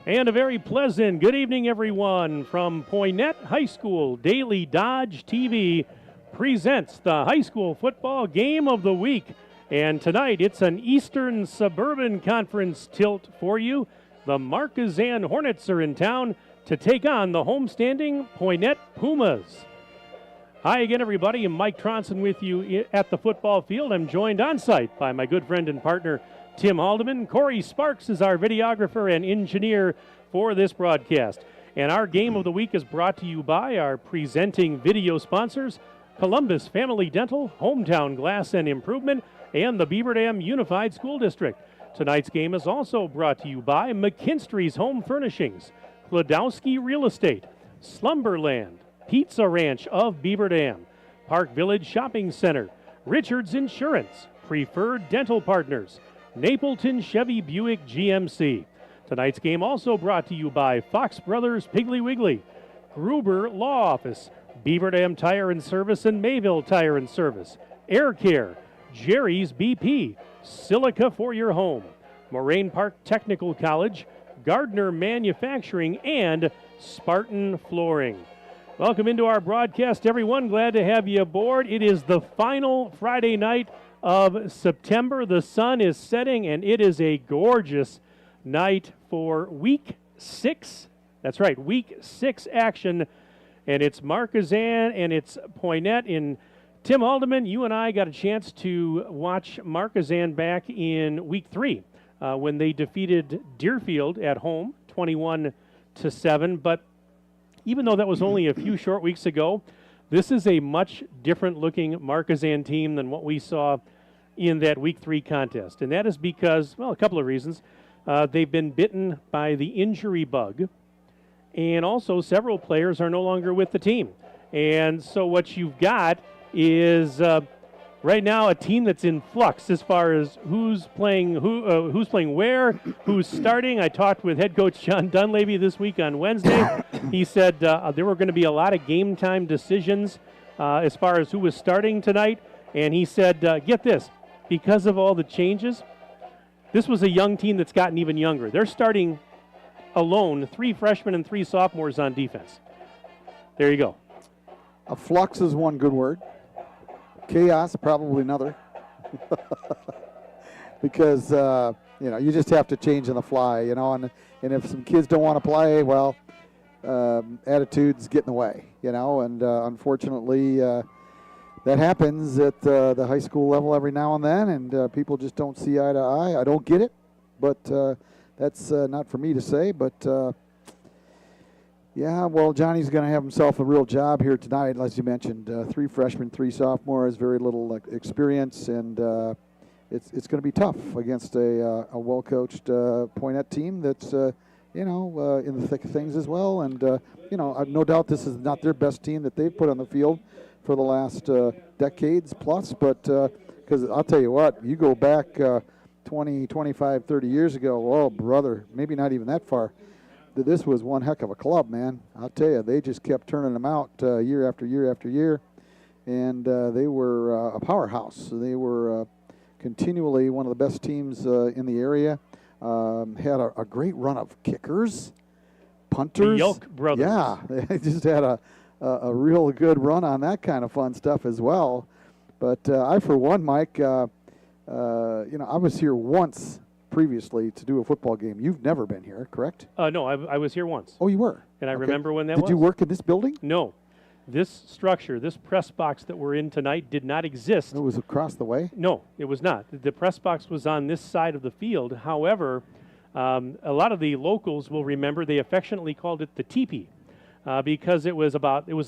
And a very pleasant good evening, everyone, from Poynette High School. Daily Dodge TV presents the high school football game of the week. And tonight, it's an Eastern Suburban Conference tilt for you. The Markesan Hornets are in town to take on the homestanding Poynette Pumas. Hi again, everybody. I'm Mike Tronson with you at the football field. I'm joined on site by my good friend and partner, Tim Haldeman. Corey Sparks is our videographer and engineer for this broadcast. And our game of the week is brought to you by our presenting video sponsors, Columbus Family Dental, Hometown Glass and Improvement, and the Beaver Dam Unified School District. Tonight's game is also brought to you by McKinstry's Home Furnishings, Klodowski Real Estate, Slumberland, Pizza Ranch of Beaver Dam, Park Village Shopping Center, Richards Insurance, Preferred Dental Partners, Napleton Chevy Buick GMC. Tonight's game also brought to you by Fox Brothers Piggly Wiggly, Gruber Law Office, Beaver Dam Tire and Service and Mayville Tire and Service, Air Care, Jerry's BP, Silica for your home, Moraine Park Technical College, Gardner Manufacturing, and Spartan Flooring. Welcome into our broadcast, everyone. Glad to have you aboard. It is the final Friday night of September. The sun is setting, and it is a gorgeous night for Week 6. That's right, Week 6 action, and it's Markesan and it's Poynette. In Tim Haldeman, you and I got a chance to watch Markesan back in Week 3 when they defeated Deerfield at home, 21-7. But even though that was only a few short weeks ago, this is a much different looking Markesan team than what we saw in that Week 3 contest. And that is because, well, a couple of reasons. They've been bitten by the injury bug, and also several players are no longer with the team. And so what you've got is right now a team that's in flux as far as who's playing where, who's starting. I talked with head coach John Dunleavy this week on Wednesday. He said there were going to be a lot of game time decisions as far as who was starting tonight. And he said, get this, because of all the changes, this was a young team that's gotten even younger. They're starting alone 3 freshmen and 3 sophomores on defense. There you go. A flux is one good word. Chaos, probably another. Because, you just have to change on the fly, and if some kids don't want to play, well, attitudes get in the way, and unfortunately that happens at the high school level every now and then, and people just don't see eye to eye. I don't get it, but that's not for me to say, but yeah, well, Johnny's going to have himself a real job here tonight, as you mentioned. 3 freshmen, 3 sophomores, very little experience, and it's going to be tough against a well-coached Poynette team that's, in the thick of things as well. And, no doubt this is not their best team that they've put on the field for the last decades plus, but because I'll tell you what, you go back 20, 25, 30 years ago, oh, brother, maybe not even that far. This was one heck of a club, man. I'll tell you, they just kept turning them out year after year after year, and they were a powerhouse. They were continually one of the best teams in the area. Had a great run of kickers, punters. The Yelk brothers. Yeah, they just had a real good run on that kind of fun stuff as well. But I, for one, Mike, I was here once previously to do a football game. You've never been here, correct? No, I was here once. Oh, you were? And I remember when that was. was. Did you work in this building? No. This structure, this press box that we're in tonight did not exist. It was across the way? No, it was not. The press box was on this side of the field. However, a lot of the locals will remember they affectionately called it the teepee because it was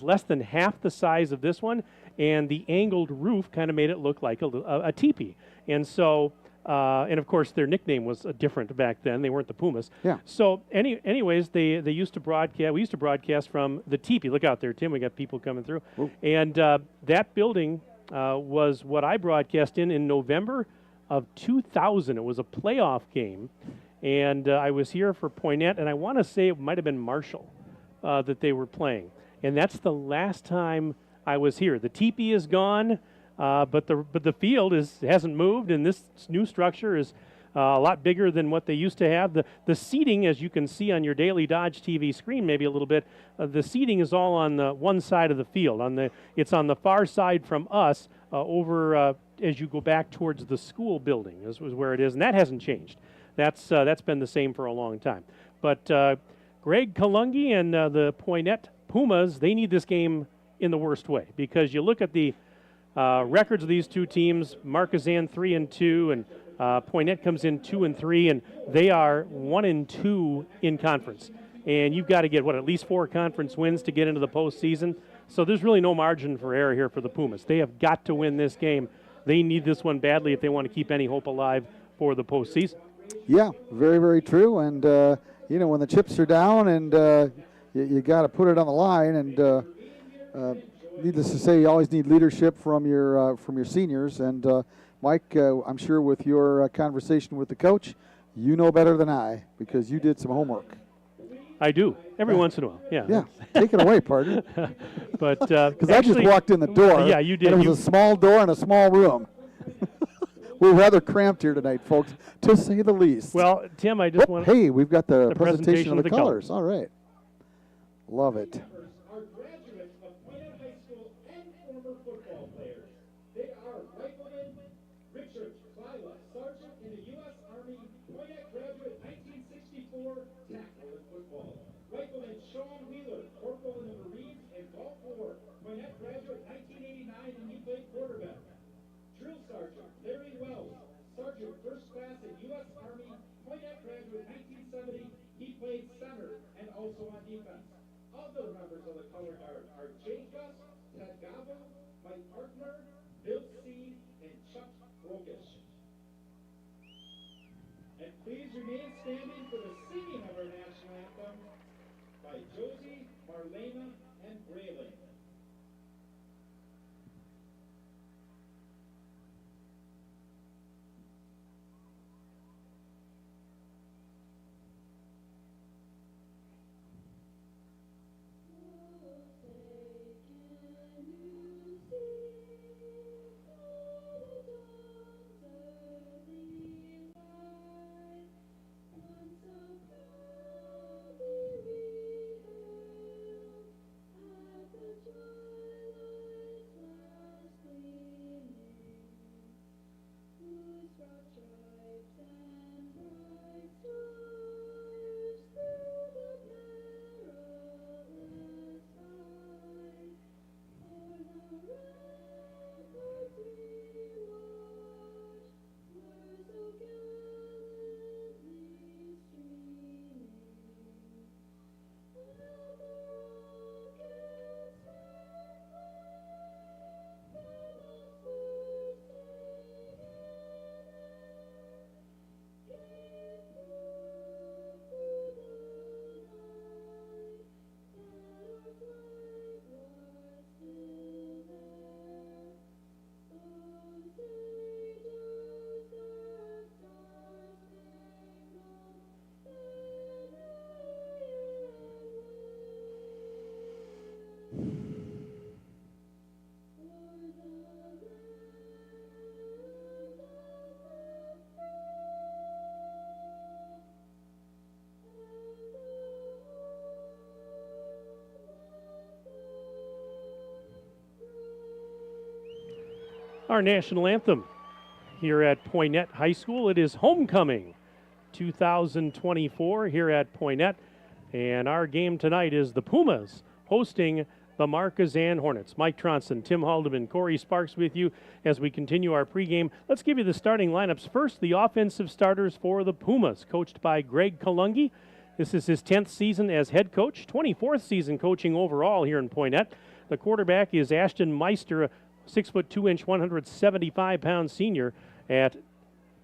less than half the size of this one, and the angled roof kind of made it look like a teepee. And so, and of course, their nickname was different back then. They weren't the Pumas. Yeah. So, anyways, they used to broadcast. We used to broadcast from the teepee. Look out there, Tim. We got people coming through. Ooh. And that building was what I broadcast in November of 2000. It was a playoff game, and I was here for Poynette, and I want to say it might have been Marshall that they were playing. And that's the last time I was here. The teepee is gone. But the field hasn't moved, and this new structure is a lot bigger than what they used to have. The seating, as you can see on your Daily Dodge TV screen maybe a little bit, the seating is all on the one side of the field. It's on the far side from us over as you go back towards the school building is where it is, and that hasn't changed. That's been the same for a long time. But Greg Kalungi and the Poynette Pumas, they need this game in the worst way, because you look at the records of these two teams. Markesan 3-2, and Poynette comes in 2-3, and they are 1-2 in conference. And you've got to get at least 4 conference wins to get into the postseason. So there's really no margin for error here for the Pumas. They have got to win this game. They need this one badly if they want to keep any hope alive for the postseason. Yeah, very, very true. And when the chips are down, and you got to put it on the line, and needless to say, you always need leadership from your seniors. And Mike, I'm sure with your conversation with the coach, you know better than I, because you did some homework. I do every once in a while. Yeah. Yeah. Take it away, partner. But because I just walked in the door. Yeah, you did. And it was a small door in a small room. We're rather cramped here tonight, folks, to say the least. Well, Tim, I just want. Hey, we've got the presentation of the colors. All right. Love it. Are graduates of Poynette High School and former football players. They are Rifleman Richard Klyla, Sergeant in the U.S. Army, Poynette graduate 1964, tackle in football. Rifleman Sean Wheeler, Corporal in the Marines and Gulf War, Poynette graduate 1989, and he played quarterback. Drill Sergeant Larry Wells, Sergeant First Class in U.S. Army, Poynette graduate 1970, he played center and also on defense. Other members of the color guard are Jay Gus, Ted Gabo, Mike Partner, Bill Seed, and Chuck Brokish. And please remain standing for the singing of our national anthem by Josie, Marlena, and Braylon. Our national anthem here at Poynette High School. It is Homecoming 2024 here at Poynette. And our game tonight is the Pumas hosting the Markesan Hornets. Mike Tronson, Tim Haldeman, Corey Sparks with you as we continue our pregame. Let's give you the starting lineups. First, the offensive starters for the Pumas, coached by Greg Kalungi. This is his 10th season as head coach, 24th season coaching overall here in Poynette. The quarterback is Ashton Meister, a 6'2", 175-pound senior. At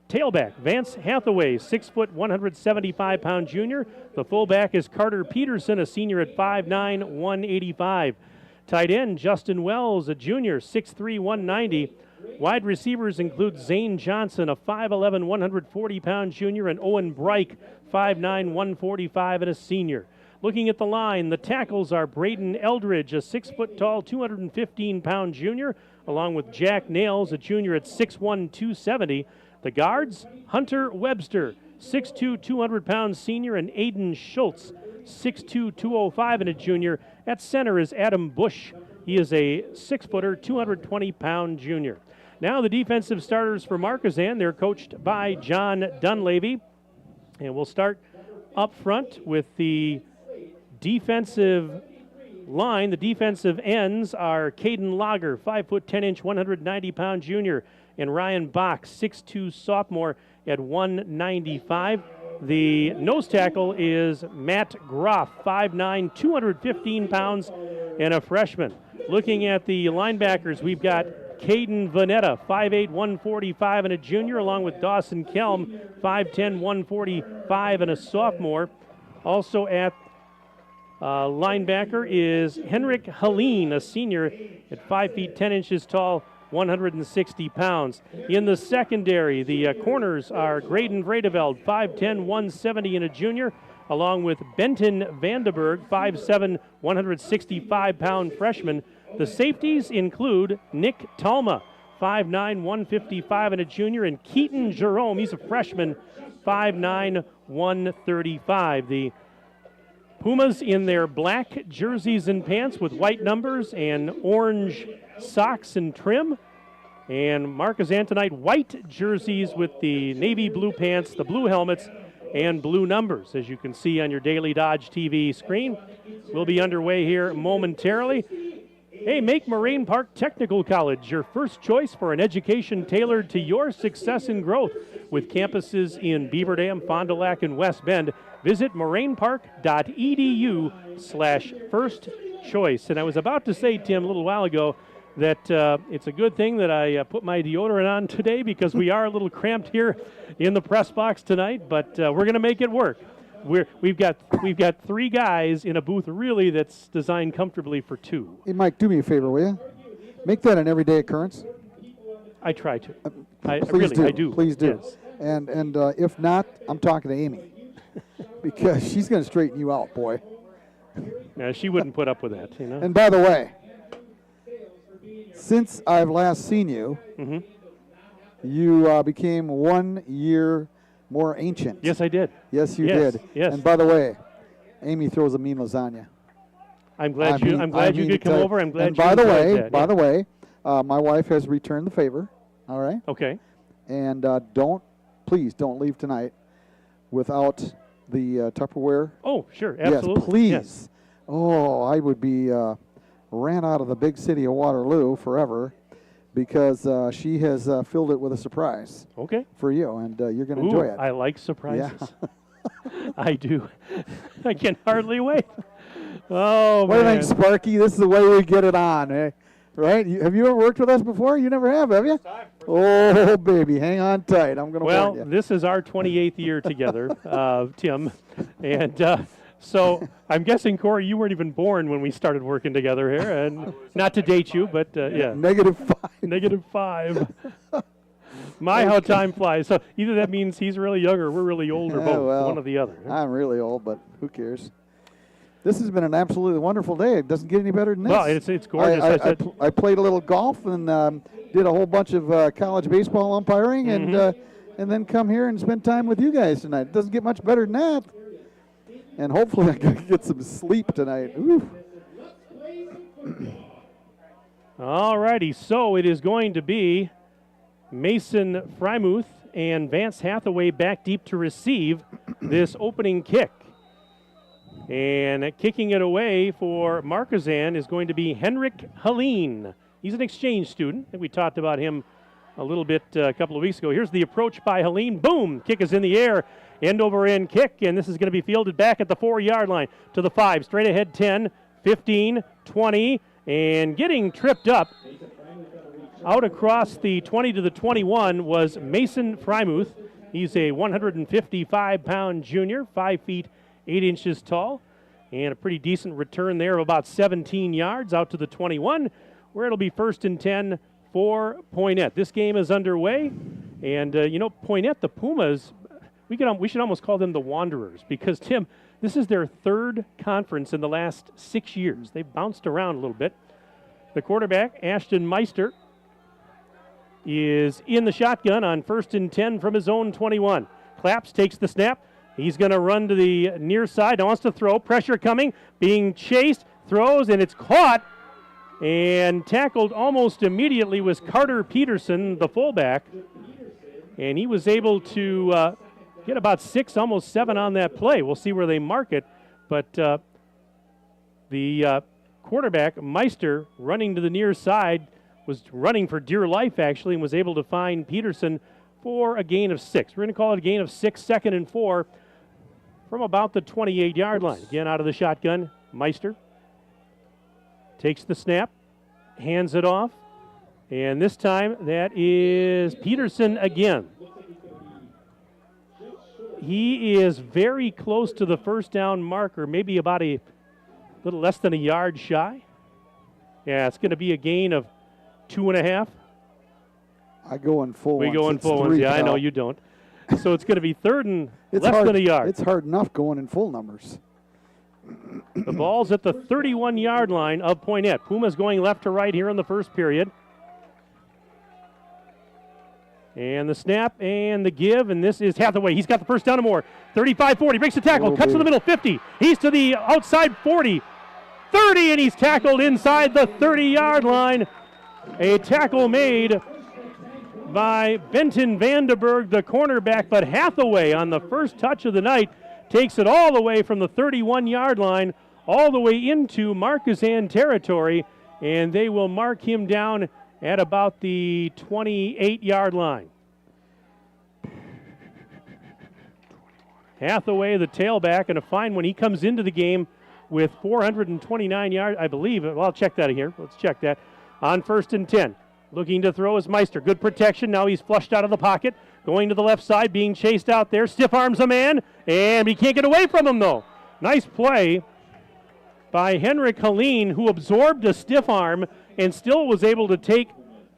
tailback, Vance Hathaway, 6', 175-pound junior. The fullback is Carter Peterson, a senior at 5'9", 185. Tight end, Justin Wells, a junior, 6'3", 190. Wide receivers include Zane Johnson, a 5'11", 140-pound junior, and Owen Breik, 5'9", 145, and a senior. Looking at the line, the tackles are Braden Eldridge, a 6 foot tall, 215-pound junior, along with Jack Nails, a junior at 6'1", 270. The guards, Hunter Webster, 6'2", 200-pound senior, and Aiden Schultz, 6'2", 205, and a junior. At center is Adam Bush. He is a 6-footer, 220-pound junior. Now the defensive starters for Markesan. They're coached by John Dunleavy. And we'll start up front with the defensive line. The defensive ends are Caden Lager, 5 foot 10 inch, 190-pound junior, and Ryan Bach, 6'2", sophomore at 195. The nose tackle is Matt Groff, 5'9", 215 pounds, and a freshman. Looking at the linebackers, we've got Caden Vanetta, 5'8", 145, and a junior, along with Dawson Kelm, 5'10", 145, and a sophomore. Also at linebacker is Henrik Helene, a senior at 5 feet 10 inches tall, 160 pounds. In the secondary, the corners are Graydon Vredeveld, 5'10", 170, and a junior, along with Benton Vandenberg, 5'7", 165-pound freshman. The safeties include Nick Talma, 5'9", 155, and a junior, and Keaton Jerome, he's a freshman, 5'9", 135. The Pumas in their black jerseys and pants with white numbers and orange socks and trim. And Markesan tonight, white jerseys with the navy blue pants, the blue helmets, and blue numbers, as you can see on your Daily Dodge TV screen. We'll be underway here momentarily. Hey, make Moraine Park Technical College your first choice for an education tailored to your success and growth. With campuses in Beaver Dam, Fond du Lac, and West Bend, visit morainepark.edu/first choice. And I was about to say, Tim, a little while ago, that it's a good thing that I put my deodorant on today, because we are a little cramped here in the press box tonight, but we're going to make it work. We've got 3 guys in a booth really that's designed comfortably for 2. Hey, Mike, do me a favor, will you? Make that an everyday occurrence. I try to. I do. Please do. Yes. And if not, I'm talking to Amy, because she's going to straighten you out, boy. Yeah, she wouldn't put up with that, you know. And by the way, since I've last seen you, you became 1 year more ancient. Yes, I did. Yes, you did. Yes. And by the way, Amy throws a mean lasagna. I'm glad you could come over. I'm glad. And by the way, my wife has returned the favor. All right. Okay. And please don't leave tonight without the Tupperware. Oh, sure, absolutely. Yes, please. Yes. Oh, I would be ran out of the big city of Waterloo forever, because she has filled it with a surprise. Okay. For you, and you're going to enjoy it. I like surprises. Yeah. I do. I can hardly wait. Oh, what man. do you think, Sparky? This is the way we get it on, eh? Right? Have you ever worked with us before? You never have you? Oh, baby, hang on tight. I'm going to warn you. Well, this is our 28th year together, Tim, and so I'm guessing, Corey, you weren't even born when we started working together here, and not to date you, but yeah. -5. -5. How time flies. So either that means he's really young or we're really old, or both, well, one or the other. I'm really old, but who cares? This has been an absolutely wonderful day. It doesn't get any better than this. Well, it's gorgeous. I played a little golf and did a whole bunch of college baseball umpiring, and then come here and spend time with you guys tonight. It doesn't get much better than that. And hopefully I can get some sleep tonight. Ooh. All righty, so it is going to be Mason Frymuth and Vance Hathaway back deep to receive this opening kick. And kicking it away for Markesan is going to be Henrik Helene. He's an exchange student. I think we talked about him a little bit a couple of weeks ago. Here's the approach by Helene. Boom! Kick is in the air. End over end kick, and this is going to be fielded back at the 4-yard line to the 5. Straight ahead 10, 15, 20, and getting tripped up out across the 20 to the 21 was Mason Frymuth. He's a 155-pound junior, 5 feet 8 inches tall, and a pretty decent return there of about 17 yards out to the 21, where it'll be 1st and 10 for Poynette. This game is underway, and Poynette, the Pumas, we should almost call them the Wanderers, because, Tim, this is their 3rd conference in the last 6 years. They've bounced around a little bit. The quarterback, Ashton Meister, is in the shotgun on 1st and 10 from his own 21. Claps, takes the snap. He's going to run to the near side. Wants to throw. Pressure coming. Being chased. Throws, and it's caught. And tackled almost immediately was Carter Peterson, the fullback. And he was able to get about 6, almost 7 on that play. We'll see where they mark it. But the quarterback, Meister, running to the near side, was running for dear life, actually, and was able to find Peterson for a gain of 6. We're going to call it a gain of 6, 2nd and 4 from about the 28-yard line. Again, out of the shotgun, Meister takes the snap, hands it off, and this time that is Peterson again. He is very close to the first down marker, maybe about a little less than a yard shy. Yeah, it's going to be a gain of 2.5. I go in full We ones. go in It's full ones. 3, Yeah, I know pal. you don't. So it's going to be 3rd and less hard, than a yard. It's hard enough going in full numbers. The ball's at the 31-yard line of Poynette. Pumas going left to right here in the first period. And the snap and the give, and this is Hathaway. He's got the first down and more. 35-40, breaks the tackle, cuts to the middle, 50. He's to the outside 40, 30, and he's tackled inside the 30-yard line. A tackle made by Benton Vandenberg, the cornerback, but Hathaway on the first touch of the night takes it all the way from the 31-yard line all the way into Markesan territory, and they will mark him down at about the 28-yard line. Hathaway, the tailback, and a fine one. He comes into the game with 429 yards, I believe. Well, I'll check that here. Let's check that. On 1st and 10. Looking to throw is Meister. Good protection. Now he's flushed out of the pocket. Going to the left side, being chased out there. Stiff arms a man, and he can't get away from him, though. Nice play by Henrik Helene, who absorbed a stiff arm and still was able to take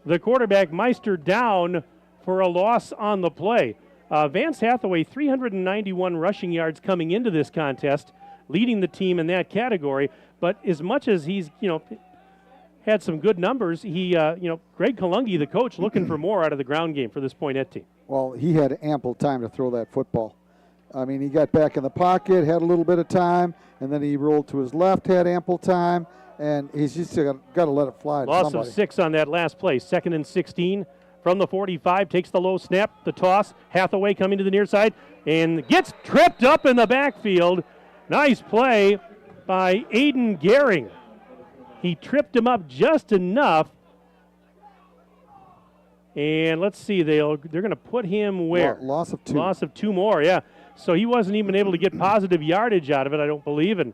the quarterback Meister down for a loss on the play. Vance Hathaway, 391 rushing yards coming into this contest, leading the team in that category. But as much as he's, had some good numbers, he, Greg Kalungi, the coach, looking for more out of the ground game for this Poynette team. Well, he had ample time to throw that football. I mean, he got back in the pocket, had a little bit of time, and then he rolled to his left, had ample time, and he's just got to let it fly. Loss of 6 on that last play. 2nd and 16 from the 45. Takes the low snap, the toss. Hathaway coming to the near side and gets tripped up in the backfield. Nice play by Aiden Gehring. He tripped him up just enough. And let's see, they're going to put him where? Loss of 2. Loss of 2 more, yeah. So he wasn't even able to get positive yardage out of it, I don't believe. And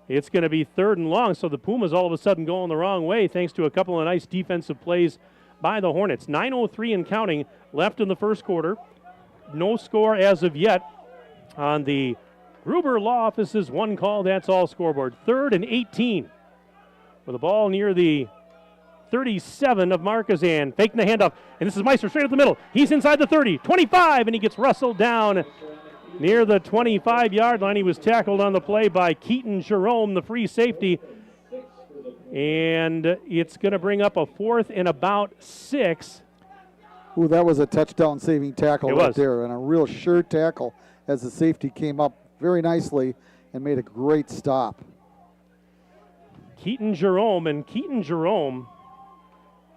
it's going to be 3rd and long. So the Pumas all of a sudden going the wrong way thanks to a couple of nice defensive plays by the Hornets. 9:03 and counting left in the first quarter. No score as of yet on the Gruber Law Office's one call, that's all scoreboard. 3rd and 18 with the ball near the 37 of Markesan. Faking the handoff, and this is Meister straight up the middle. He's inside the 30, 25, and he gets rustled down near the 25-yard line. He was tackled on the play by Keaton Jerome, the free safety. And it's going to bring up a 4th and about 6. Ooh, that was a touchdown-saving tackle right there, and a real sure tackle as the safety came up very nicely and made a great stop. Keaton Jerome,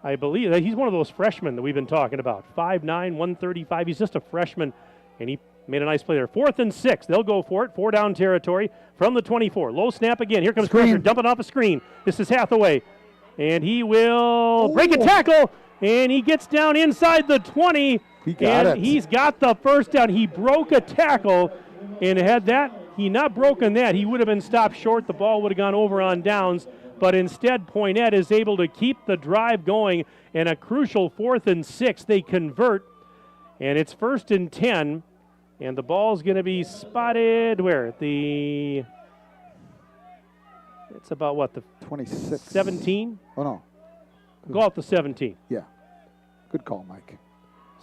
I believe that he's one of those freshmen that we've been talking about. 5'9", 135. He's just a freshman, and he made a nice play there. 4th and 6. They'll go for it. 4-down territory from the 24. Low snap again. Here comes pressure. Dumping off a screen. This is Hathaway, and he will break a tackle, and he gets down inside the 20. He got it. He's got the first down. He broke a tackle, and had he not broken that, he would have been stopped short. The ball would have gone over on downs. But instead, Poynette is able to keep the drive going, and a crucial 4th and 6. They convert, and it's 1st and 10, and the ball's going to be spotted where? It's about what, the 26. 17? Oh, no. Go out the 17. Yeah. Good call, Mike.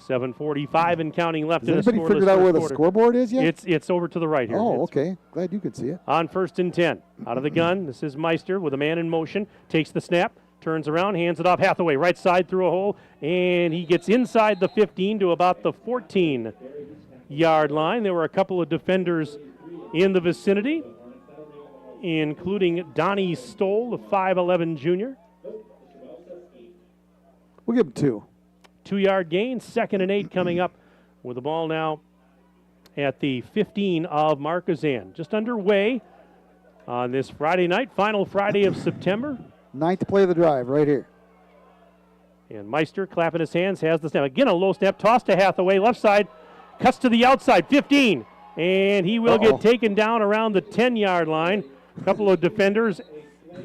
7:45 and counting left Has in the anybody figured out where the scoreboard is yet? It's over to the right here. Oh, okay. Glad you can see it. On 1st and 10. Out of the gun, this is Meister with a man in motion. Takes the snap, Turns around, hands it off Hathaway, right side through a hole, and he gets inside the 15 to about the 14-yard line. There were a couple of defenders in the vicinity, including Donnie Stoll, the 5'11 junior. We'll give him 2. 2-yard gain, 2nd and 8 coming up with the ball now at the 15 of Markesan. Just underway on this Friday night, final Friday of September. 9th play of the drive right here. And Meister clapping his hands, has the snap. Again, a low snap, toss to Hathaway, left side, cuts to the outside, 15. And he will get taken down around the 10-yard line. A couple of defenders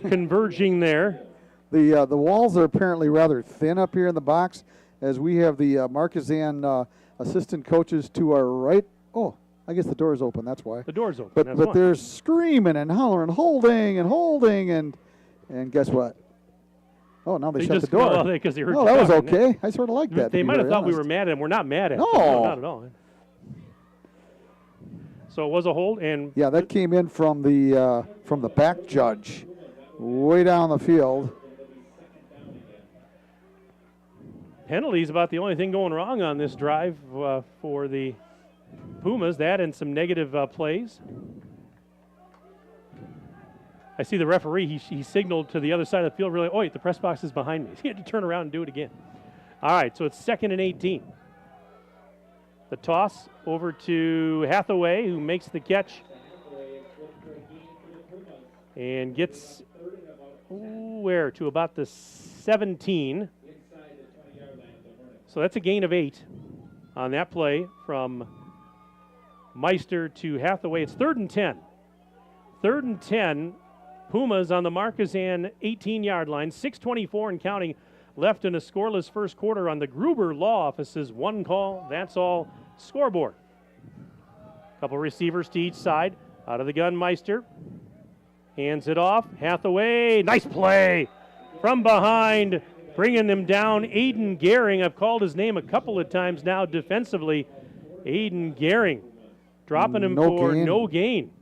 converging there. The walls are apparently rather thin up here in the box, as we have the Markesan assistant coaches to our right. Oh, I guess the door's open, that's why. The door's open, But they're screaming and hollering, holding, and guess what? Oh, now they shut the door. Well, because they heard that was okay. I sort of like that. They might have thought we were mad at him. We're not mad at him. No, not at all. So it was a hold, and yeah, that came in from the back judge, way down the field. Penalty is about the only thing going wrong on this drive for the Pumas. That and some negative plays. I see the referee. He signaled to the other side of the field. Really, the press box is behind me. He had to turn around and do it again. All right, so it's 2nd and 18. The toss over to Hathaway, who makes the catch and gets where to about the 17. So that's a gain of 8 on that play from Meister to Hathaway. It's 3rd and 10. 3rd and 10. Pumas on the Markesan 18-yard line. 6:24 and counting left in a scoreless first quarter on the Gruber Law Office's one call, that's all scoreboard. Couple receivers to each side. Out of the gun, Meister. Hands it off. Hathaway. Nice play from behind. Bringing them down. Aiden Gehring. I've called his name a couple of times now defensively. Aiden Gehring. Dropping him no gain.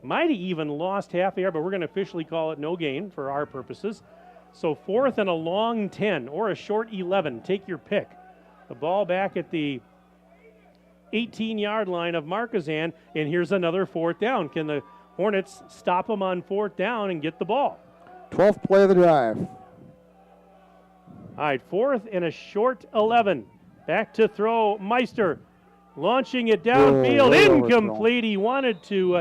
Might have even lost half a yard, but we're going to officially call it no gain for our purposes. So 4th and a long 10 or a short 11. Take your pick. The ball back at the 18-yard line of Markesan, and here's another 4th down. Can the Hornets stop them on 4th down and get the ball? 12th play of the drive. All right, 4th and a short 11. Back to throw, Meister launching it downfield, incomplete. He wanted to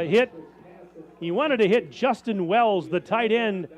hit Justin Wells, the tight end,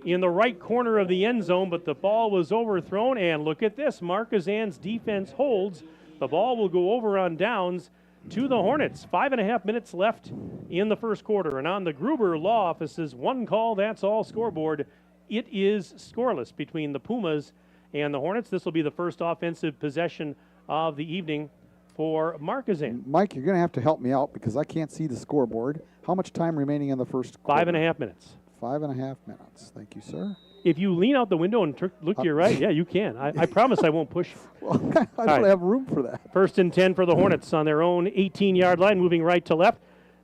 in the right corner of the end zone, but the ball was overthrown. And look at this, Markesan's defense holds. The ball will go over on downs to the Hornets. 5.5 minutes left in the first quarter. And on the Gruber Law Office's one call, that's all scoreboard. It is scoreless between the Pumas and the Hornets. This will be the first offensive possession of the evening for Markesan. Mike, you're going to have to help me out because I can't see the scoreboard. How much time remaining in the first quarter? 5.5 minutes. 5.5 minutes. Thank you, sir. If you lean out the window and look to your right, yeah, you can. I promise I won't push you. Well, I don't have room for that. 1st and 10 for the Hornets on their own 18-yard line, moving right to left.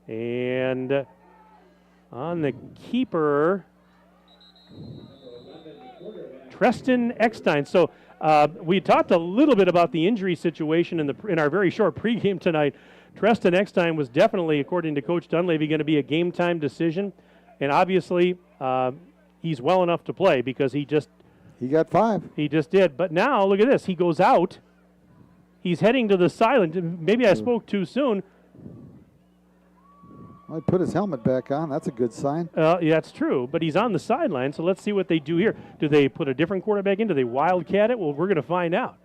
And on the keeper, Treston Eckstein. So we talked a little bit about the injury situation in our very short pregame tonight. Treston Eckstein was definitely, according to Coach Dunleavy, going to be a game-time decision. And obviously, he's well enough to play because he got 5. He just did. But now, look at this. He goes out. He's heading to the sideline. Maybe I spoke too soon. Well, he put his helmet back on. That's a good sign. Yeah, that's true. But he's on the sideline, so let's see what they do here. Do they put a different quarterback in? Do they wildcat it? Well, we're going to find out.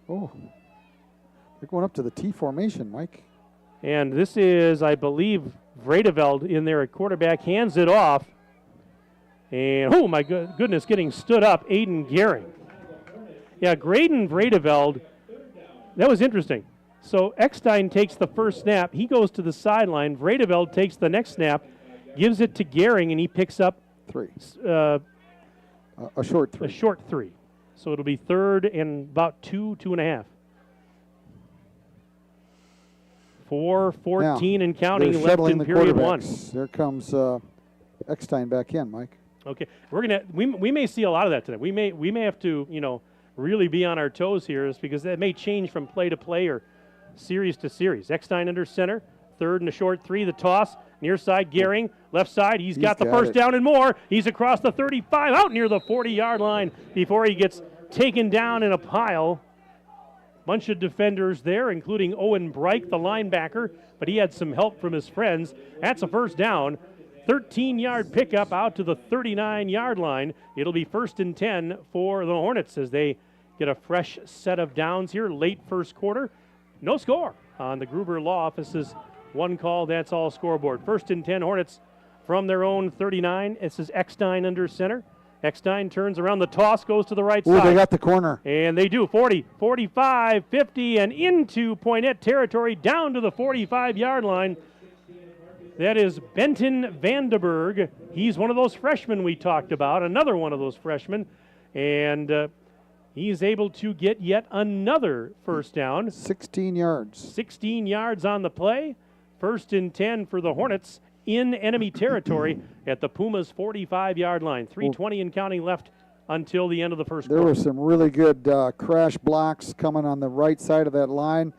Oh. They're going up to the T formation, Mike. And this is, I believe, Vredeveld in there at quarterback. Hands it off. And, oh, my goodness, getting stood up, Aiden Gehring. Yeah, Graydon Vredeveld, that was interesting. So Eckstein takes the first snap. He goes to the sideline. Vredeveld takes the next snap, gives it to Gehring, and he picks up 3. A short 3. A short 3. So it'll be 3rd and about 2.5. 4:14 and counting left in period 1. There comes Eckstein back in, Mike. Okay, we may see a lot of that today. We may have to really be on our toes here, is because that may change from play to play or series to series. Eckstein under center, third and a short 3. The toss near side, Gehring left side. He's got the first down and more. He's across the 35, out near the 40-yard line before he gets taken down in a pile. Bunch of defenders there, including Owen Breik, the linebacker, but he had some help from his friends. That's a first down. 13-yard pickup out to the 39-yard line. It'll be 1st and 10 for the Hornets as they get a fresh set of downs here late first quarter. No score on the Gruber Law Office's one call, that's all scoreboard. 1st and 10 Hornets from their own 39. This is Eckstein under center. Eckstein turns around, the toss goes to the right side. They got the corner. And they do. 40, 45, 50, and into Poynette territory, down to the 45-yard line. That is Benton Vandenberg. He's one of those freshmen we talked about, another one of those freshmen. And he's able to get yet another first down. 16 yards. 16 yards on the play. 1st and 10 for the Hornets in enemy territory at the Pumas' 45-yard line. 3:20 and counting left until the end of the first quarter. There were some really good crash blocks coming on the right side of that line,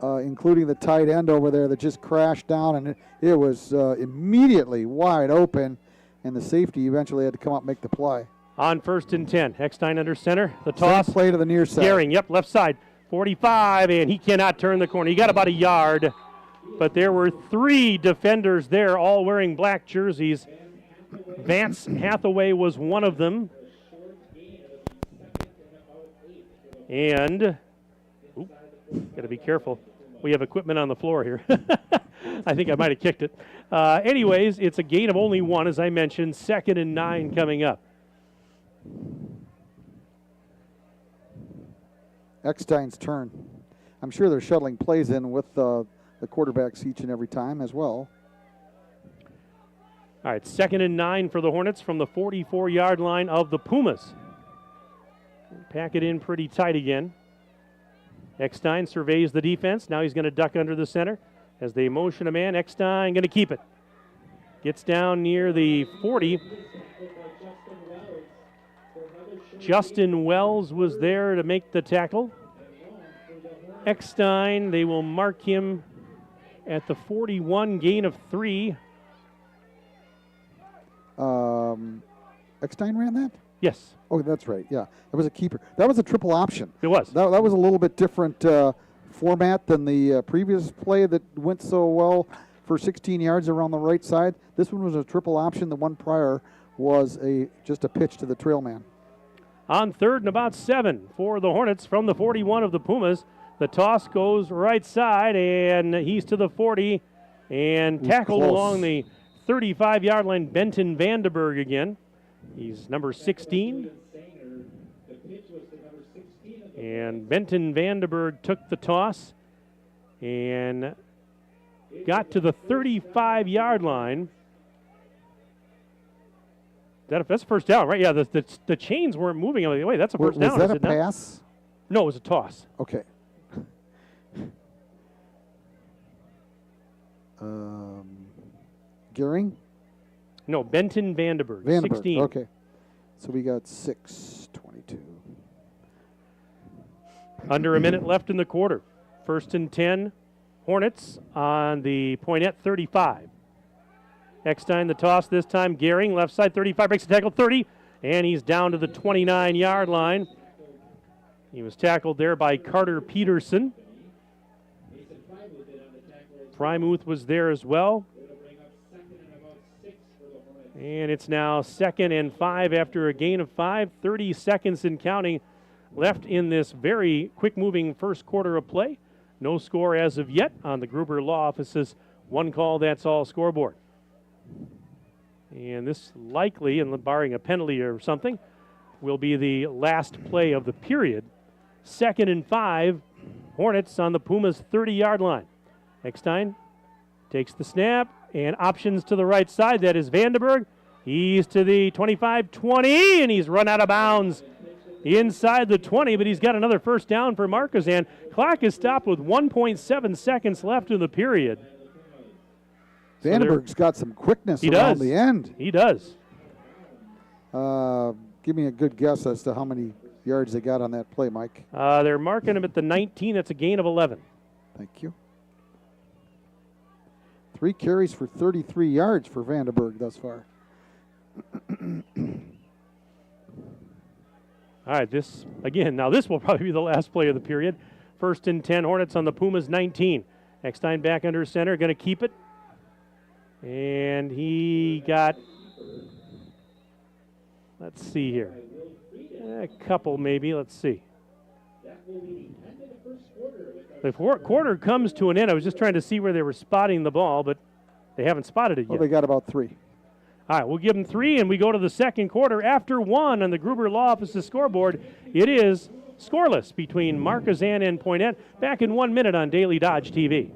including the tight end over there that just crashed down, and it was immediately wide open, and the safety eventually had to come up and make the play. On 1st and 10, Eckstein under center. The toss. Same play to the near side. Gehring, left side. 45, and he cannot turn the corner. He got about a yard, but there were 3 defenders there, all wearing black jerseys. Vance Hathaway was one of them. And, got to be careful. We have equipment on the floor here. I think I might have kicked it. Anyways, it's a gain of only 1, as I mentioned. 2nd and 9 coming up. Eckstein's turn. I'm sure they're shuttling plays in with the quarterbacks each and every time as well. All right, 2nd and 9 for the Hornets from the 44-yard line of the Pumas. Pack it in pretty tight again. Eckstein surveys the defense. Now he's going to duck under the center. As they motion a man, Eckstein going to keep it. Gets down near the 40. Justin Wells was there to make the tackle. Eckstein, they will mark him at the 41, gain of 3. Eckstein ran that? Yes. Oh, that's right. Yeah, that was a keeper. That was a triple option. It was. That was a little bit different format than the previous play that went so well for 16 yards around the right side. This one was a triple option. The one prior was just a pitch to the trail man. On 3rd and about 7 for the Hornets from the 41 of the Pumas. The toss goes right side, and he's to the 40, and tackled along the 35-yard line, Benton Vandenberg again. He's number 16. And Benton Vandenberg took the toss and got to the 35-yard line. That's a first down, right? Yeah, the chains weren't moving. I'm like, wait, that's a first down. Was that a pass? No, it was a toss. Okay. Gehring? No, Benton Vandenberg, 16. Okay. So we got 6:22. Under a minute left in the quarter. 1st and 10, Hornets on the Poynette 35. Eckstein the toss this time. Gehring, left side, 35, breaks the tackle, 30, and he's down to the 29-yard line. He was tackled there by Carter Peterson. Frymuth was there as well. And it's now 2nd and 5 after a gain of 5. 30 seconds and counting left in this very quick-moving first quarter of play. No score as of yet on the Gruber Law Office's one call, that's all scoreboard. And this likely, and barring a penalty or something, will be the last play of the period. 2nd and 5, Hornets on the Pumas' 30-yard line. Eckstein takes the snap and options to the right side. That is Vandenberg. He's to the 25-20, and he's run out of bounds inside the 20, but he's got another first down for Markesan. Clock is stopped with 1.7 seconds left in the period. Vandenberg's got some quickness around the end. He does. Give me a good guess as to how many yards they got on that play, Mike. They're marking him at the 19. That's a gain of 11. Thank you. 3 carries for 33 yards for Vandenberg thus far. All right, this will probably be the last play of the period. 1st and 10, Hornets on the Pumas 19. Eckstein back under center, going to keep it. And he got, let's see here, a couple maybe, let's see. The quarter comes to an end. I was just trying to see where they were spotting the ball, but they haven't spotted it yet. Well, they got about 3. All right, we'll give them 3, and we go to the second quarter. After 1 on the Gruber Law Office's scoreboard, it is scoreless between Markesan and Poynette. Back in 1 minute on Daily Dodge TV.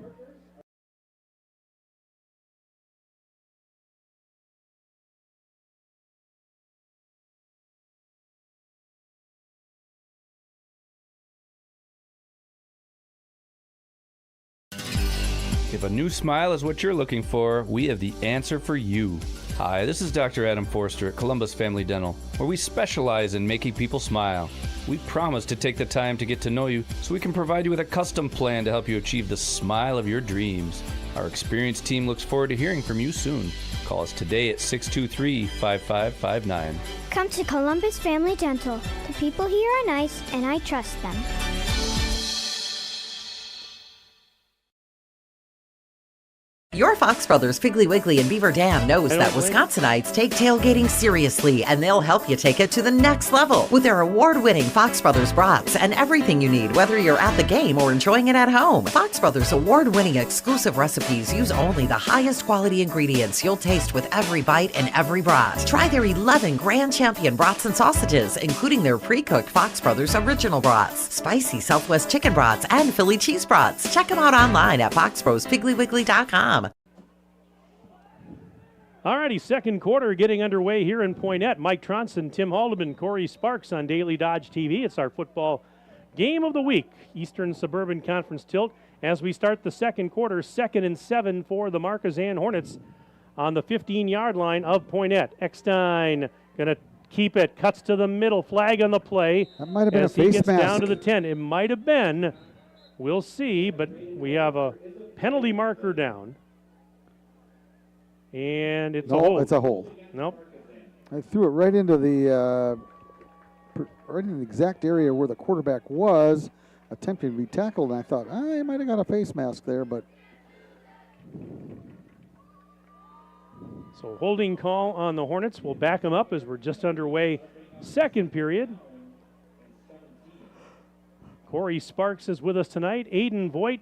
If a new smile is what you're looking for, we have the answer for you. Hi, this is Dr. Adam Forster at Columbus Family Dental, where we specialize in making people smile. We promise to take the time to get to know you so we can provide you with a custom plan to help you achieve the smile of your dreams. Our experienced team looks forward to hearing from you soon. Call us today at 623-5559. Come to Columbus Family Dental. The people here are nice, and I trust them. Your Fox Brothers Piggly Wiggly in Beaver Dam knows that Wisconsinites take tailgating seriously, and they'll help you take it to the next level with their award-winning Fox Brothers brats and everything you need, whether you're at the game or enjoying it at home. Fox Brothers award-winning exclusive recipes use only the highest quality ingredients you'll taste with every bite and every brat. Try their 11 Grand Champion brats and sausages, including their pre-cooked Fox Brothers original brats, spicy Southwest chicken brats, and Philly cheese brats. Check them out online at foxbrospigglywiggley.com. Alrighty, second quarter getting underway here in Poynette. Mike Tronson, Tim Haldeman, Corey Sparks on Daily Dodge TV. It's our football game of the week, Eastern Suburban Conference tilt. As we start the second quarter, 2nd and 7 for the Markesan Hornets on the 15-yard line of Poynette. Eckstein going to keep it, cuts to the middle, flag on the play. That might have been a as he face gets mask. down to the 10. It might have been. We'll see, but we have a penalty marker down. And it's a hold. It's a hold. Nope. I threw it right into the exact area where the quarterback was, attempting to be tackled, and I thought, he might have got a face mask there, but. So holding call on the Hornets. We'll back them up as we're just underway second period. Corey Sparks is with us tonight. Aiden Voigt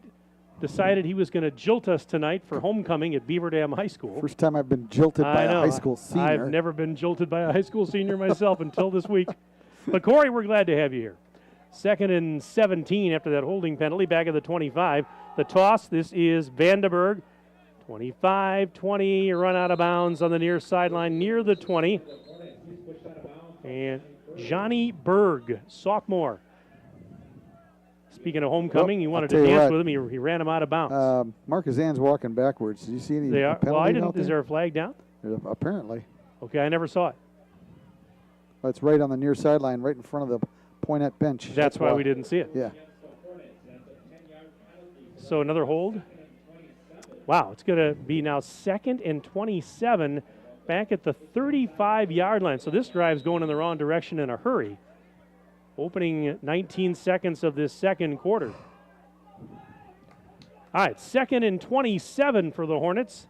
decided he was going to jilt us tonight for homecoming at Beaver Dam High School. First time I've been jilted by a high school senior. I've never been jilted by a high school senior myself until this week. But Corey, we're glad to have you here. 2nd and 17 after that holding penalty, back of the 25. The toss, this is Vandenberg. 25-20, run out of bounds on the near sideline near the 20. And Johnny Berg, sophomore. Speaking of homecoming, he wanted to dance with him. He ran him out of bounds. Markesan's walking backwards. Did you see any penalty Well, I didn't. out there? Is there a flag down? Apparently. Okay, I never saw it. It's right on the near sideline, right in front of the Poynette bench. That's why we didn't see it. Yeah. So another hold. Wow, it's going to be now 2nd and 27 back at the 35-yard line. So this drive's going in the wrong direction in a hurry. Opening 19 seconds of this second quarter. All right, 2nd and 27 for the Hornets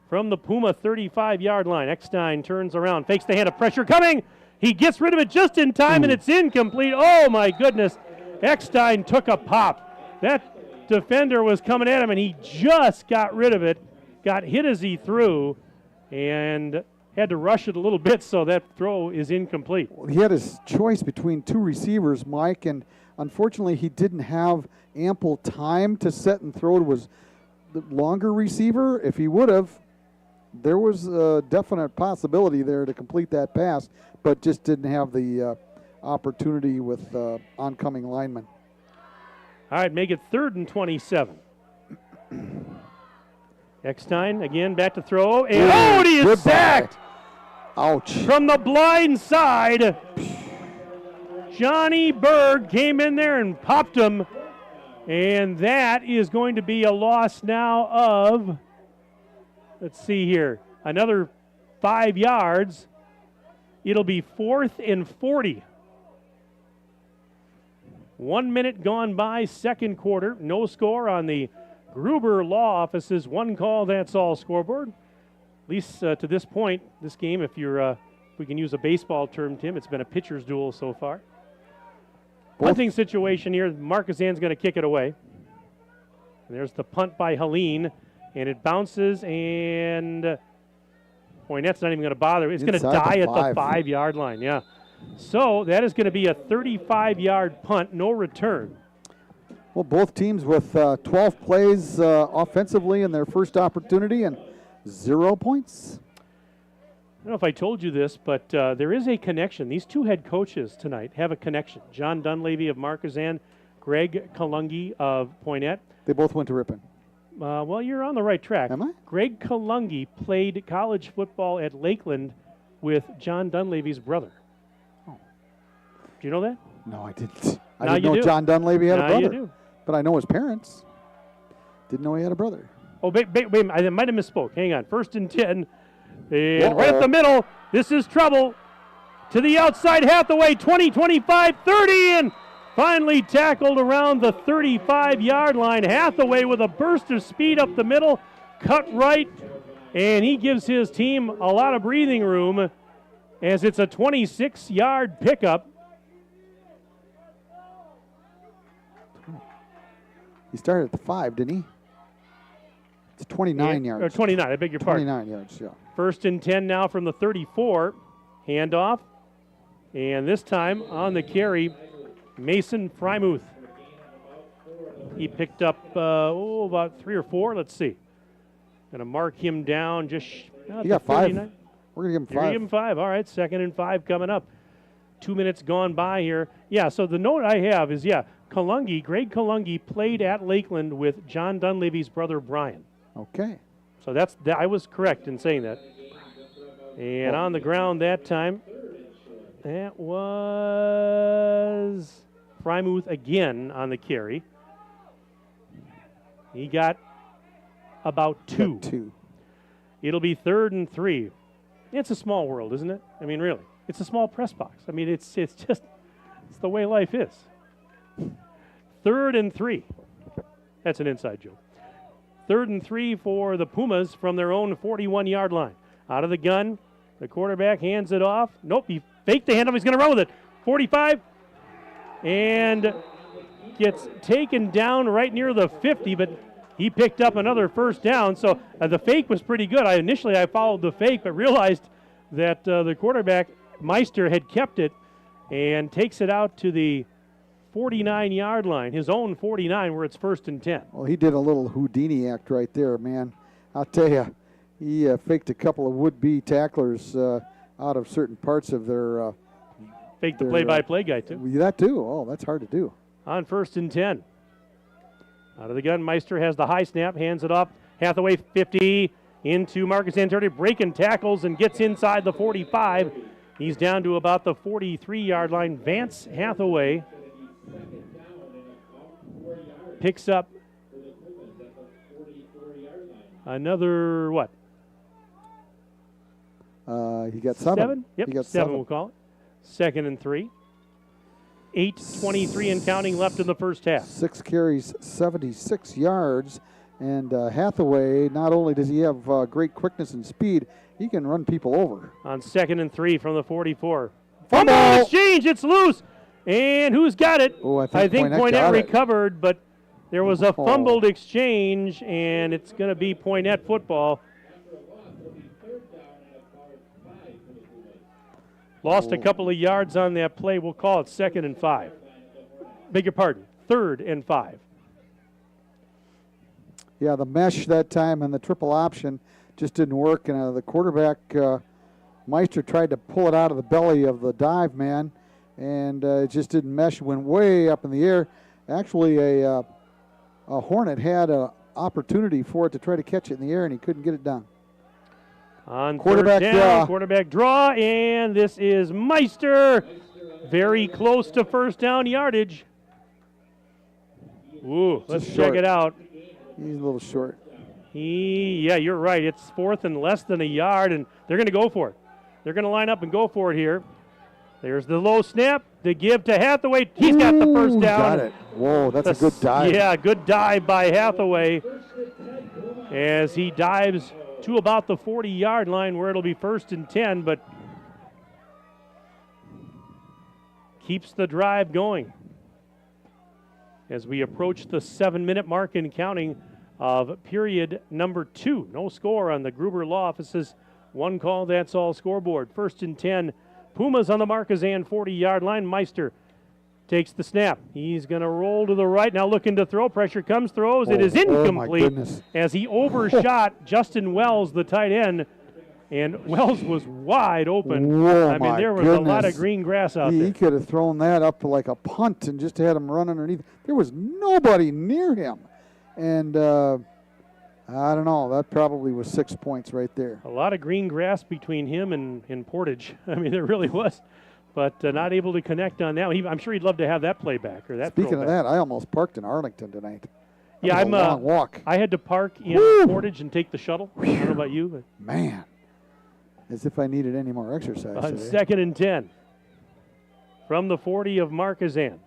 from the Puma 35-yard line. Eckstein turns around, fakes the hand of pressure coming. He gets rid of it just in time, and it's incomplete. Oh, my goodness. Eckstein took a pop. That defender was coming at him, and he just got rid of it. Got hit as he threw, and had to rush it a little bit, so that throw is incomplete. Well, he had his choice between 2 receivers, Mike, and unfortunately he didn't have ample time to set and throw. It was the longer receiver. If he would have, there was a definite possibility there to complete that pass, but just didn't have the opportunity with oncoming linemen. All right, make it 3rd and 27. Eckstein again back to throw, and he is sacked. Ouch. From the blind side, Johnny Berg came in there and popped him. And that is going to be a loss now of, let's see here, another 5 yards. It'll be 4th and 40. 1 minute gone by, second quarter. No score on the Gruber Law Office's one call, that's all scoreboard. At least to this point, this game, if we can use a baseball term, Tim, it's been a pitcher's duel so far. Punting situation here. Markesan's going to kick it away. And there's the punt by Helene, and it bounces, and Poynette's not even going to bother. It's going to die at the 5-yard line, yeah. So that is going to be a 35-yard punt, no return. Well, both teams with 12 plays offensively in their first opportunity and 0 points. I don't know if I told you this, but there is a connection. These two head coaches tonight have a connection. John Dunleavy of Markesan, Greg Kalungi of Poynette. They both went to Ripon. Well, you're on the right track. Am I? Greg Kalungi played college football at Lakeland with John Dunleavy's brother. Oh. Do you know that? No, I didn't. I Now didn't you know do. John Dunleavy had a brother. You do. But I know his parents. Didn't know he had a brother. Oh, wait, I might have misspoke. Hang on. 1st and 10. And right up the middle, this is trouble. To the outside, Hathaway, 20, 25, 30, and finally tackled around the 35-yard line. Hathaway with a burst of speed up the middle, cut right, and he gives his team a lot of breathing room as it's a 26-yard pickup. He started at the 5, didn't he? It's 29 yards. Or 29, I beg your pardon. 29 yards, yeah. 1st and 10 now from the 34. Handoff. And this time on the carry, Mason Frymuth. He picked up about 3 or 4. Let's see. Going to mark him down just He got 5. 39. We're going to give him 5. You're gonna give him 5. All right, 2nd and 5 coming up. 2 minutes gone by here. Yeah, so the note I have is, Greg Kalungi played at Lakeland with John Dunleavy's brother Brian. Okay. So I was correct in saying that. And on the ground that time, that was Frymuth again on the carry. He got about 2. 2. It'll be 3rd and 3. It's a small world, isn't it? I mean, really. It's a small press box. I mean, it's the way life is. 3rd and 3. That's an inside joke. 3rd and 3 for the Pumas from their own 41-yard line. Out of the gun, the quarterback hands it off. Nope, he faked the handoff. He's going to run with it. 45, and gets taken down right near the 50, but he picked up another first down. So the fake was pretty good. Initially I followed the fake, but realized that the quarterback, Meister, had kept it and takes it out to the 49-yard line, his own 49, where it's 1st and 10. Well, he did a little Houdini act right there, man. I'll tell you, he faked a couple of would-be tacklers out of certain parts of their Faked the play-by-play guy, too. That, too. Oh, that's hard to do. On 1st and 10. Out of the gun, Meister has the high snap, hands it off. Hathaway, 50, into Markesan territory, breaking tackles and gets inside the 45. He's down to about the 43-yard line. Vance Hathaway picks up another, what? He got 7. Yep, he got 7 we'll call it. 2nd and 3. 8:23 and counting left in the first half. 6 carries, 76 yards. And Hathaway, not only does he have great quickness and speed, he can run people over. On 2nd and 3 from the 44. Fumble! Fumble exchange, it's loose. And who's got it? Oh, I think Poynette recovered, but there was a fumbled exchange, and it's going to be Poynette football. Lost a couple of yards on that play. We'll call it 2nd and 5. Beg your pardon, 3rd and 5. Yeah, the mesh that time and the triple option just didn't work. And the quarterback, Meister, tried to pull it out of the belly of the dive man, and it just didn't mesh. Went way up in the air. Actually, a Hornet had an opportunity for it to try to catch it in the air, and he couldn't get it done. On Quarterback third down, draw. quarterback draw, and this is Meister. Very close to first down yardage. Ooh, let's Just check short. it out. He's a little short. Yeah, you're right. It's fourth and less than a yard, and they're going to go for it. They're going to line up and go for it here. There's the low snap. The give to Hathaway. He's got the first Ooh, down. Got it. Whoa, that's a good dive. Yeah, good dive by Hathaway as he dives to about the 40-yard line where it'll be 1st and 10, but keeps the drive going as we approach the 7-minute mark and counting of period number 2. No score on the Gruber Law Office's one call, that's all scoreboard. 1st and 10, Pumas on the Markesan 40-yard line. Meister takes the snap. He's going to roll to the right. Now looking to throw. Pressure comes, throws. It is my incomplete goodness. as he overshot Justin Wells, the tight end. And Wells was wide open. Whoa, I mean, there was a lot of green grass out He there. could have thrown that up like a punt and just had him run underneath. There was nobody near him. And I don't know. That probably was 6 points right there. A lot of green grass between him and Portage. I mean, there really was. But not able to connect on that. I'm sure he'd love to have that playback or that Speaking throwback. of that, I almost parked in Arlington tonight. Yeah, That was a long walk. I had to park in Woo! Portage and take the shuttle. I don't know about you, but Man, as if I needed any more exercise on today. 2nd and 10 from the 40 of Markesan.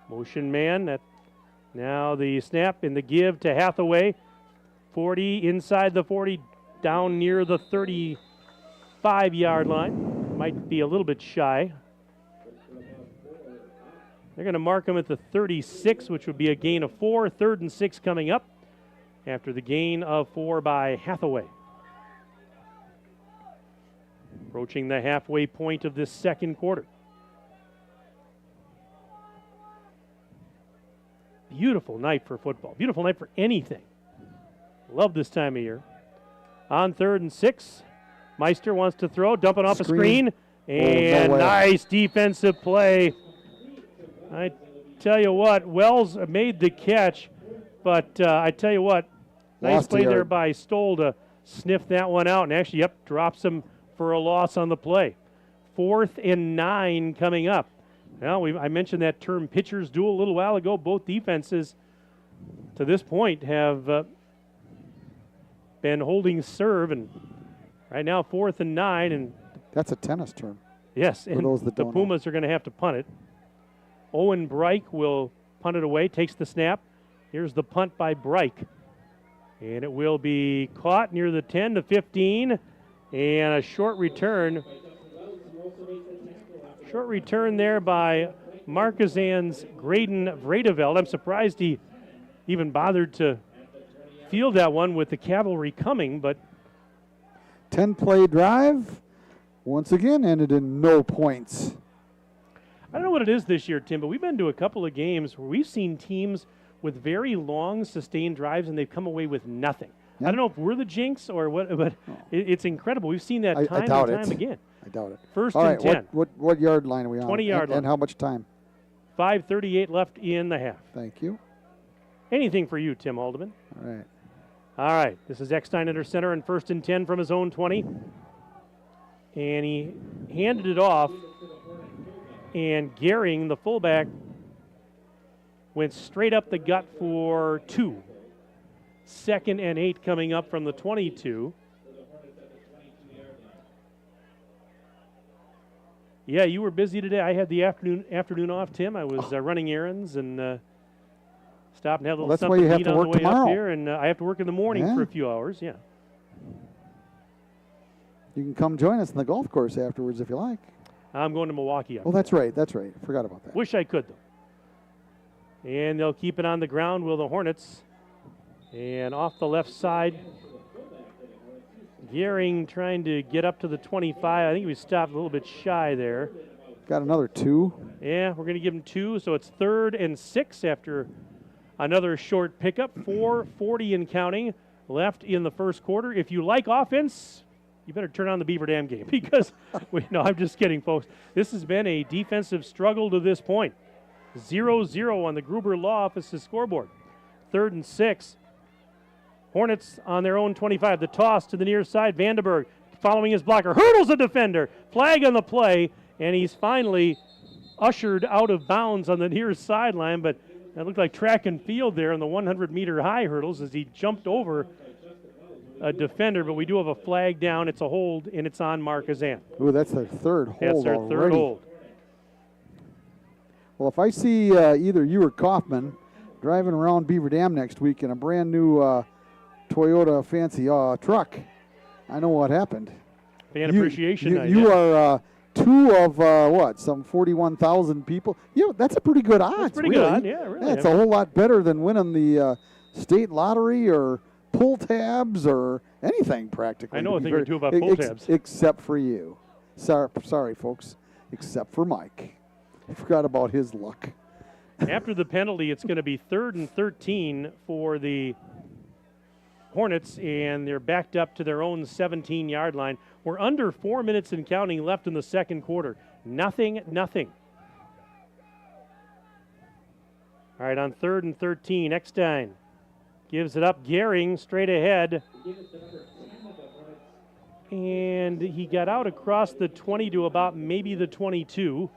Motion man. That now the snap and the give to Hathaway. 40 inside the 40, down near the 35-yard line. Might be a little bit shy. They're going to mark him at the 36, which would be a gain of 4. 3rd and 6 coming up after the gain of 4 by Hathaway. Approaching the halfway point of this second quarter. Beautiful night for football. Beautiful night for anything. Love this time of year. On 3rd and 6, Meister wants to throw, dumping off a screen, and no way. nice defensive play. I tell you what, Wells made the catch, but I tell you what, nice Lost a play there yard. by Stoll to sniff that one out, and actually, drops him for a loss on the play. 4th and 9 coming up. Well, I mentioned that term pitchers duel a little while ago. Both defenses to this point have been holding serve, and right now 4th and 9, and That's a tennis term. yes, and those that the don't know. Pumas are going to have to punt it. Owen Breik will punt it away, takes the snap. Here's the punt by Breik, and it will be caught near the 10 to 15, and a short return. Short return there by Markesan's Graydon Vredeveld. I'm surprised he even bothered to field that one with the cavalry coming, but 10-play drive, once again, ended in no points. I don't know what it is this year, Tim, but we've been to a couple of games where we've seen teams with very long, sustained drives, and they've come away with nothing. Yeah. I don't know if we're the jinx or what, but it's incredible. We've seen that I time doubt and time it. again. I doubt it. 1st All and right, 10. what yard line are we on? 20-yard line. And how much time? 5:38 left in the half. Thank you. Anything for you, Tim Haldeman? All right. All right, this is Eckstein under center and 1st and 10 from his own 20. And he handed it off, and Gehring, the fullback, went straight up the gut for 2. 2nd and 8 coming up from the 22. Yeah, you were busy today. I had the afternoon off, Tim. I was running errands and stopped and had a little that's why something you to have eat to on the work way tomorrow. up here, and I have to work in the morning Yeah. for a few hours. Yeah. You can come join us in the golf course afterwards if you like. I'm going to Milwaukee. Oh, that's right. That's right. Forgot about that. Wish I could, though. And they'll keep it on the ground, will the Hornets. And off the left side, Gehring trying to get up to the 25. I think he was stopped a little bit shy there. Got another 2. Yeah, we're going to give him 2, so it's 3rd and 6 after another short pickup. 4:40 and counting left in the first quarter. If you like offense, you better turn on the Beaver Dam game because, no, I'm just kidding, folks. This has been a defensive struggle to this point. 0-0 on the Gruber Law Office's scoreboard. 3rd and 6. Hornets on their own 25. The toss to the near side. Vandenberg following his blocker. Hurdles a defender. Flag on the play, and he's finally ushered out of bounds on the near sideline, but that looked like track and field there in the 100-meter high hurdles as he jumped over a defender, but we do have a flag down. It's a hold, and it's on Markesan. Ooh, that's their third hold That's their already. third hold. Well, if I see either you or Kaufman driving around Beaver Dam next week in a brand new Toyota fancy truck, I know what happened. Fan appreciation night. You are two of some 41,000 people. That's a pretty good odds. That's pretty really. good odds, yeah, really. That's a whole lot better than winning the state lottery or pull tabs or anything practically. I know a thing or two about pull tabs. Except for you. Sorry, folks. Except for Mike. I forgot about his luck. After the penalty, it's going to be 3rd and 13 for the Hornets, and they're backed up to their own 17-yard line. We're under 4 minutes and counting left in the second quarter. Nothing. All right, on 3rd and 13, Eckstein gives it up. Gehring straight ahead. And he got out across the 20 to about maybe the 22.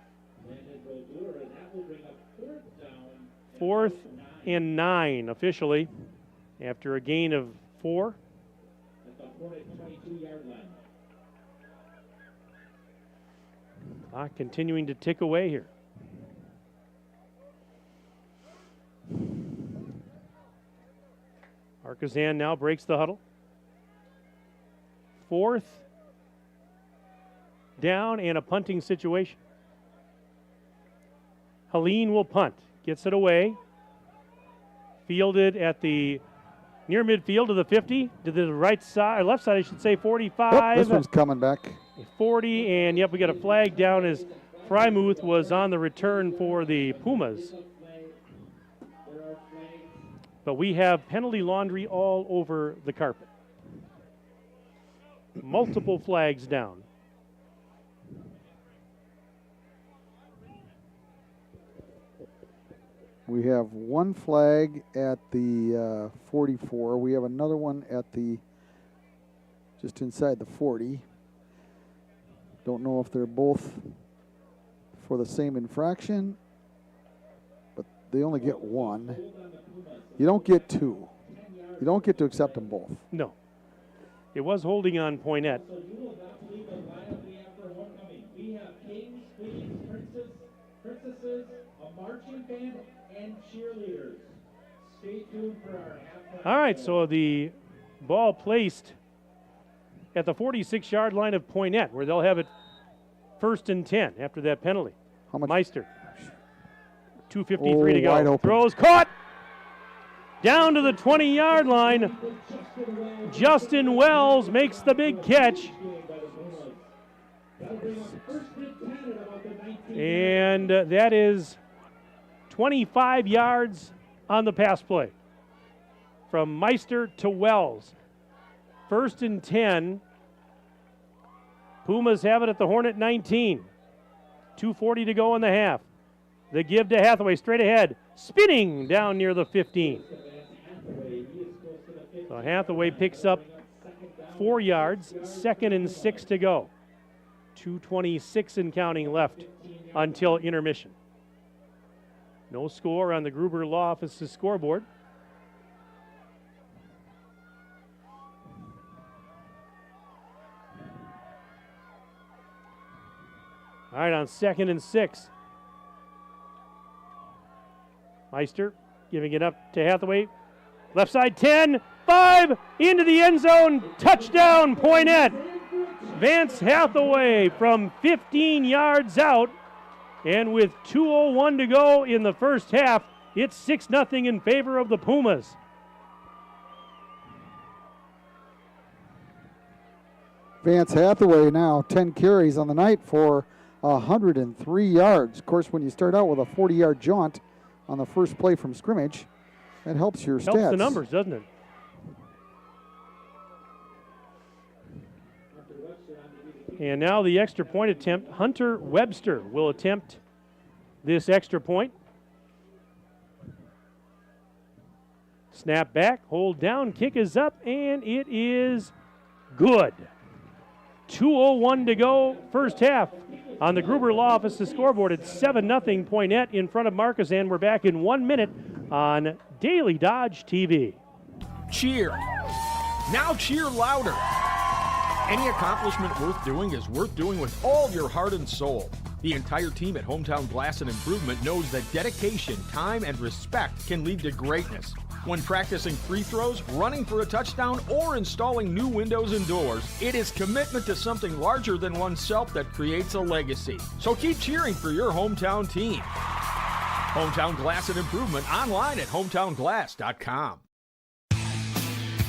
4th and 9 officially after a gain of 4. Clock continuing to tick away here. Markesan now breaks the huddle. 4th down and a punting situation. Helene will punt. Gets it away. Fielded at the near midfield to the 50, to the right side, left side, I should say, 45. This one's coming back. 40, and yep, we got a flag down as Frymuth was on the return for the Pumas. But we have penalty laundry all over the carpet. Multiple flags down. We have one flag at the 44. We have another one at the just inside the 40. Don't know if they're both for the same infraction, but they only get one. You don't get two. You don't get to accept them both. No. It was holding on Poynette. We have kings, queens, princesses, a marching band, and cheerleaders. Stay tuned for our halftime. All right, so the ball placed at the 46-yard line of Poynette, where they'll have it 1st and 10 after that penalty. How much? Meister. 2:53 to go. Wide open. Throws caught. Down to the 20-yard line. Justin Wells makes the big catch. And that is 25 yards on the pass play from Meister to Wells. 1st and 10. Pumas have it at the Hornet 19. 2:40 to go in the half. The give to Hathaway straight ahead. Spinning down near the 15. So Hathaway picks up 4 yards. 2nd and 6 to go. 2:26 and counting left until intermission. No score on the Gruber Law Office's scoreboard. All right, on 2nd and 6. Meister giving it up to Hathaway. Left side 10, 5, into the end zone. Touchdown, Poynette. Vance Hathaway from 15 yards out. And with 2:01 to go in the first half, it's 6-0 in favor of the Pumas. Vance Hathaway now 10 carries on the night for 103 yards. Of course, when you start out with a 40-yard jaunt on the first play from scrimmage, that helps your stats. Helps the numbers, doesn't it? And now the extra point attempt. Hunter Webster will attempt this extra point. Snap back, hold down, kick is up, and it is good. 2:01 to go, first half. On the Gruber Law Office's scoreboard, it's 7-0 Poynette in front of Markesan. We're back in 1 minute on Daily Dodge TV. Cheer. Now cheer louder. Any accomplishment worth doing is worth doing with all your heart and soul. The entire team at Hometown Glass and Improvement knows that dedication, time, and respect can lead to greatness. When practicing free throws, running for a touchdown, or installing new windows and doors, it is commitment to something larger than oneself that creates a legacy. So keep cheering for your hometown team. Hometown Glass and Improvement online at hometownglass.com.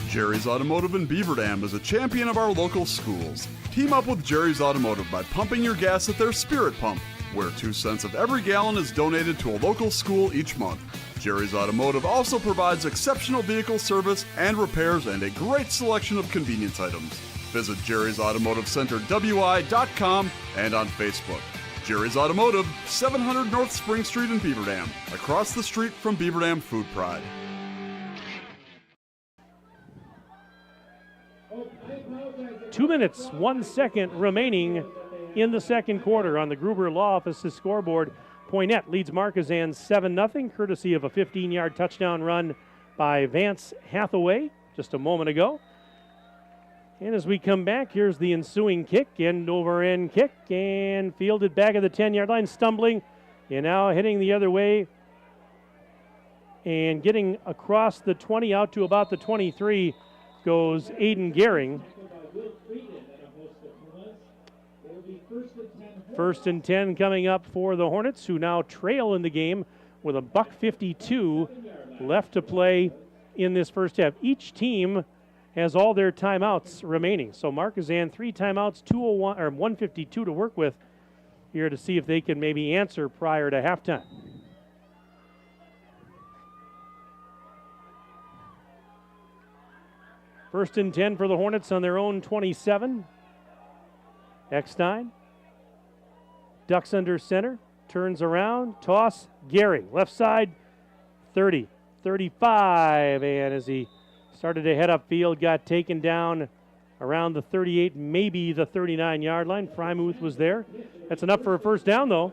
Jerry's Automotive in Beaver Dam is a champion of our local schools. Team up with Jerry's Automotive by pumping your gas at their Spirit Pump, where 2 cents of every gallon is donated to a local school each month. Jerry's Automotive also provides exceptional vehicle service and repairs and a great selection of convenience items. Visit Jerry's Automotive Center WI.com and on Facebook. Jerry's Automotive, 700 North Spring Street in Beaver Dam, across the street from Beaver Dam Food Pride. Two minutes, 1 second remaining in the second quarter on the Gruber Law Office's scoreboard. Poynette leads Markesan 7-0, courtesy of a 15-yard touchdown run by Vance Hathaway just a moment ago. And as we come back, here's the ensuing kick, end-over-end kick, and fielded back at the 10-yard line, stumbling, and now heading the other way and getting across the 20 out to about the 23 goes Aiden Gehring. First and 10 coming up for the Hornets, who now trail in the game with a $1:52 left to play in this first half. Each team has all their timeouts remaining. So Markesan 3 timeouts, 2:01 or 1:52 to work with here to see if they can maybe answer prior to halftime. First and 10 for the Hornets on their own 27. Eckstein ducks under center, turns around, toss, Gehring, left side, 30, 35, and as he started to head upfield, got taken down around the 38, maybe the 39-yard line. Frymuth was there. That's enough for a first down, though.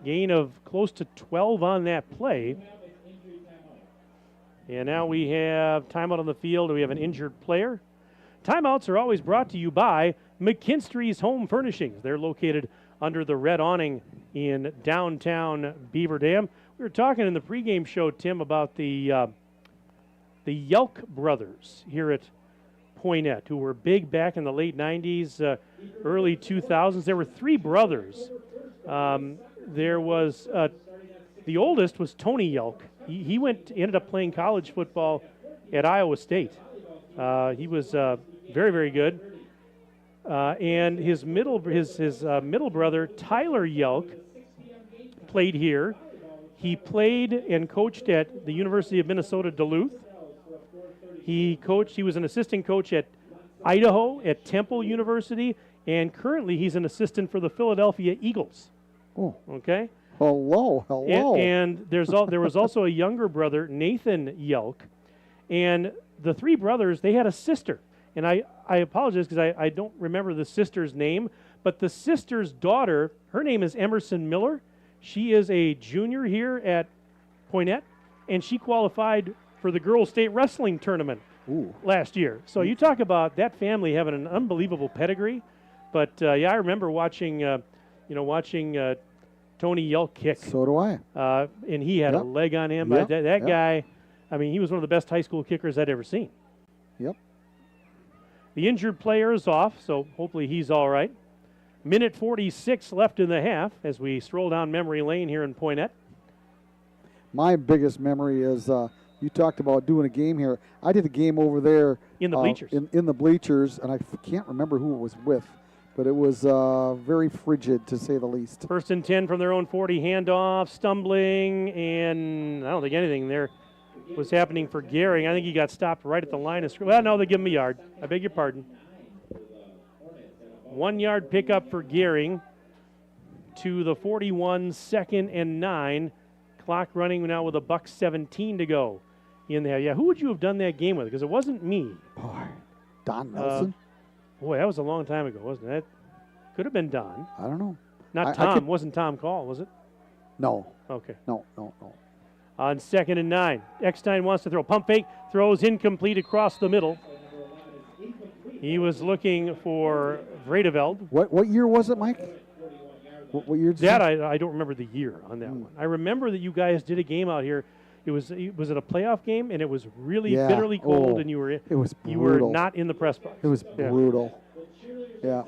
Gain of close to 12 on that play. And now we have timeout on the field. We have an injured player. Timeouts are always brought to you by McKinstry's Home Furnishings. They're located under the red awning in downtown Beaver Dam. We were talking in the pregame show, Tim, about the Yelk brothers here at Poynette, who were big back in the late 90s, early 2000s. There were 3 brothers. There was the oldest was Tony Yelk. He ended up playing college football at Iowa State. He was very, very good. And his middle brother, Tyler Yelk, played here. He played and coached at the University of Minnesota Duluth. He was an assistant coach at Idaho, at Temple University, and currently he's an assistant for the Philadelphia Eagles. Oh. Okay? Hello. And there was also a younger brother, Nathan Yelk, and the 3 brothers, they had a sister. And I apologize because I don't remember the sister's name, but the sister's daughter, her name is Emerson Miller. She is a junior here at Poynette, and she qualified for the girls' state wrestling tournament last year. So you talk about that family having an unbelievable pedigree. But yeah, I remember watching Tony Yelk kick. So do I. And he had a leg on him. But that guy, I mean, he was one of the best high school kickers I'd ever seen. Yep. The injured player is off, so hopefully he's all right. Minute 46 left in the half as we stroll down memory lane here in Poynette. My biggest memory is you talked about doing a game here. I did a game over there. In the bleachers. In the bleachers, and I can't remember who it was with, but it was very frigid, to say the least. First and 10 from their own 40, handoff, stumbling, and I don't think anything there was happening for Gehring. I think he got stopped right at the line of scrimmage. Well, no, they give him a yard. I beg your pardon. 1 yard pickup for Gehring to the 41, 2nd and 9. Clock running now with $1:17 to go in there. Yeah, who would you have done that game with? Because it wasn't me. Boy, Don Nelson? Boy, that was a long time ago, wasn't it? Could have been Don. I don't know. Not Tom. Wasn't Tom Call, was it? No. Okay. No. On 2nd and 9, Eckstein wants to throw. Pump fake, throws incomplete across the middle. He was looking for Vredeveld. What year was it, Mike? What year? That I don't remember the year on that one. I remember that you guys did a game out here. Was it a playoff game, and it was really bitterly cold, and you were not in the press box. It was brutal. Yeah.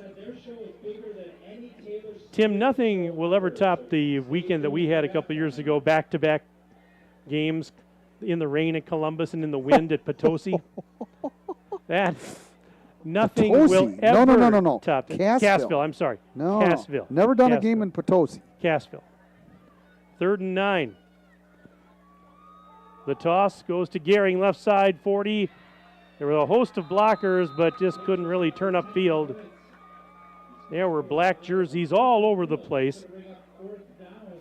Tim, nothing will ever top the weekend that we had a couple of years ago, back-to-back games in the rain at Columbus and in the wind at Potosi. That nothing will ever top it. Cassville, I'm sorry. No. Cassville. Never done a game in Potosi. Cassville. 3rd and 9. The toss goes to Gehring, left side, 40. There were a host of blockers, but just couldn't really turn upfield. There were black jerseys all over the place.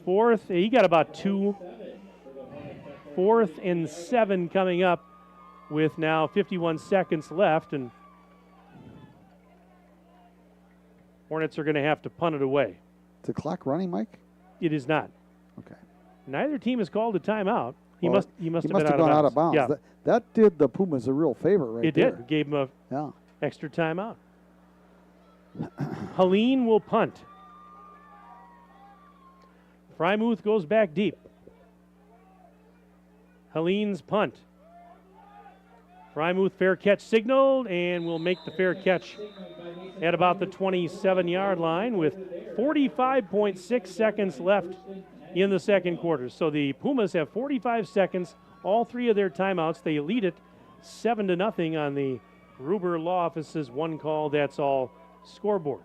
4th, he got about 2. 4th and 7 coming up with now 51 seconds left, and Hornets are going to have to punt it away. Is the clock running, Mike? It is not. Okay. Neither team has called a timeout. He must have gone out of bounds. Yeah. That did the Pumas a real favor right there. It did. Gave them a extra timeout. Helene will punt. Frymuth goes back deep. Helene's punt. Frymuth fair catch signaled, and will make the fair catch at about the 27-yard line with 45.6 seconds left in the second quarter. So the Pumas have 45 seconds, all 3 of their timeouts. They lead it 7-0 on the Gruber Law Office's one call, that's all scoreboard.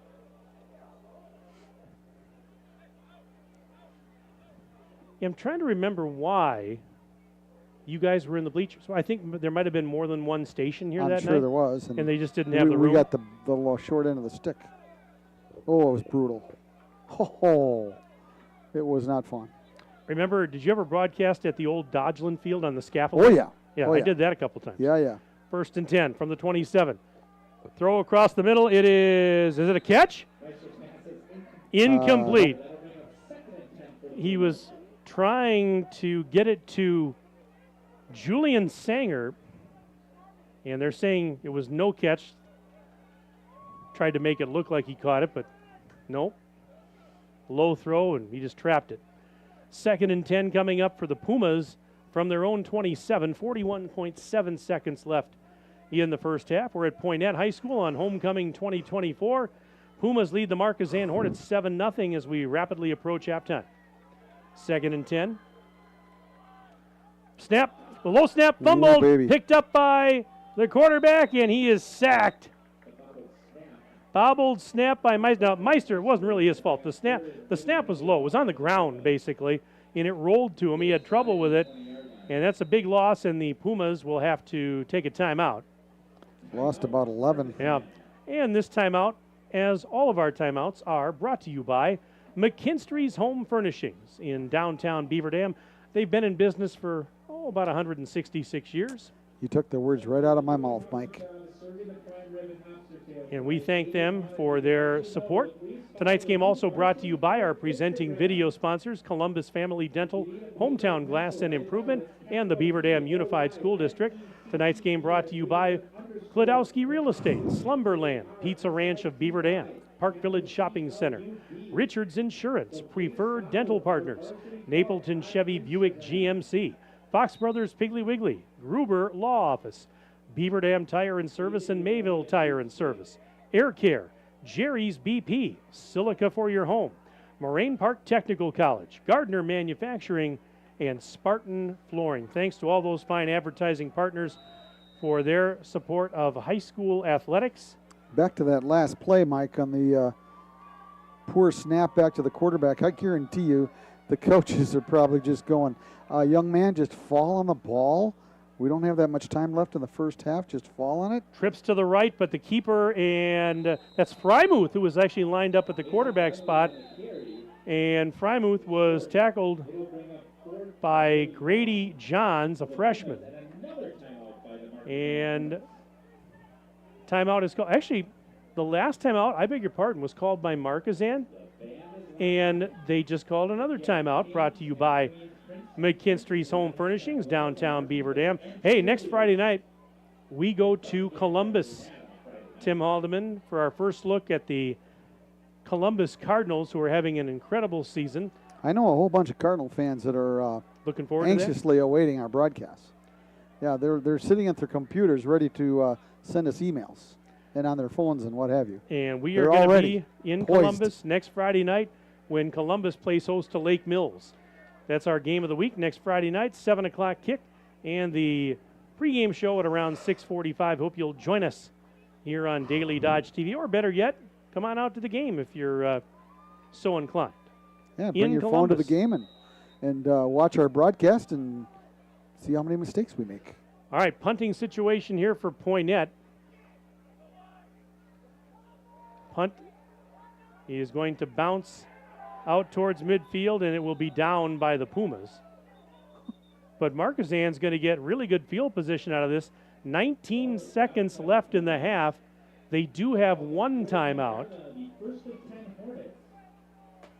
I'm trying to remember why you guys were in the bleachers. So I think there might have been more than one station here that night. I'm sure there was. And they just didn't have the room. We got the short end of the stick. Oh, it was brutal. Oh, it was not fun. Remember, did you ever broadcast at the old Dodgeland field on the scaffold? Oh, yeah. Yeah, I did that a couple times. Yeah. 1st and 10 from the 27. Throw across the middle. Is it a catch? Incomplete. He was trying to get it to Julian Sanger, and they're saying it was no catch. Tried to make it look like he caught it, but no. Low throw, and he just trapped it. 2nd and 10 coming up for the Pumas from their own 27. 41.7 seconds left in the first half. We're at Poynette High School on Homecoming 2024. Pumas lead the Markesan Hornets 7-0 as we rapidly approach halftime. 2nd and 10. Snap, the low snap, fumbled, picked up by the quarterback, and he is sacked. Bobbled snap by Meister. Now, Meister, it wasn't really his fault. The snap was low. It was on the ground, basically, and it rolled to him. He had trouble with it, and that's a big loss, and the Pumas will have to take a timeout. Lost about 11. Yeah, and this timeout, as all of our timeouts, are brought to you by McKinstry's Home Furnishings in downtown Beaver Dam. They've been in business for, about 166 years. You took the words right out of my mouth, Mike. And we thank them for their support. Tonight's game also brought to you by our presenting video sponsors, Columbus Family Dental, Hometown Glass and Improvement, and the Beaver Dam Unified School District. Tonight's game brought to you by Klodowski Real Estate, Slumberland, Pizza Ranch of Beaver Dam, Park Village Shopping Center, Richards Insurance, Preferred Dental Partners, Napleton Chevy Buick GMC, Fox Brothers Piggly Wiggly, Gruber Law Office, Beaver Dam Tire and Service and Mayville Tire and Service, Air Care, Jerry's BP, Silica for your home, Moraine Park Technical College, Gardner Manufacturing, and Spartan Flooring. Thanks to all those fine advertising partners for their support of high school athletics. Back to that last play, Mike, on the poor snap back to the quarterback. I guarantee you the coaches are probably just going, young man, just fall on the ball. We don't have that much time left in the first half. Just fall on it. Trips to the right, but the keeper, and that's Frymuth, who was actually lined up at the quarterback spot. And Frymuth was tackled by Grady Johns, a freshman. And timeout is called. Actually, the last timeout, I beg your pardon, was called by Markesan. And they just called another timeout, brought to you by McKinstry's Home Furnishings, downtown Beaver Dam. Hey, next Friday night, we go to Columbus, Tim Haldeman, for our first look at the Columbus Cardinals, who are having an incredible season. I know a whole bunch of Cardinal fans that are looking forward anxiously to awaiting our broadcast. Yeah, they're sitting at their computers ready to send us emails and on their phones and what have you. And we are going to be in Columbus next Friday night when Columbus plays host to Lake Mills. That's our game of the week next Friday night, 7 o'clock kick, and the pregame show at around 6:45. Hope you'll join us here on Daily Dodge TV, or better yet, come on out to the game if you're so inclined. Yeah, bring your phone to the game and watch our broadcast and see how many mistakes we make. All right, punting situation here for Poynette. Punt is going to bounce out towards midfield, and it will be down by the Pumas. But Markesan's going to get really good field position out of this. 19 seconds left in the half. They do have one timeout.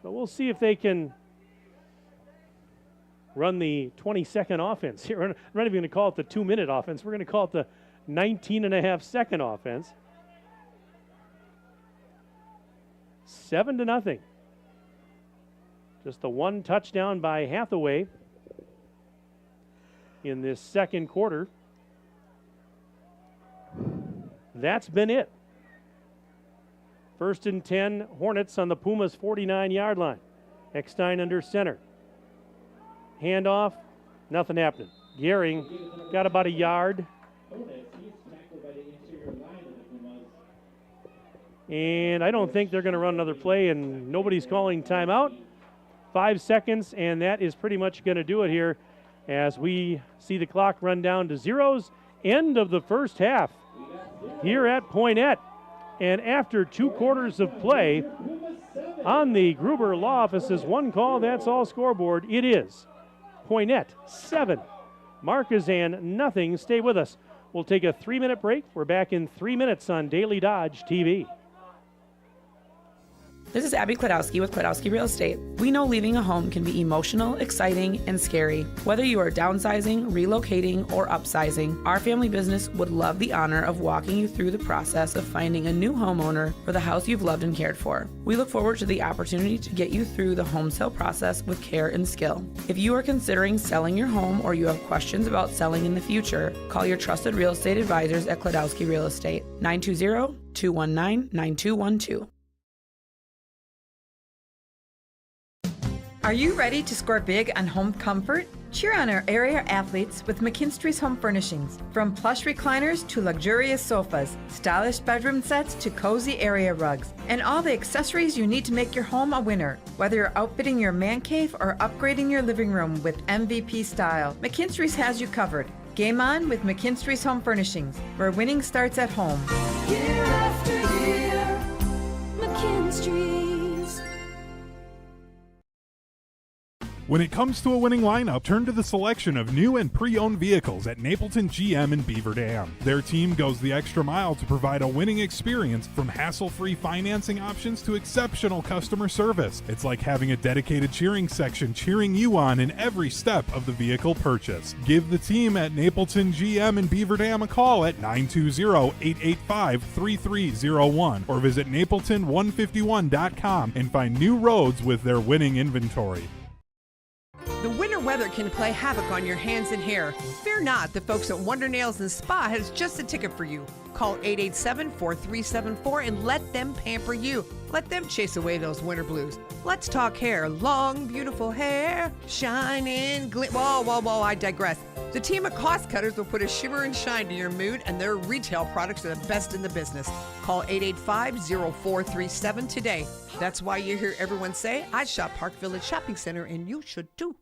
But we'll see if they can run the 20-second offense here. We're not even going to call it the 2-minute offense. We're going to call it the 19.5-second offense. 7-0. Just the one touchdown by Hathaway in this second quarter. That's been it. 1st and 10, Hornets on the Pumas' 49-yard line. Eckstein under center. Handoff, nothing happening. Gehring got about a yard. And I don't think they're going to run another play, and nobody's calling timeout. 5 seconds, and that is pretty much going to do it here as we see the clock run down to zeros. End of the first half here at Poynette. And after 2 quarters of play, on the Gruber Law Office's one call, that's all scoreboard, it is Poynette 7, Markesan nothing. Stay with us. We'll take a 3-minute break. We're back in 3 minutes on Daily Dodge TV. This is Abby Klodowski with Klodowski Real Estate. We know leaving a home can be emotional, exciting, and scary. Whether you are downsizing, relocating, or upsizing, our family business would love the honor of walking you through the process of finding a new homeowner for the house you've loved and cared for. We look forward to the opportunity to get you through the home sale process with care and skill. If you are considering selling your home or you have questions about selling in the future, call your trusted real estate advisors at Klodowski Real Estate, 920-219-9212. Are you ready to score big on home comfort? Cheer on our area athletes with McKinstry's Home Furnishings. From plush recliners to luxurious sofas, stylish bedroom sets to cozy area rugs, and all the accessories you need to make your home a winner. Whether you're outfitting your man cave or upgrading your living room with MVP style, McKinstry's has you covered. Game on with McKinstry's Home Furnishings, where winning starts at home. Year after year, McKinstry's. When it comes to a winning lineup, turn to the selection of new and pre-owned vehicles at Napleton GM in Beaver Dam. Their team goes the extra mile to provide a winning experience, from hassle-free financing options to exceptional customer service. It's like having a dedicated cheering section cheering you on in every step of the vehicle purchase. Give the team at Napleton GM in Beaver Dam a call at 920-885-3301 or visit napleton151.com and find new roads with their winning inventory. The winter weather can play havoc on your hands and hair. Fear not, the folks at Wonder Nails and Spa has just the ticket for you. Call 887-4374 and let them pamper you. Let them chase away those winter blues. Let's talk hair. Long, beautiful hair, shining, whoa, I digress. The team of cost cutters will put a shimmer and shine to your mood, and their retail products are the best in the business. Call 885-0437 today. That's why you hear everyone say, I shop Park Village Shopping Center, and you should too.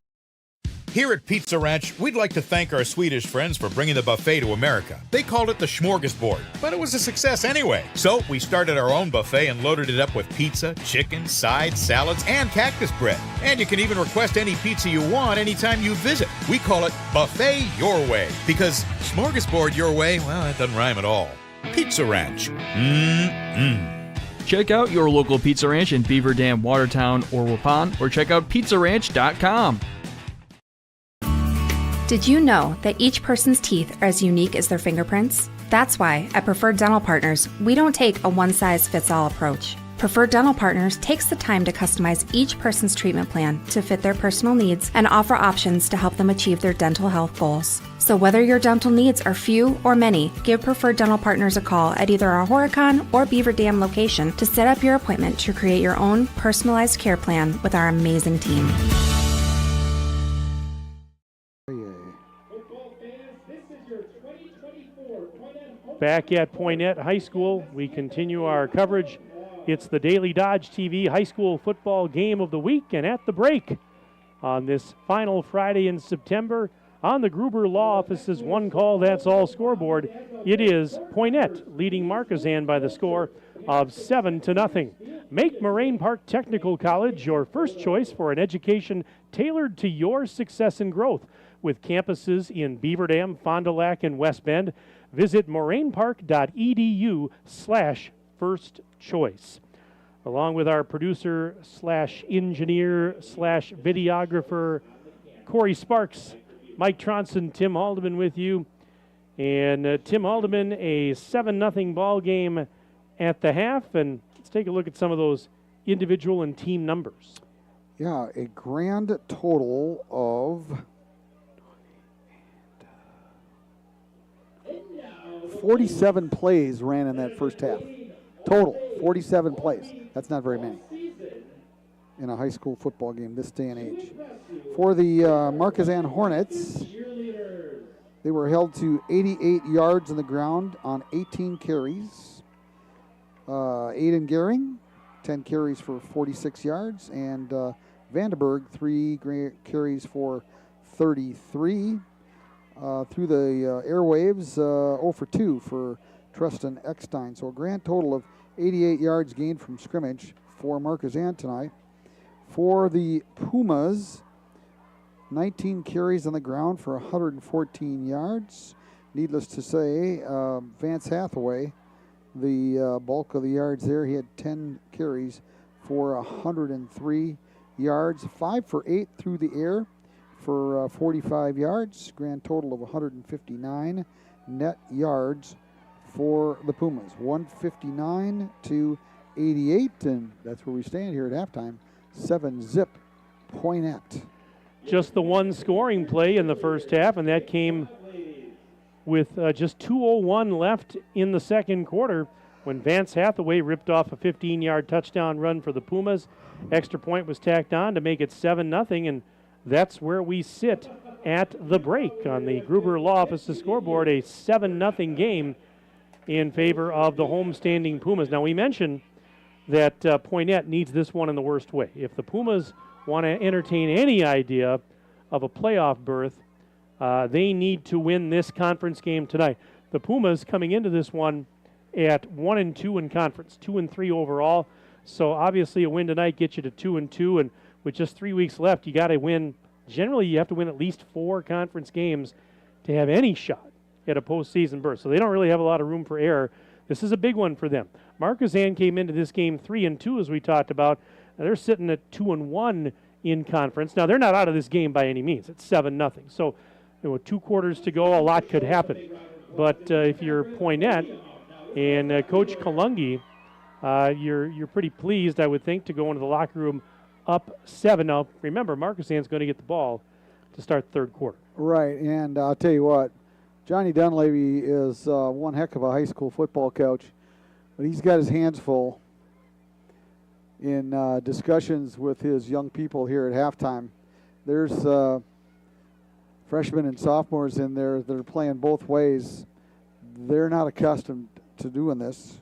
Here at Pizza Ranch, we'd like to thank our Swedish friends for bringing the buffet to America. They called it the smorgasbord, but it was a success anyway. So we started our own buffet and loaded it up with pizza, chicken, sides, salads, and cactus bread. And you can even request any pizza you want anytime you visit. We call it Buffet Your Way, because smorgasbord your way, well, that doesn't rhyme at all. Pizza Ranch. Check out your local Pizza Ranch in Beaver Dam, Watertown, or Waupun, or check out pizzaranch.com. Did you know that each person's teeth are as unique as their fingerprints? That's why at Preferred Dental Partners, we don't take a one-size-fits-all approach. Preferred Dental Partners takes the time to customize each person's treatment plan to fit their personal needs and offer options to help them achieve their dental health goals. So whether your dental needs are few or many, give Preferred Dental Partners a call at either our Horicon or Beaver Dam location to set up your appointment to create your own personalized care plan with our amazing team. Back at Poynette High School, we continue our coverage. It's the Daily Dodge TV High School Football Game of the Week, and at the break on this final Friday in September on the Gruber Law Office's One Call That's All scoreboard, it is Poynette leading Markesan by the score of 7-0. Make Moraine Park Technical College your first choice for an education tailored to your success and growth. With campuses in Beaver Dam, Fond du Lac, and West Bend, visit morainepark.edu/first choice. Along with our producer / engineer / videographer, Corey Sparks, Mike Tronson, Tim Haldeman with you. And Tim Haldeman, a 7-0 ball game at the half. And let's take a look at some of those individual and team numbers. Yeah, a grand total of 47 plays ran in that first half. Total, 47 plays. That's not very many in a high school football game this day and age. For the Markesan Hornets, they were held to 88 yards on the ground on 18 carries. Aiden Gehring, 10 carries for 46 yards, and Vandenberg, 3 carries for 33. Through the airwaves, 0 for 2 for Tristan Eckstein. So a grand total of 88 yards gained from scrimmage for Markesan tonight. For the Pumas, 19 carries on the ground for 114 yards. Needless to say, Vance Hathaway, the bulk of the yards there, he had 10 carries for 103 yards. 5 for 8 through the air for 45 yards. Grand total of 159 net yards for the Pumas. 159-88, and that's where we stand here at halftime. 7-0 Poynette. Just the one scoring play in the first half, and that came with just 2:01 left in the second quarter when Vance Hathaway ripped off a 15-yard touchdown run for the Pumas. Extra point was tacked on to make it 7-0, and that's where we sit at the break on the Gruber Law Office's scoreboard, a 7-0 game in favor of the homestanding Pumas. Now, we mentioned that Poynette needs this one in the worst way. If the Pumas want to entertain any idea of a playoff berth, they need to win this conference game tonight. The Pumas coming into this one at 1-2 in conference, 2-3 overall. So obviously a win tonight gets you to 2-2, and with just 3 weeks left, you got to win. Generally, you have to win at least 4 conference games to have any shot at a postseason berth. So they don't really have a lot of room for error. This is a big one for them. Markesan came into this game 3-2, as we talked about. Now they're sitting at 2-1 in conference. Now they're not out of this game by any means. It's 7-0. So, 2 quarters to go, a lot could happen. But if you're Poynette and Coach Kalungi, you're pretty pleased, I would think, to go into the locker room up 7. Now, remember, Markesan's going to get the ball to start the third quarter. Right, and I'll tell you what, Johnny Dunleavy is one heck of a high school football coach, but he's got his hands full in discussions with his young people here at halftime. There's freshmen and sophomores in there that are playing both ways. They're not accustomed to doing this,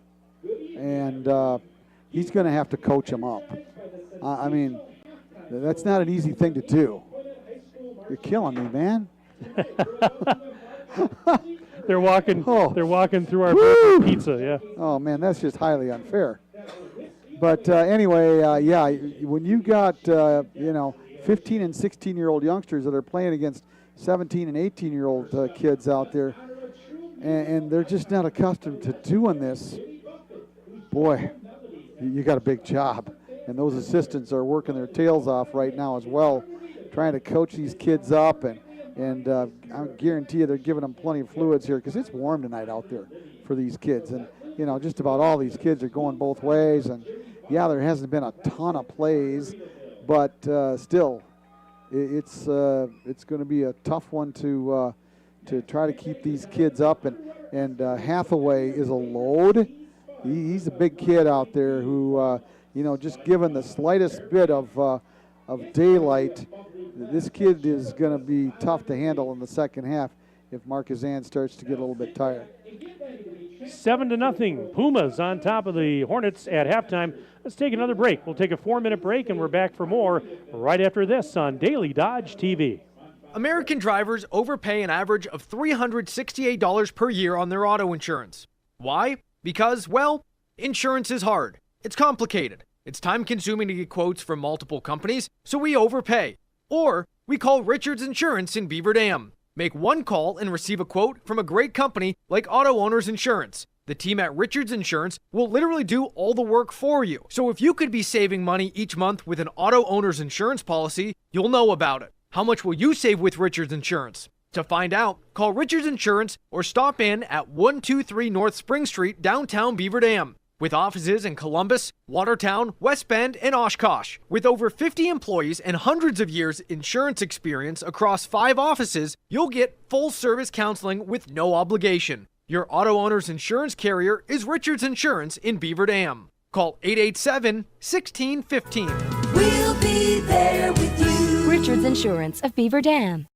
and he's going to have to coach them up. I mean, that's not an easy thing to do. You're killing me, man. They're walking through our breakfast pizza, yeah. Oh, man, that's just highly unfair. But anyway, yeah, when you got, 15 and 16-year-old youngsters that are playing against 17 and 18-year-old kids out there, and they're just not accustomed to doing this, boy, you got a big job. And those assistants are working their tails off right now as well, trying to coach these kids up, and I guarantee you they're giving them plenty of fluids here because it's warm tonight out there for these kids. And, just about all these kids are going both ways. And, yeah, there hasn't been a ton of plays, but still, it's going to be a tough one to try to keep these kids up. And Hathaway is a load. He's a big kid out there who, just given the slightest bit of daylight, this kid is going to be tough to handle in the second half if Markesan starts to get a little bit tired. 7-0. Pumas on top of the Hornets at halftime. Let's take another break. We'll take a 4-minute break, and we're back for more right after this on Daily Dodge TV. American drivers overpay an average of $368 per year on their auto insurance. Why? Because, well, insurance is hard. It's complicated. It's time-consuming to get quotes from multiple companies, so we overpay. Or we call Richards Insurance in Beaver Dam. Make one call and receive a quote from a great company like Auto Owners Insurance. The team at Richards Insurance will literally do all the work for you. So if you could be saving money each month with an Auto Owners Insurance policy, you'll know about it. How much will you save with Richards Insurance? To find out, call Richards Insurance or stop in at 123 North Spring Street, downtown Beaver Dam. With offices in Columbus, Watertown, West Bend, and Oshkosh. With over 50 employees and hundreds of years insurance experience across 5 offices, you'll get full-service counseling with no obligation. Your auto owner's insurance carrier is Richards Insurance in Beaver Dam. Call 887-1615. We'll be there with you. Richards Insurance of Beaver Dam.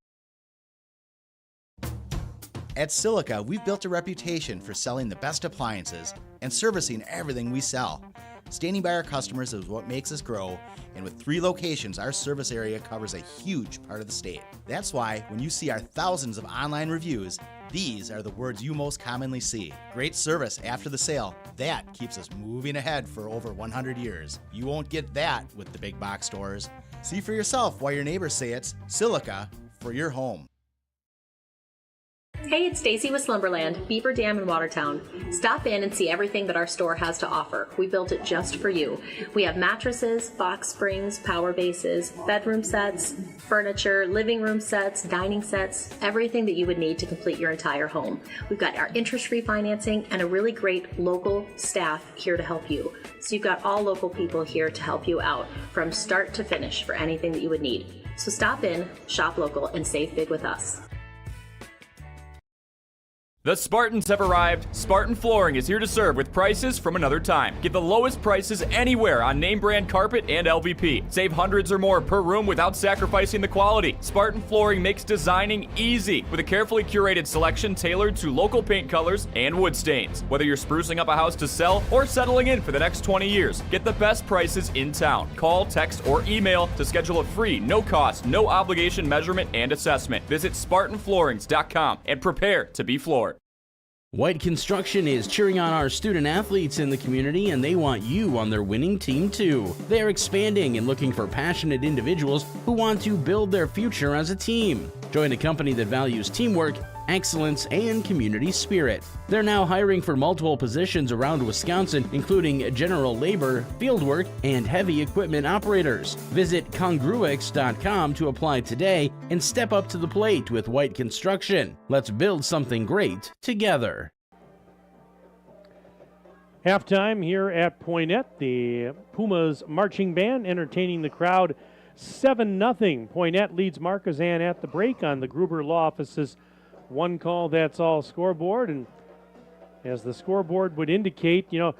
At Silica, we've built a reputation for selling the best appliances and servicing everything we sell. Standing by our customers is what makes us grow, and with 3 locations, our service area covers a huge part of the state. That's why when you see our thousands of online reviews, these are the words you most commonly see. Great service after the sale. That keeps us moving ahead for over 100 years. You won't get that with the big box stores. See for yourself why your neighbors say it's Silica for your home. Hey, it's Stacy with Slumberland, Beaver Dam in Watertown. Stop in and see everything that our store has to offer. We built it just for you. We have mattresses, box springs, power bases, bedroom sets, furniture, living room sets, dining sets, everything that you would need to complete your entire home. We've got our interest-free financing and a really great local staff here to help you. So you've got all local people here to help you out from start to finish for anything that you would need. So stop in, shop local, and save big with us. The Spartans have arrived. Spartan Flooring is here to serve with prices from another time. Get the lowest prices anywhere on name brand carpet and LVP. Save hundreds or more per room without sacrificing the quality. Spartan Flooring makes designing easy with a carefully curated selection tailored to local paint colors and wood stains. Whether you're sprucing up a house to sell or settling in for the next 20 years, get the best prices in town. Call, text, or email to schedule a free, no-cost, no-obligation measurement and assessment. Visit SpartanFloorings.com and prepare to be floored. White Construction is cheering on our student athletes in the community, and they want you on their winning team too. They are expanding and looking for passionate individuals who want to build their future as a team. Join a company that values teamwork, excellence, and community spirit. They're now hiring for multiple positions around Wisconsin, including general labor, fieldwork, and heavy equipment operators. Visit congruix.com to apply today and step up to the plate with White Construction. Let's build something great together. Halftime here at Poynette, the Pumas marching band entertaining the crowd 7-0. Poynette leads Markesan at the break on the Gruber Law Office's one call, that's all scoreboard. And as the scoreboard would indicate, this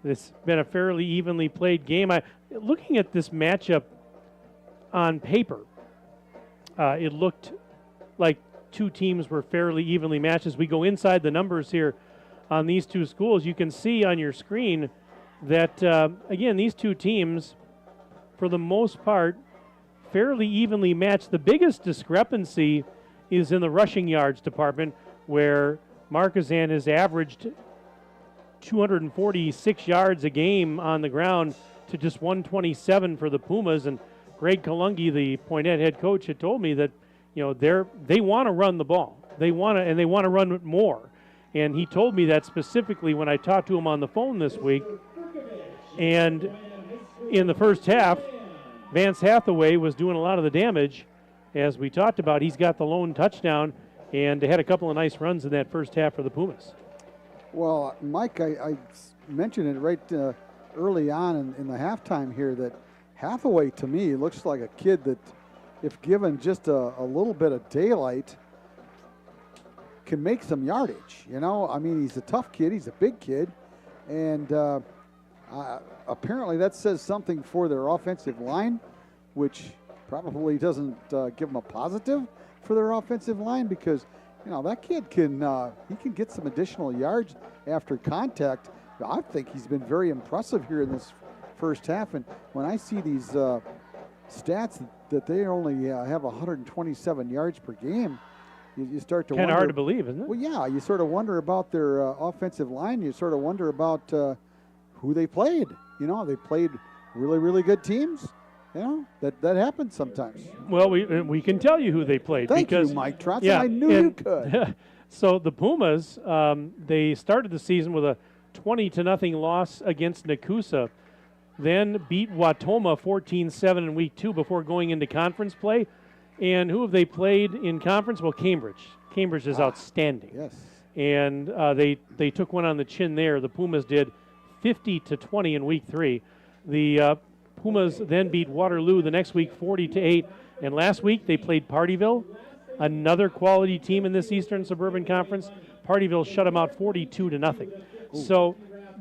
has been a fairly evenly played game. Looking at this matchup on paper, it looked like 2 teams were fairly evenly matched. As we go inside the numbers here on these 2 schools, you can see on your screen that, again, these 2 teams, for the most part, fairly evenly matched. The biggest discrepancy is in the rushing yards department, where Markesan has averaged 246 yards a game on the ground to just 127 for the Pumas. And Greg Kalungi, the Poynette head coach, had told me that, you know, they want to run the ball. They want to run it more. And he told me that specifically when I talked to him on the phone this week. And in the first half, Vance Hathaway was doing a lot of the damage. As we talked about, he's got the lone touchdown, and they had a couple of nice runs in that first half for the Pumas. Well, Mike, I mentioned it right early on in the halftime here that Hathaway, to me, looks like a kid that, if given just a little bit of daylight, can make some yardage. You know, I mean, he's a tough kid. He's a big kid. And apparently that says something for their offensive line, which probably doesn't give them a positive for their offensive line, because, you know, that kid can get some additional yards after contact. I think he's been very impressive here in this first half. And when I see these stats that they only have 127 yards per game, you start to wonder. Kind of hard to believe, isn't it? Well, yeah, you sort of wonder about their offensive line. You sort of wonder about who they played. You know, they played really, really good teams. You know, that happens sometimes. Well, we can tell you who they played. Thank because, you, Mike Trotz. Yeah, I knew you could. So the Pumas, they started the season with a 20-0 loss against Nakusa, then beat Watoma 14-7 in week 2 before going into conference play. And who have they played in conference? Well, Cambridge. Cambridge is outstanding. Yes. And they took one on the chin there. The Pumas did 50-20 in week 3. The Pumas then beat Waterloo the next week 40-8. And last week they played Partyville, another quality team in this Eastern Suburban Conference. Partyville shut them out 42-0. So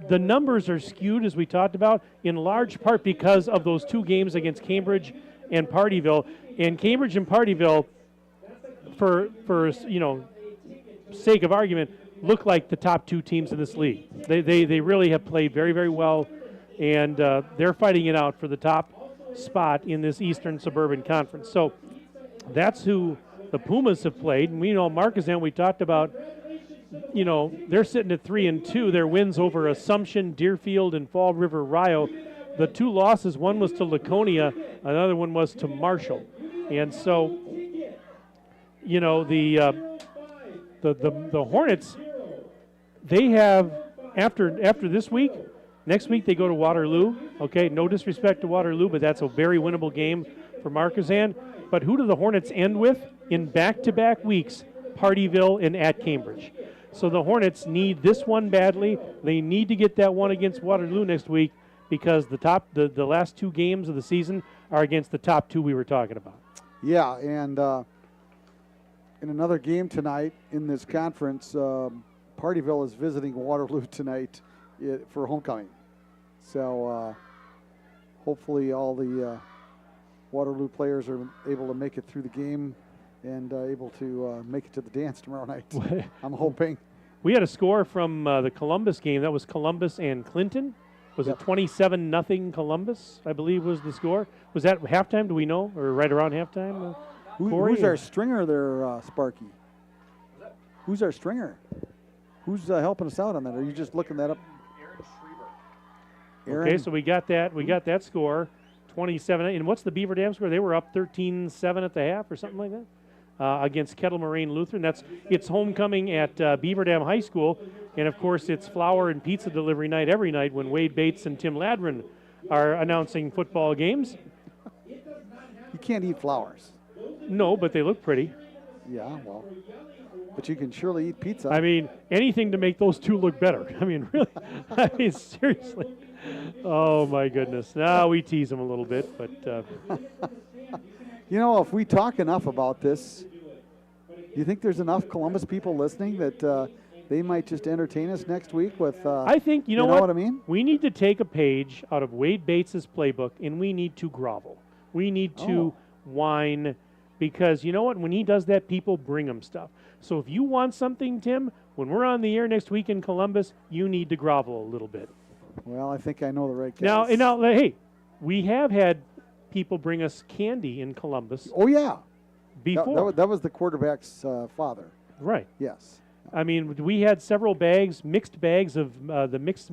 the numbers are skewed, as we talked about, in large part because of those two games against Cambridge and Partyville. And Cambridge and Partyville, for you know, sake of argument, look like the top two teams in this league. They really have played very, very well, and they're fighting it out for the top spot in this Eastern Suburban Conference. So that's who the Pumas have played. And we know Markesan, we talked about, you know, they're sitting at 3-2. Their wins over Assumption, Deerfield, and Fall River Rio. The two losses, one was to Laconia, another one was to Marshall. And so, you know, the Hornets, they have, after this week, next week they go to Waterloo. Okay, no disrespect to Waterloo, but that's a very winnable game for Markesan. But who do the Hornets end with in back-to-back weeks? Partyville and at Cambridge. So the Hornets need this one badly. They need to get that one against Waterloo next week, because the last two games of the season are against the top two we were talking about. Yeah, and in another game tonight in this conference, Partyville is visiting Waterloo tonight for homecoming. So hopefully all the Waterloo players are able to make it through the game and able to make it to the dance tomorrow night. I'm hoping. We had a score from the Columbus game. That was Columbus and Clinton. Was it 27-0 Columbus, I believe was the score? Was that halftime, do we know? Or right around halftime? Who's our stringer there, Sparky? Who's our stringer? Who's helping us out on that? Are you just looking that up? Aaron? Okay, so we got that. We got that score, 27. And what's the Beaver Dam score? They were up 13-7 at the half or something like that against Kettle Moraine Lutheran. It's homecoming at Beaver Dam High School. And, of course, it's flower and pizza delivery night every night when Wade Bates and Tim Ladrin are announcing football games. You can't eat flowers. No, but they look pretty. Yeah, well, but you can surely eat pizza. I mean, anything to make those two look better. I mean, really. I mean, seriously. Oh, my goodness. Now we tease them a little bit, but. You know, if we talk enough about this, do you think there's enough Columbus people listening that they might just entertain us next week with. I think, you know what I mean? We need to take a page out of Wade Bates' playbook, and we need to grovel. We need to whine, because you know what? When he does that, people bring him stuff. So if you want something, Tim, when we're on the air next week in Columbus, you need to grovel a little bit. Well, I think I know the right guys. Now, hey, we have had people bring us candy in Columbus. Oh, yeah. Before. That was the quarterback's father. Right. Yes. I mean, we had several bags, mixed bags of the mix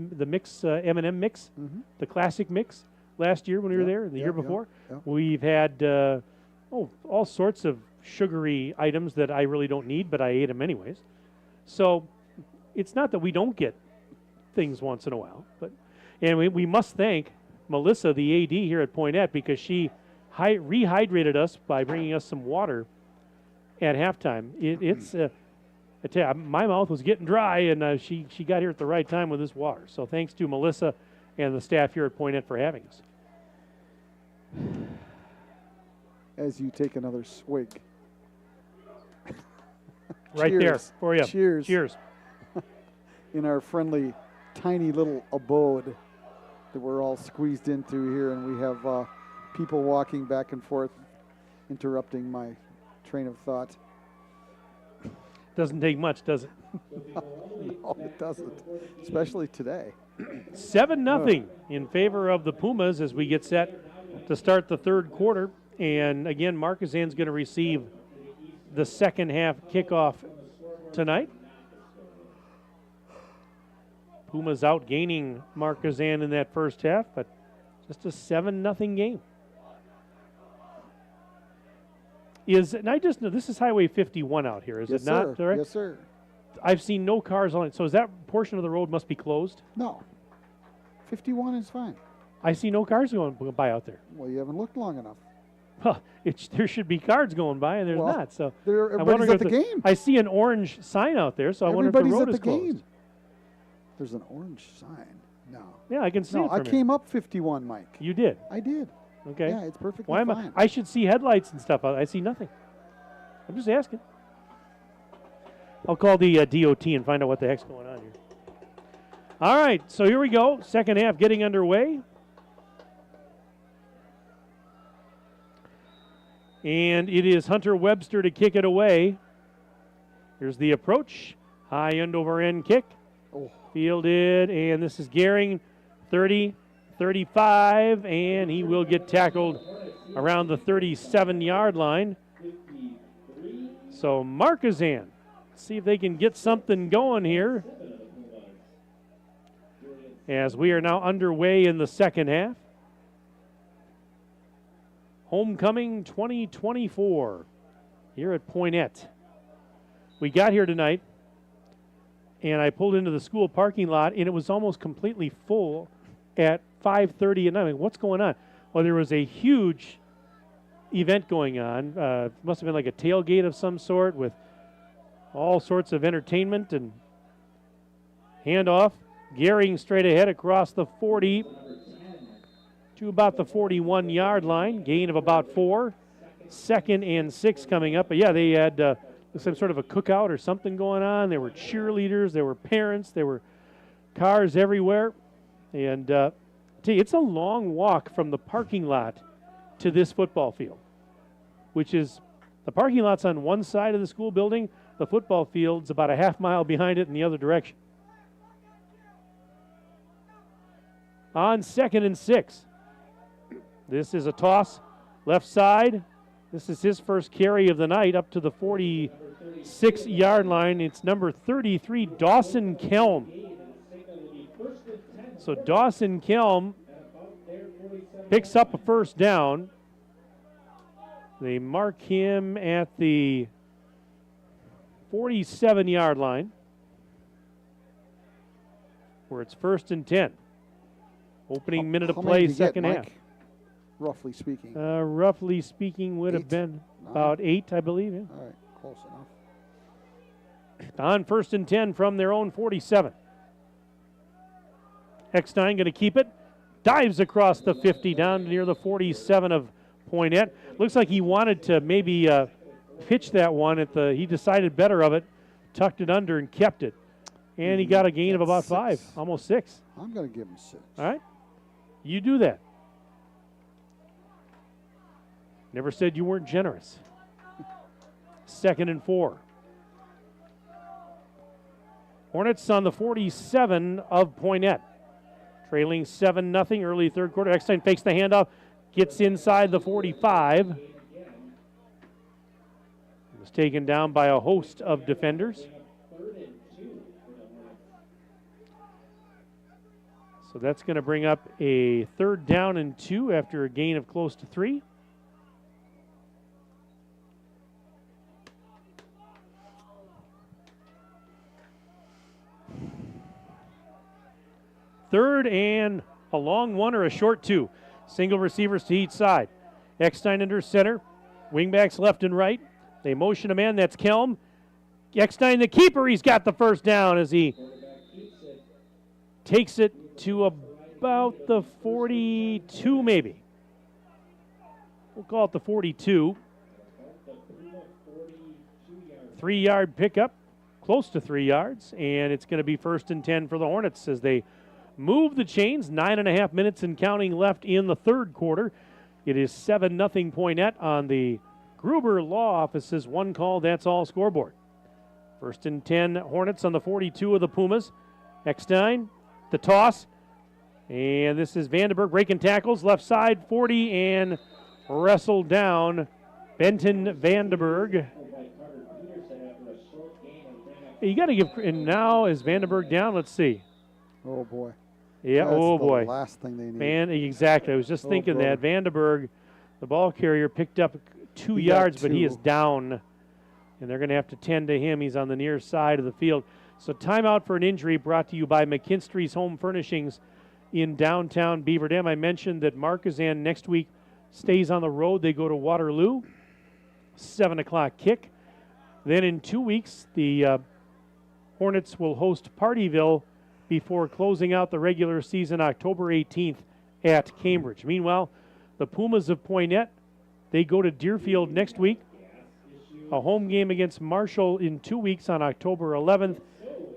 M&M mix, the classic mix last year when we were there, the year before. We've had all sorts of sugary items that I really don't need, but I ate them anyways. So it's not that we don't get things once in a while, and we must thank Melissa, the AD here at Poynette, because she rehydrated us by bringing us some water at halftime. I tell you, my mouth was getting dry, and she got here at the right time with this water. So thanks to Melissa and the staff here at Poynette for having us. As you take another swig. Right there for you. Cheers. Cheers. In our friendly, tiny little abode that we're all squeezed into here, and we have people walking back and forth, interrupting my train of thought. Doesn't take much, does it? No, it doesn't, especially today. 7-0 in favor of the Pumas as we get set to start the third quarter. And again, Markesan's going to receive the second half kickoff tonight. Pumas outgaining Markesan in that first half, but just a 7-0 game. And I just know this is Highway 51 out here, is it not? Sir. Yes, sir. I've seen no cars on it. So is that portion of the road must be closed? No. 51 is fine. I see no cars going by out there. Well, you haven't looked long enough. Huh, there should be cars going by, and there's not. So everybody's at the game. I see an orange sign out there, so I wonder if the road is closed. Game. There's an orange sign. No. Yeah, I can see it. I came up 51, Mike. You did? I did. Okay. Yeah, it's perfectly Why am fine. I should see headlights and stuff. I see nothing. I'm just asking. I'll call the DOT and find out what the heck's going on here. All right, so here we go. Second half getting underway. And it is Hunter Webster to kick it away. Here's the approach. High end over end kick. Fielded, and this is Gehring, 30, 35, and he will get tackled around the 37-yard line. So Markesan, see if they can get something going here as we are now underway in the second half. Homecoming 2024 here at Poynette. We got here tonight, and I pulled into the school parking lot, and it was almost completely full at 5:30 at night. I mean, what's going on? Well, there was a huge event going on. Must have been like a tailgate of some sort with all sorts of entertainment and handoff. Gehring straight ahead across the 40 to about the 41-yard line. Gain of about 4. 2nd and 6 coming up. But, yeah, they had some sort of a cookout or something going on. There were cheerleaders. There were parents. There were cars everywhere. And it's a long walk from the parking lot to this football field, which is the parking lot's on one side of the school building. The football field's about a half mile behind it in the other direction. On 2nd and 6. This is a toss left side. This is his first carry of the night up to the 46-yard line. It's number 33, Dawson Kelm. So Dawson Kelm picks up a first down. They mark him at the 47-yard line, where it's 1st and 10. Opening minute of play, second half. Roughly speaking. Roughly speaking would have been about 8, I believe. Yeah. All right, close enough. On 1st and 10 from their own 47. Eckstein going to keep it. Dives across the 50 down near the 47 of Poynette. Looks like he wanted to maybe pitch that one at the. He decided better of it, tucked it under and kept it. And he got a gain of about 5, almost 6. I'm going to give him 6. All right. You do that. Never said you weren't generous. 2nd and 4. Hornets on the 47 of Poynette. Trailing 7-0 early third quarter. Eckstein fakes the handoff. Gets inside the 45. Was taken down by a host of defenders. So that's going to bring up a 3rd down and 2 after a gain of close to 3. Third and a long 1 or a short 2. Single receivers to each side. Eckstein under center. Wingbacks left and right. They motion a man. That's Kelm. Eckstein, the keeper, he's got the first down as he takes it to about the 42 maybe. We'll call it the 42. 3-yard pickup, close to 3 yards, and it's going to be 1st and 10 for the Hornets as they move the chains. 9.5 minutes and counting left in the 3rd quarter. It is 7-0 Poynette on the Gruber Law Office's 1 call, that's all scoreboard. 1st and 10 Hornets on the 42 of the Pumas. Eckstein, the toss, and this is Vandenberg breaking tackles, left side 40 and wrestled down. Benton Vandenberg. You got to give, and now is Vandenberg down? Let's see. Oh boy. Yeah, That's oh the boy. last thing they need. Exactly. I was just thinking that. Vandenberg, the ball carrier, picked up 2 yards, but he is down, and they're going to have to tend to him. He's on the near side of the field. So timeout for an injury brought to you by McKinstry's Home Furnishings in downtown Beaver Dam. I mentioned that Markesan next week stays on the road. They go to Waterloo, 7 o'clock kick. Then in 2 weeks, the Hornets will host Partyville before closing out the regular season October 18th at Cambridge. Meanwhile, the Pumas of Poynette, they go to Deerfield next week. A home game against Marshall in 2 weeks on October 11th,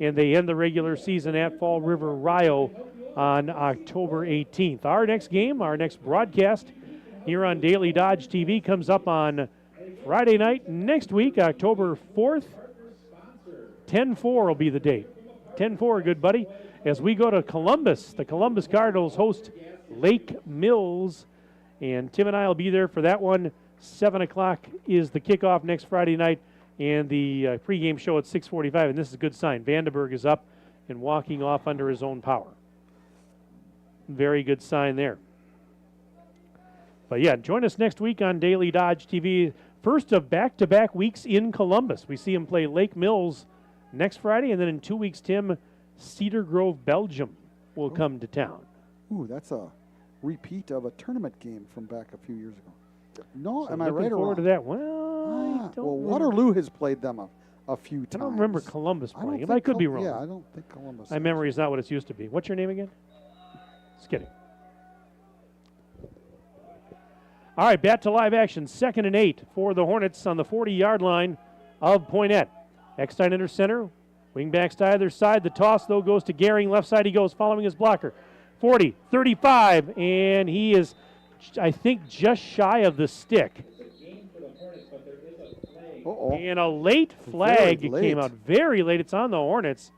and they end the regular season at Fall River Rio on October 18th. Our next game, our next broadcast here on Daily Dodge TV comes up on Friday night next week, October 4th. 10-4 will be the date. 10-4, good buddy. As we go to Columbus, the Columbus Cardinals host Lake Mills, and Tim and I will be there for that one. 7 o'clock is the kickoff next Friday night, and the pregame show at 6:45, and this is a good sign. Vandenberg is up and walking off under his own power. Very good sign there. But yeah, join us next week on Daily Dodge TV. First of back-to-back weeks in Columbus. We see him play Lake Mills next Friday, and then in 2 weeks, Tim, Cedar Grove, Belgium will come to town. Ooh, that's a repeat of a tournament game from back a few years ago. No, So am I right or looking forward wrong? to that. Well, Waterloo has played them a few times. I don't remember Columbus I don't playing him. think I could be Col- wrong. Yeah, I don't think Columbus. My memory is not what it used to be. What's your name again? Just kidding. All right, bat to live action. 2nd and 8 for the Hornets on the 40-yard line of Poynette. Eckstein under center. Wingbacks to either side. The toss, though, goes to Gehring. Left side he goes, following his blocker. 40, 35, and he is, I think, just shy of the stick. And a late flag came out very late. It's on the Hornets.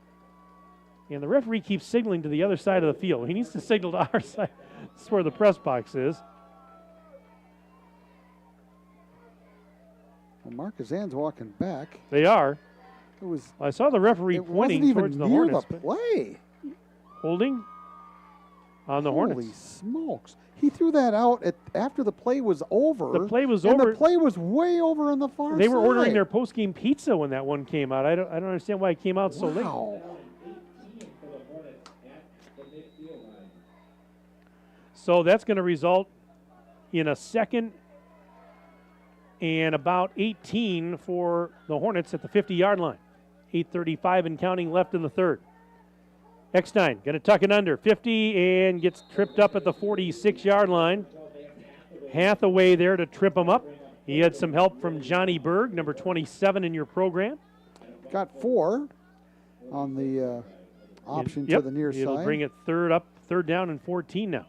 And the referee keeps signaling to the other side of the field. He needs to signal to our side. This is where the press box is. Well, Markesan's walking back. They are. It was. I saw the referee It pointing wasn't even towards the near Hornets. the play. Holding on the Hornets. Holy smokes! He threw that out after the play was over. The play was and over. the play was way over on the far side. They were ordering their post-game pizza when that one came out. I don't understand why it came out so late. So that's going to result in a 2nd and about 18 for the Hornets at the 50-yard line. 8:35 and counting left in the 3rd. Eckstein going to tuck it under 50 and gets tripped up at the 46-yard line. Hathaway there to trip him up. He had some help from Johnny Berg, number 27 in your program. Got 4 on the option to the near It'll side. bring it 3rd down and 14 now.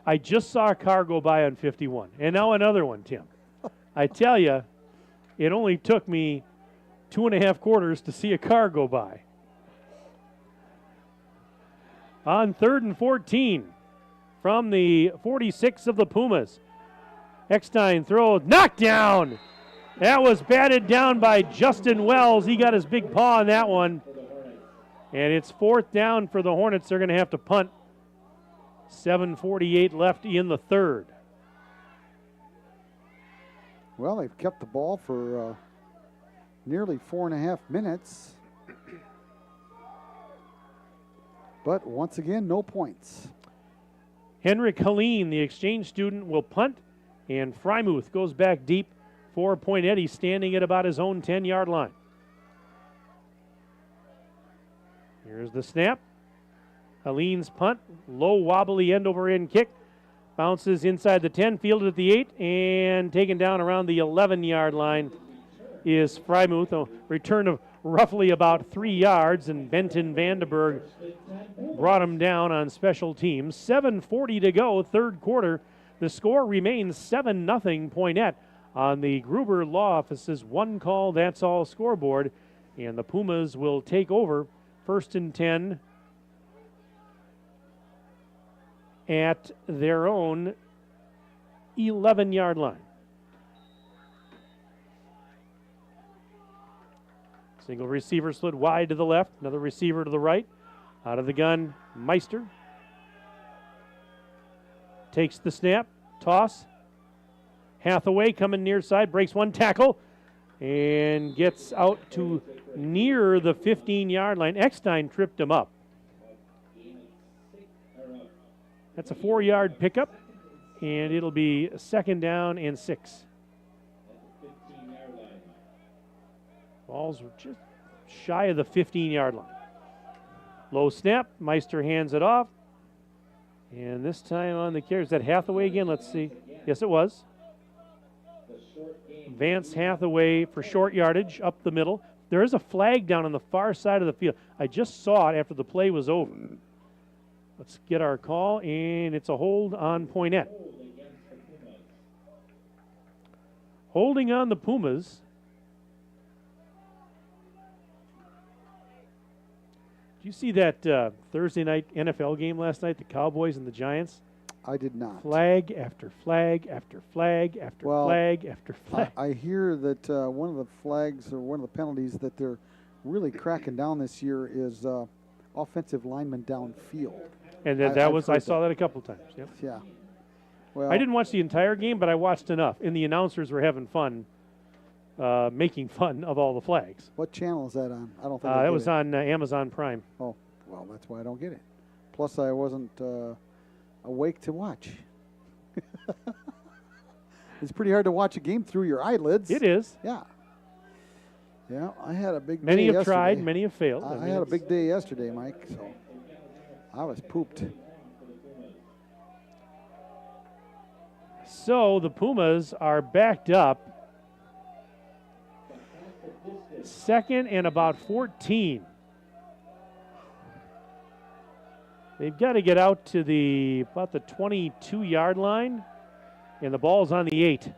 I just saw a car go by on 51, and now another one, Tim. I tell you, it only took me 2.5 quarters to see a car go by. On 3rd and 14 from the 46 of the Pumas. Eckstein throws, knocked down. That was batted down by Justin Wells. He got his big paw on that one. And it's 4th down for the Hornets. They're going to have to punt. 7:48 left in the 3rd. Well, they've kept the ball for nearly 4.5 minutes. But once again, no points. Henrik Helene, the exchange student, will punt, and Frymuth goes back deep for Poynette. He's standing at about his own 10-yard line. Here's the snap. Helene's punt, low wobbly end-over-end kick. Bounces inside the 10, fielded at the 8, and taken down around the 11-yard line is Frymuth. A return of roughly about 3 yards, and Benton Vandenberg brought him down on special teams. 7:40 to go, 3rd quarter. The score remains 7-0 Poynette on the Gruber Law Office's one call, that's all scoreboard. And the Pumas will take over 1st and 10 at their own 11-yard line. Single receiver slid wide to the left, another receiver to the right. Out of the gun, Meister. Takes the snap, toss. Hathaway coming near side, breaks one tackle, and gets out to near the 15-yard line. Eckstein tripped him up. That's a 4-yard pickup, and it'll be 2nd down and 6. Balls were just shy of the 15-yard line. Low snap, Meister hands it off. And this time on the carry, is that Hathaway again? Let's see. Yes, it was. Vance Hathaway for short yardage up the middle. There is a flag down on the far side of the field. I just saw it after the play was over. Let's get our call, and it's a hold on Poynette. Holding on the Pumas. Did you see that Thursday night NFL game last night, the Cowboys and the Giants? I did not. Flag after flag after flag after flag after flag. I hear that one of the flags or one of the penalties that they're really cracking down this year is offensive lineman downfield. And I saw that a couple times. Yep. Yeah. Well, I didn't watch the entire game, but I watched enough. And the announcers were having fun, making fun of all the flags. What channel is that on? I don't think that was on Amazon Prime. Oh, well, that's why I don't get it. Plus, I wasn't awake to watch. It's pretty hard to watch a game through your eyelids. It is. Yeah. Yeah, I had a big day Many have yesterday. tried, many have failed. I had a big day yesterday, Mike, so I was pooped. So the Pumas are backed up. 2nd and about 14. They've got to get out to about the 22-yard line, and the ball's on the 8.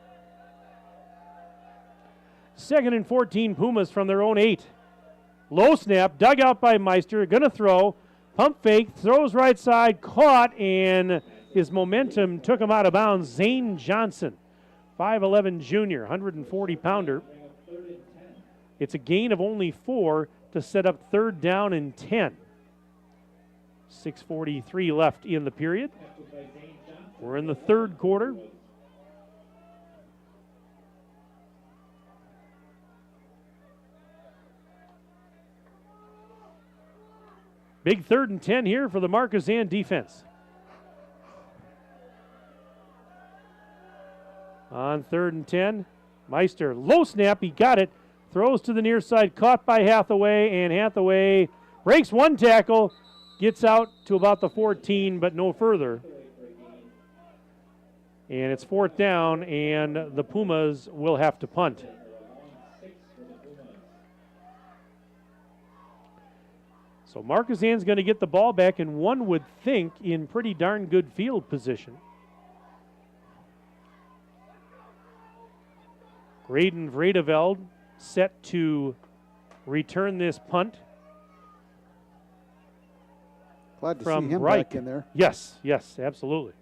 2nd and 14, Pumas from their own 8. Low snap, dug out by Meister, going to throw. Pump fake, throws right side, caught, and his momentum took him out of bounds. Zane Johnson, 5'11 junior, 140-pounder. It's a gain of only 4 to set up 3rd down and 10. 6:43 left in the period. We're in the 3rd quarter. Big 3rd and 10 here for the Markesan defense. On 3rd and 10, Meister, low snap, he got it. Throws to the near side, caught by Hathaway, and Hathaway breaks one tackle, gets out to about the 14, but no further. And it's 4th down, and the Pumas will have to punt. So Markesan's going to get the ball back, and one would think in pretty darn good field position. Graydon Vredeveld set to return this punt. Glad to from see him Breik. back in there. Yes, absolutely.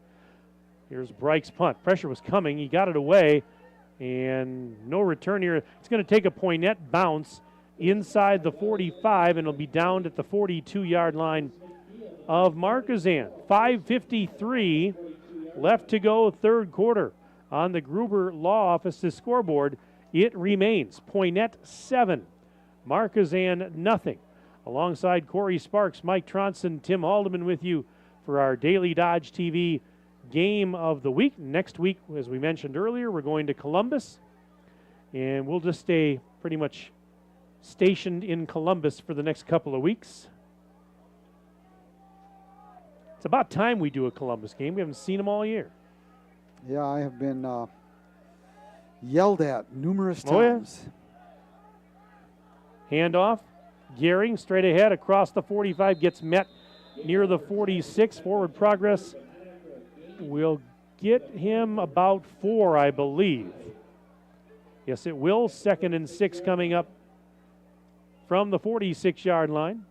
Here's Breik's punt. Pressure was coming. He got it away, and no return here. It's going to take a Poynette bounce inside the 45, and it'll be down at the 42-yard line of Markesan. 5:53 left to go, third quarter. On the Gruber Law Office's scoreboard, it remains Poynette 7, Markesan nothing. Alongside Corey Sparks, Mike Tronson, Tim Haldeman with you for our Daily Dodge TV game of the week. Next week, as we mentioned earlier, we're going to Columbus, and we'll just stay pretty much stationed in Columbus for the next couple of weeks. It's about time we do a Columbus game. We haven't seen them all year. Yeah, I have been yelled at numerous times. Handoff. Gehring straight ahead across the 45, gets met near the 46. Forward progress will get him about 4, I believe. Yes, it will. 2nd and 6 coming up from the 46-yard line.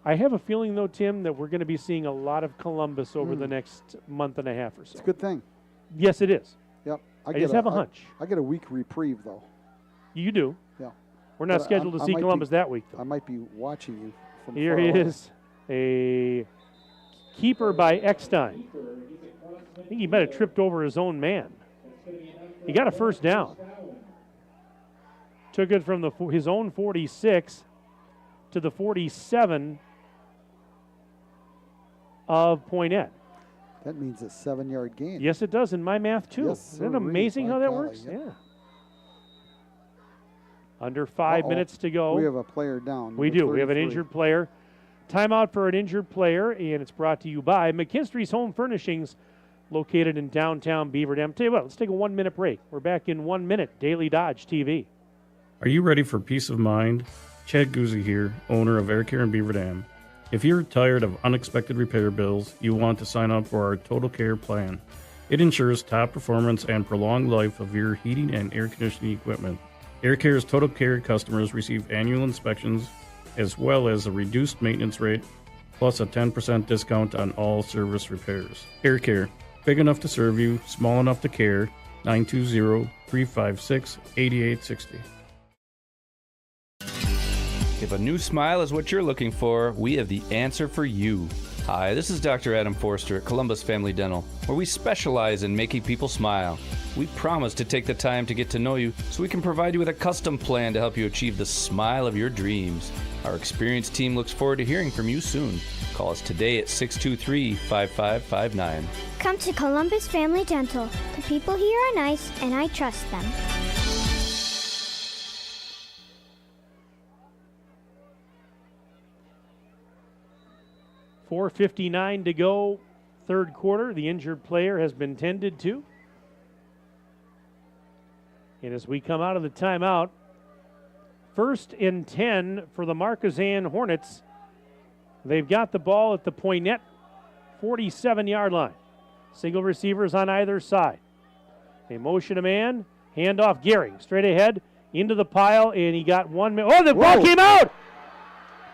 I have a feeling, though, Tim, that we're going to be seeing a lot of Columbus over the next month and a half or so. It's a good thing. Yes, it is. Yep. I just have a hunch. I get a week reprieve, though. You do. Yeah. We're not scheduled to see Columbus that week, though. I might be watching you from Here far away. is a keeper by Eckstein. I think he might have tripped over his own man. He got a first down. Took it from his own 46 to the 47 of Poynette. That means a 7-yard gain. Yes, it does in my math, too. Yes, Isn't it amazing how that works? Yep. Yeah. Under 5 minutes to go. We have a player down. We do. We have an injured player. Timeout for an injured player, and it's brought to you by McKinstry's Home Furnishings, located in downtown Beaver Dam. Tell you what, let's take a 1-minute break. We're back in 1 minute. Daily Dodge TV. Are you ready for peace of mind? Chad Guzzi here, owner of Air Care in Beaver Dam. If you're tired of unexpected repair bills, you want to sign up for our Total Care plan. It ensures top performance and prolonged life of your heating and air conditioning equipment. Air Care's Total Care customers receive annual inspections as well as a reduced maintenance rate plus a 10% discount on all service repairs. Air Care, big enough to serve you, small enough to care. 920-356-8860. If a new smile is what you're looking for, we have the answer for you. Hi, this is Dr. Adam Forster at Columbus Family Dental, where we specialize in making people smile. We promise to take the time to get to know you so we can provide you with a custom plan to help you achieve the smile of your dreams. Our experienced team looks forward to hearing from you soon. Call us today at 623-5559. Come to Columbus Family Dental. The people here are nice, and I trust them. .4:59 to go, third quarter. The injured player has been tended to. And as we come out of the timeout, 1st and 10 for the Markesan Hornets. They've got the ball at the Poynette 47-yard line. Single receivers on either side. They motion a man, handoff Gehring, straight ahead into the pile, and he got 1 minute. Oh, the ball came out!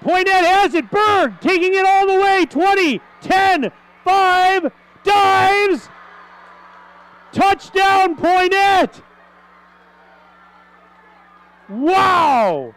Poynette has it. Berg taking it all the way. 20, 10, 5, dives. Touchdown, Poynette. Wow.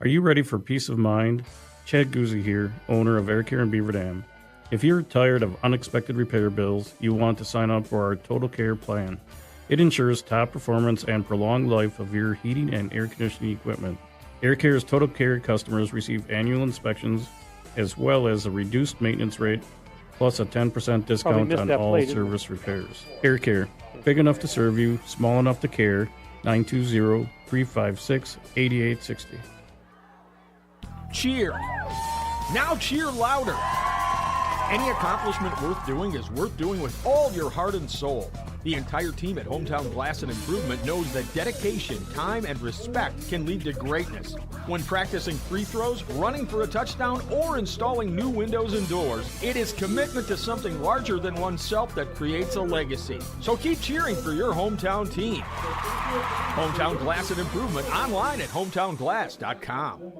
Are you ready for peace of mind? Chad Guzzi here, owner of Air Care in Beaver Dam. If you're tired of unexpected repair bills, you want to sign up for our Total Care plan. It ensures top performance and prolonged life of your heating and air conditioning equipment. Air Care's Total Care customers receive annual inspections as well as a reduced maintenance rate plus a 10% discount on all service repairs. Air Care, big enough to serve you, small enough to care. 920-356-8860. Cheer. Now cheer louder. Any accomplishment worth doing is worth doing with all your heart and soul. The entire team at Hometown Glass and Improvement knows that dedication, time, and respect can lead to greatness. When practicing free throws, running for a touchdown, or installing new windows and doors, it is commitment to something larger than oneself that creates a legacy. So keep cheering for your hometown team. Hometown Glass and Improvement online at hometownglass.com.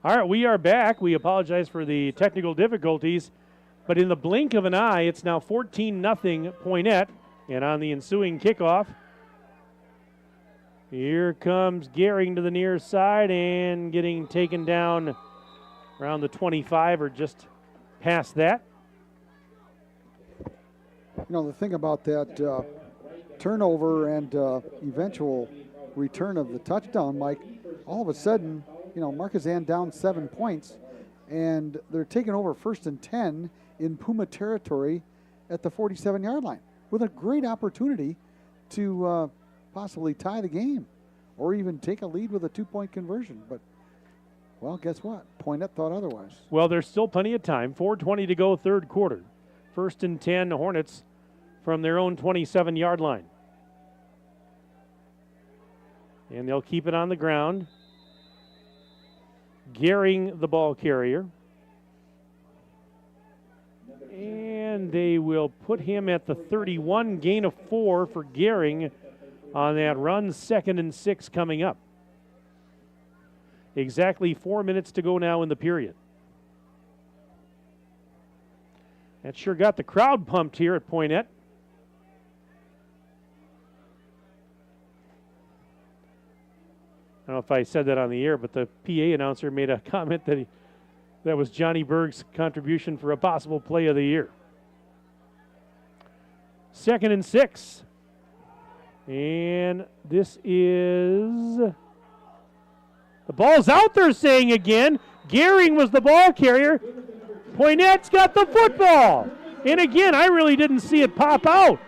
All right, we are back. We apologize for the technical difficulties, but in the blink of an eye, it's now 14-0 Poynette, and on the ensuing kickoff, here comes Gehring to the near side and getting taken down around the 25 or just past that. You know, the thing about that turnover and eventual return of the touchdown, Mike, all of a sudden, you know, Markesan down 7 points, and they're taking over 1st and 10 in Puma territory at the 47-yard line with a great opportunity to possibly tie the game or even take a lead with a 2-point conversion. But, well, guess what? Poynette thought otherwise. Well, there's still plenty of time. 4:20 to go, third quarter. 1st and 10, Hornets from their own 27-yard line. And they'll keep it on the ground. Gehring, the ball carrier. And they will put him at the 31, gain of 4 for Gehring on that run. 2nd and 6 coming up. Exactly 4 minutes to go now in the period. That sure got the crowd pumped here at Poynette. I don't know if I said that on the air, but the PA announcer made a comment that that was Johnny Berg's contribution for a possible play of the year. 2nd and 6. And this is... The ball's out there, saying again. Gehring was the ball carrier. Poynette's got the football. And again, I really didn't see it pop out.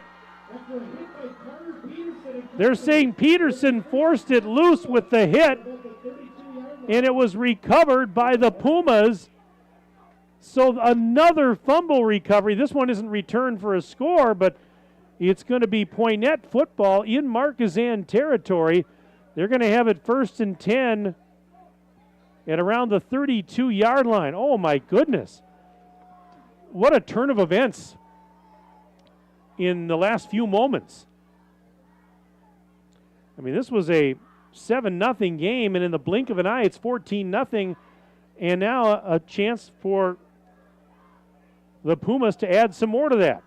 They're saying Peterson forced it loose with the hit, and it was recovered by the Pumas. So another fumble recovery. This one isn't returned for a score, but it's going to be Poynette football in Markesan territory. They're going to have it 1st and 10 at around the 32-yard line. Oh, my goodness. What a turn of events in the last few moments. I mean, this was a 7-0 game, and in the blink of an eye, it's 14-0, and now a chance for the Pumas to add some more to that.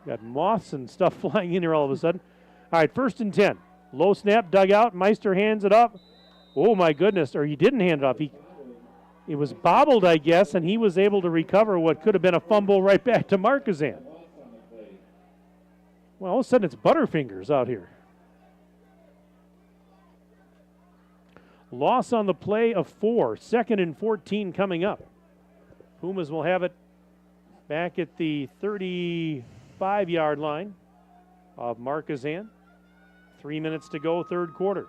Got moths and stuff flying in here all of a sudden. All right, 1st and 10. Low snap, dug out. Meister hands it up. Oh, my goodness. Or he didn't hand it off. It was bobbled, I guess, and he was able to recover what could have been a fumble right back to Markesan. Well, all of a sudden it's Butterfingers out here. Loss on the play of 4. 2nd and 14 coming up. Pumas will have it back at the 35-yard line of Markesan. 3 minutes to go, third quarter.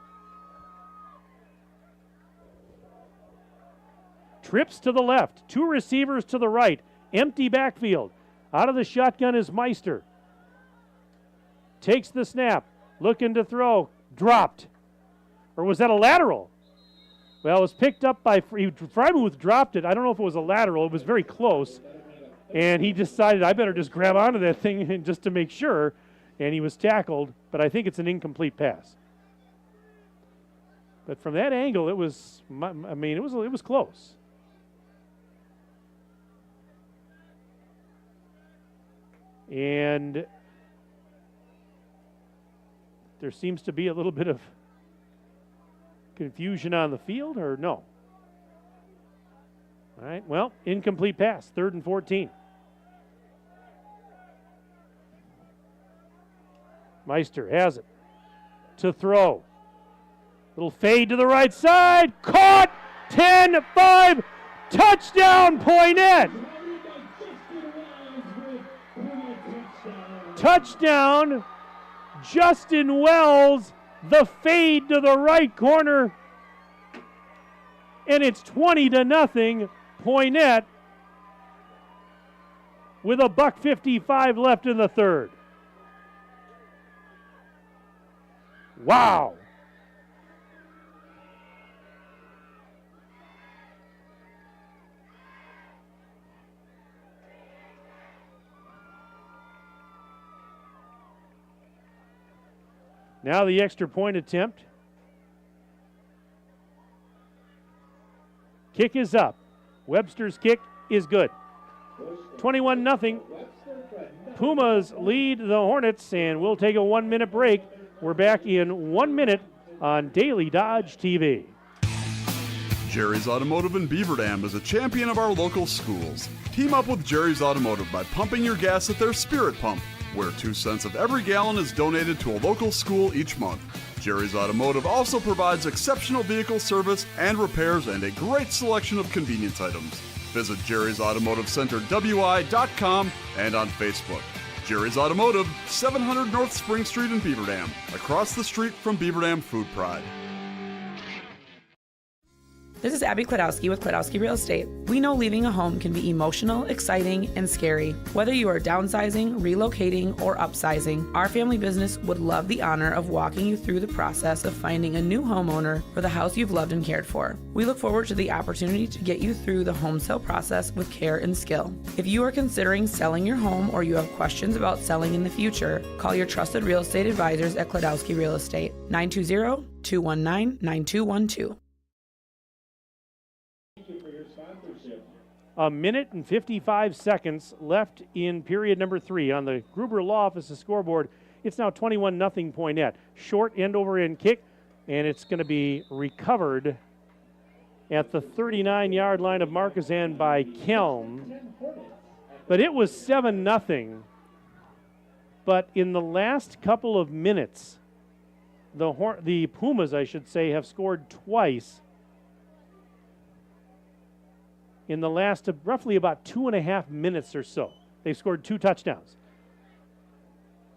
Trips to the left, 2 receivers to the right. Empty backfield. Out of the shotgun is Meister. Takes the snap, looking to throw, dropped. Or was that a lateral? Well, it was picked up by Freimuth, dropped it. I don't know if it was a lateral. It was very close. And he decided, I better just grab onto that thing just to make sure. And he was tackled, but I think it's an incomplete pass. But from that angle, it was, I mean, it was close. And there seems to be a little bit of confusion on the field, or no? All right, well, incomplete pass, 3rd and 14. Meister has it to throw. Little fade to the right side, caught, 10-5, touchdown, Poynette. Touchdown, Justin Wells, the fade to the right corner, and it's 20-0, Poynette, with $1:55 left in the third. Wow. Now the extra point attempt. Kick is up. Webster's kick is good. 21-0. Pumas lead the Hornets, and we'll take a 1-minute break. We're back in 1 minute on Daily Dodge TV. Jerry's Automotive in Beaver Dam is a champion of our local schools. Team up with Jerry's Automotive by pumping your gas at their Spirit Pump, where 2 cents of every gallon is donated to a local school each month. Jerry's Automotive also provides exceptional vehicle service and repairs and a great selection of convenience items. Visit Jerry's Automotive Center WI.com and on Facebook. Jerry's Automotive, 700 North Spring Street in Beaver Dam, across the street from Beaver Dam Food Pride. This is Abby Klodowski with Klodowski Real Estate. We know leaving a home can be emotional, exciting, and scary. Whether you are downsizing, relocating, or upsizing, our family business would love the honor of walking you through the process of finding a new homeowner for the house you've loved and cared for. We look forward to the opportunity to get you through the home sale process with care and skill. If you are considering selling your home or you have questions about selling in the future, call your trusted real estate advisors at Klodowski Real Estate, 920-219-9212. 1:55 left in period number 3 on the Gruber Law Office's scoreboard. It's now 21-0 Poynette. Short end over end kick, and it's going to be recovered at the 39-yard line of Markesan by Kelm. But it was 7-0. But in the last couple of minutes, the Pumas, I should say, have scored twice in the last roughly about 2.5 minutes or so. They've scored 2 touchdowns.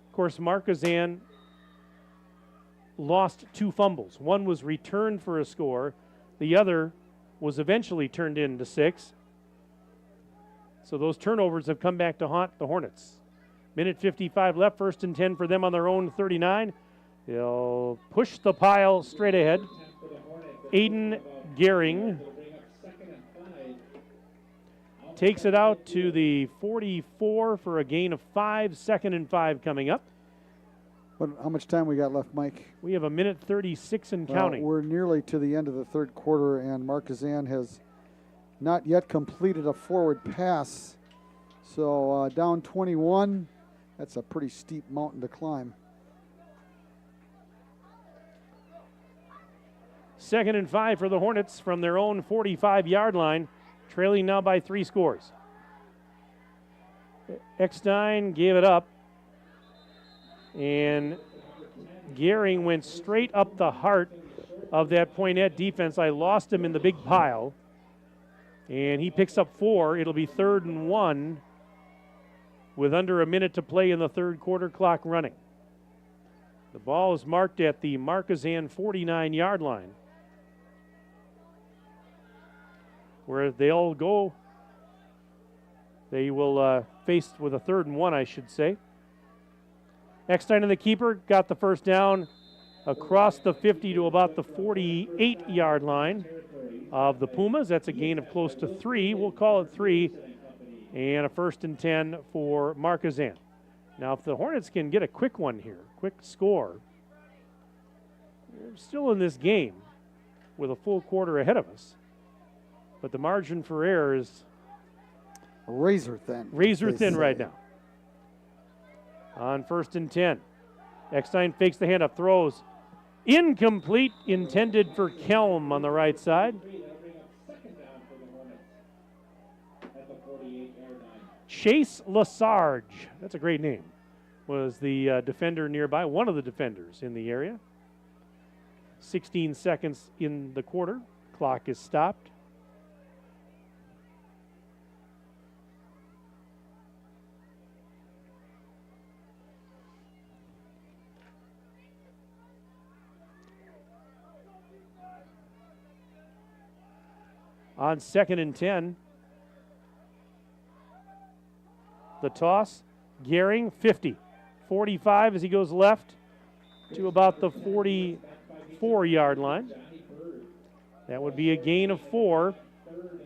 Of course, Markesan lost 2 fumbles. One was returned for a score. The other was eventually turned into 6. So those turnovers have come back to haunt the Hornets. 1:55 left, 1st and 10 for them on their own 39. They'll push the pile straight ahead. Aiden Gehring takes it out to the 44 for a gain of 5. 2nd and 5 coming up. How much time we got left, Mike? We have 1:36 and counting. We're nearly to the end of the third quarter, and Markesan has not yet completed a forward pass. So down 21, that's a pretty steep mountain to climb. 2nd and 5 for the Hornets from their own 45-yard line, trailing now by 3 scores. Eckstein gave it up, and Gehring went straight up the heart of that Poynette defense. I lost him in the big pile, and he picks up 4. It'll be 3rd and 1 with under a minute to play in the third quarter, clock running. The ball is marked at the Markesan 49-yard line, where they'll go. They will face with a 3rd and 1, I should say. Eckstein and the keeper got the first down across the 50 to about the 48-yard line of the Pumas. That's a gain of close to 3. We'll call it 3. And a 1st and 10 for Markesan. Now, if the Hornets can get a quick one here, quick score, we're still in this game with a full quarter ahead of us. But the margin for error is razor thin. Razor thin right now. on 1st and 10. Eckstein fakes the handoff, throws. Incomplete, intended for Kelm on the right side. Chase Lesarge, that's a great name, was the defender nearby, one of the defenders in the area. 16 seconds in the quarter. Clock is stopped. On 2nd and 10, the toss, Gehring, 50. 45 as he goes left to about the 44-yard line. That would be a gain of 4,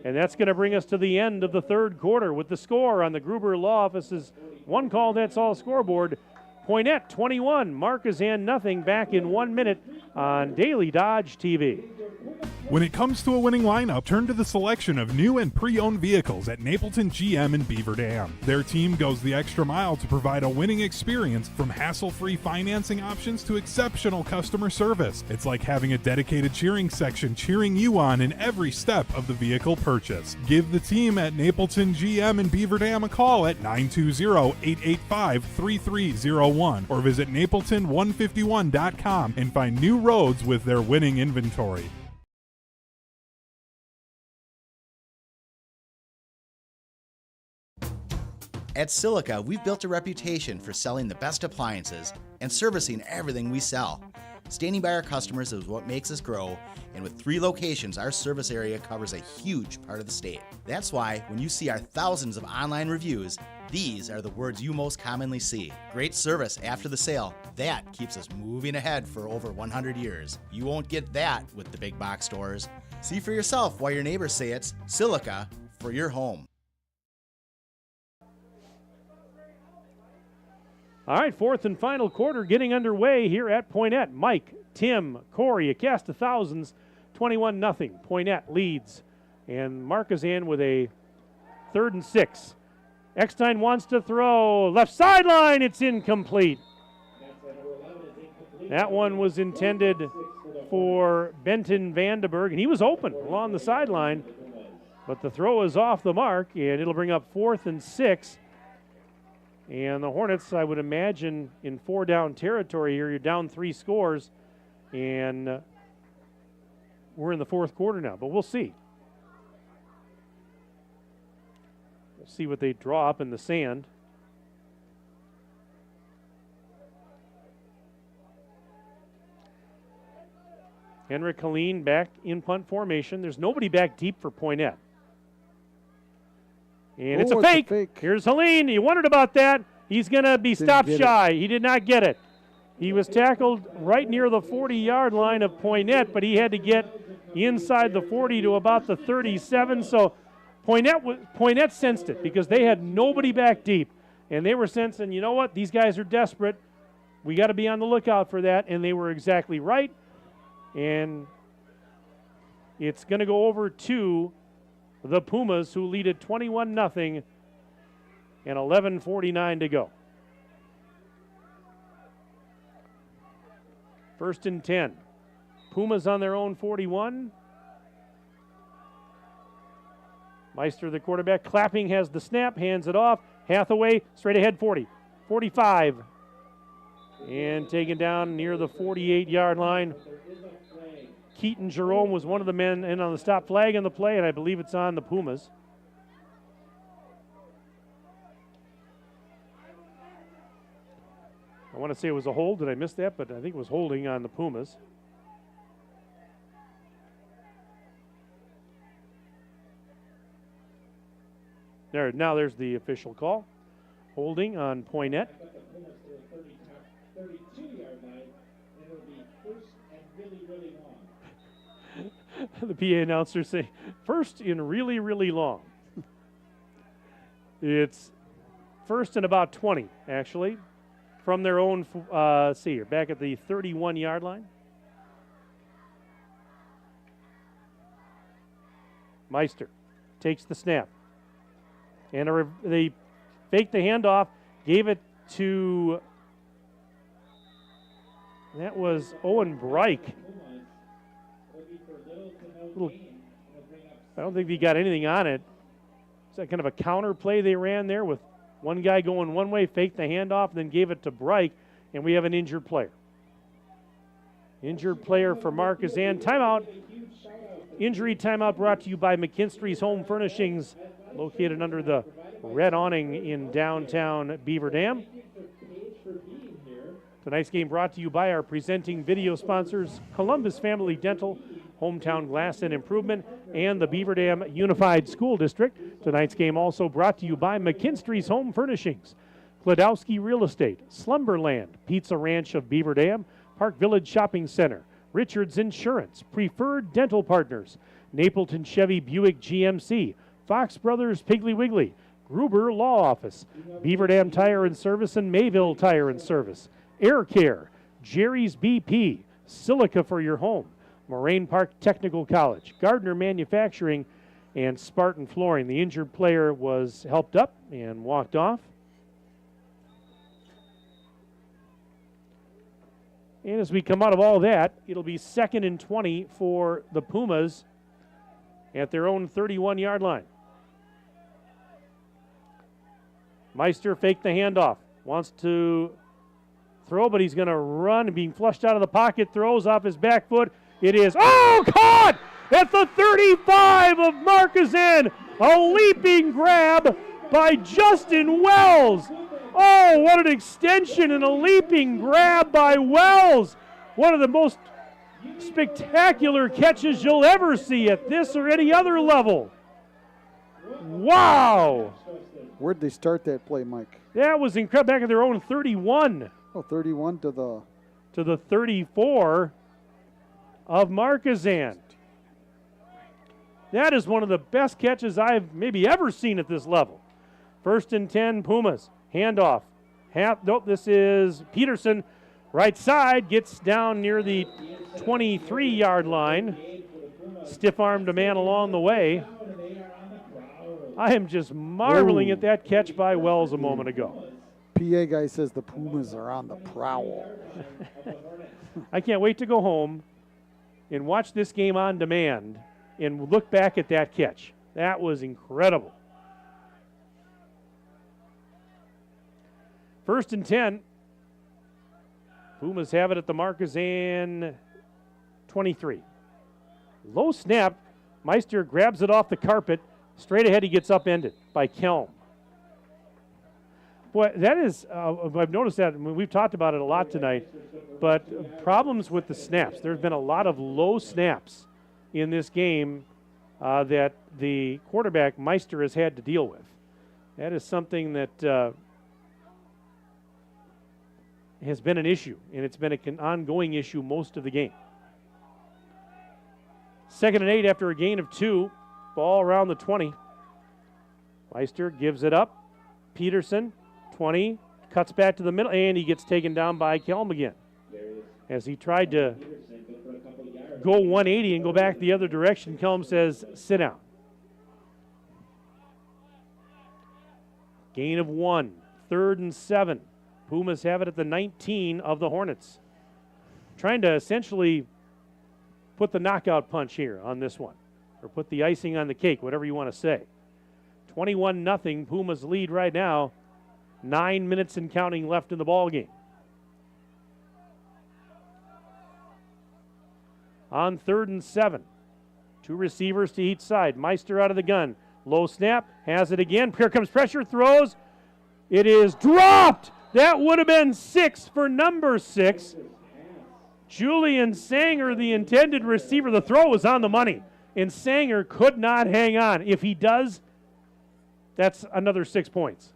and that's going to bring us to the end of the third quarter with the score on the Gruber Law Office's One Call That's All scoreboard. Poynette 21, Markesan nothing, back in 1 minute on Daily Dodge TV. When it comes to a winning lineup, turn to the selection of new and pre-owned vehicles at Napleton GM in Beaver Dam. Their team goes the extra mile to provide a winning experience, from hassle-free financing options to exceptional customer service. It's like having a dedicated cheering section cheering you on in every step of the vehicle purchase. Give the team at Napleton GM in Beaver Dam a call at 920-885-3301 or visit napleton151.com and find new roads with their winning inventory. At Silica, we've built a reputation for selling the best appliances and servicing everything we sell. Standing by our customers is what makes us grow, and with 3 locations, our service area covers a huge part of the state. That's why when you see our thousands of online reviews, these are the words you most commonly see. Great service after the sale. That keeps us moving ahead for over 100 years. You won't get that with the big box stores. See for yourself why your neighbors say it's Silica for your home. All right, fourth and final quarter getting underway here at Poynette. Mike, Tim, Corey, a cast of thousands, 21-0. Poynette leads. And Markesan with a 3rd and 6. Eckstein wants to throw. Left sideline, it's incomplete. That one was intended for Benton Vandenberg, and he was open along the sideline. But the throw is off the mark, and it'll bring up 4th and 6. And the Hornets, I would imagine, in 4-down territory here. You're down 3 scores, and we're in the fourth quarter now, but we'll see. We'll see what they draw up in the sand. Henrik Helene back in punt formation. There's nobody back deep for Poynette. And it's a fake. Here's Helene. You wondered about that. He's going to be stopped shy. He did not get it. He was tackled right near the 40-yard line of Poynette, but he had to get inside the 40 to about the 37. So Poynette sensed it because they had nobody back deep. And they were sensing, you know what, these guys are desperate. We got to be on the lookout for that. And they were exactly right. And it's going to go over to the Pumas, who lead at 21-0 and 11:49 to go. 1st and 10. Pumas on their own 41. Meister, the quarterback. Clapping has the snap, hands it off. Hathaway, straight ahead, 40. 45. And taken down near the 48-yard line. Keaton Jerome was one of the men in on the stop flag on the play, and I believe it's on the Pumas. I want to say it was a hold. Did I miss that? But I think it was holding on the Pumas. Now there's the official call. Holding on Poynette. The PA announcer saying, first in really, really long. It's first and about 20, actually, from their own, see here, back at the 31-yard line. Meister takes the snap. And they faked the handoff, gave it to, that was Owen Breik. I don't think he got anything on it. Is that kind of a counter play they ran there with one guy going one way, faked the handoff, and then gave it to Breik, and we have an injured player. Injured player for Markesan. Timeout. Injury timeout brought to you by McKinstry's Home Furnishings, located under the red awning in downtown Beaver Dam. Tonight's game brought to you by our presenting video sponsors, Columbus Family Dental, Hometown Glass and Improvement, and the Beaver Dam Unified School District. Tonight's game also brought to you by McKinstry's Home Furnishings, Kladowski Real Estate, Slumberland, Pizza Ranch of Beaver Dam, Park Village Shopping Center, Richards Insurance, Preferred Dental Partners, Napleton Chevy Buick GMC, Fox Brothers Piggly Wiggly, Gruber Law Office, Beaver Dam Tire and Service, and Mayville Tire and Service, Air Care, Jerry's BP, Silica for your home, Moraine Park Technical College, Gardner Manufacturing, and Spartan Flooring. The injured player was helped up and walked off. And as we come out of all that, it'll be 2nd and 20 for the Pumas at their own 31-yard line. Meister faked the handoff, wants to throw, but he's going to run, being flushed out of the pocket, throws off his back foot. It is, caught at the 35 of Markesan. A leaping grab by Justin Wells. Oh, what an extension and a leaping grab by Wells. One of the most spectacular catches you'll ever see at this or any other level. Wow. Where'd they start that play, Mike? That was incredible. Back at their own 31. Oh, 31 to the 34 of Markesan. That is one of the best catches I've maybe ever seen at this level. 1st and 10, Pumas. Handoff. This is Peterson. Right side, gets down near the 23-yard line. Stiff-armed a man along the way. I am just marveling at that catch by Wells a moment ago. PA guy says the Pumas are on the prowl. I can't wait to go home and watch this game on demand and look back at that catch. That was incredible. 1st and 10. Pumas have it at the Markesan 23. Low snap. Meister grabs it off the carpet. Straight ahead, he gets upended by Kelm. Boy, that is, I've noticed that. I mean, we've talked about it a lot tonight, but problems with the snaps. There's been a lot of low snaps in this game that the quarterback, Meister, has had to deal with. That is something that has been an issue, and it's been an ongoing issue most of the game. 2nd and 8 after a gain of 2. Ball around the 20. Meister gives it up. Peterson, 20, cuts back to the middle, and he gets taken down by Kelm again. As he tried to go 180 and go back the other direction, Kelm says, sit down. Gain of 1, 3rd and 7. Pumas have it at the 19 of the Hornets. Trying to essentially put the knockout punch here on this one, or put the icing on the cake, whatever you want to say. 21-0, Pumas lead right now. 9 minutes and counting left in the ball game. On 3rd and 7, 2 receivers to each side. Meister out of the gun. Low snap, has it again. Here comes pressure, throws. It is dropped. That would have been 6 for number 6. Julian Sanger, the intended receiver. The throw was on the money, and Sanger could not hang on. If he does, that's another 6 points.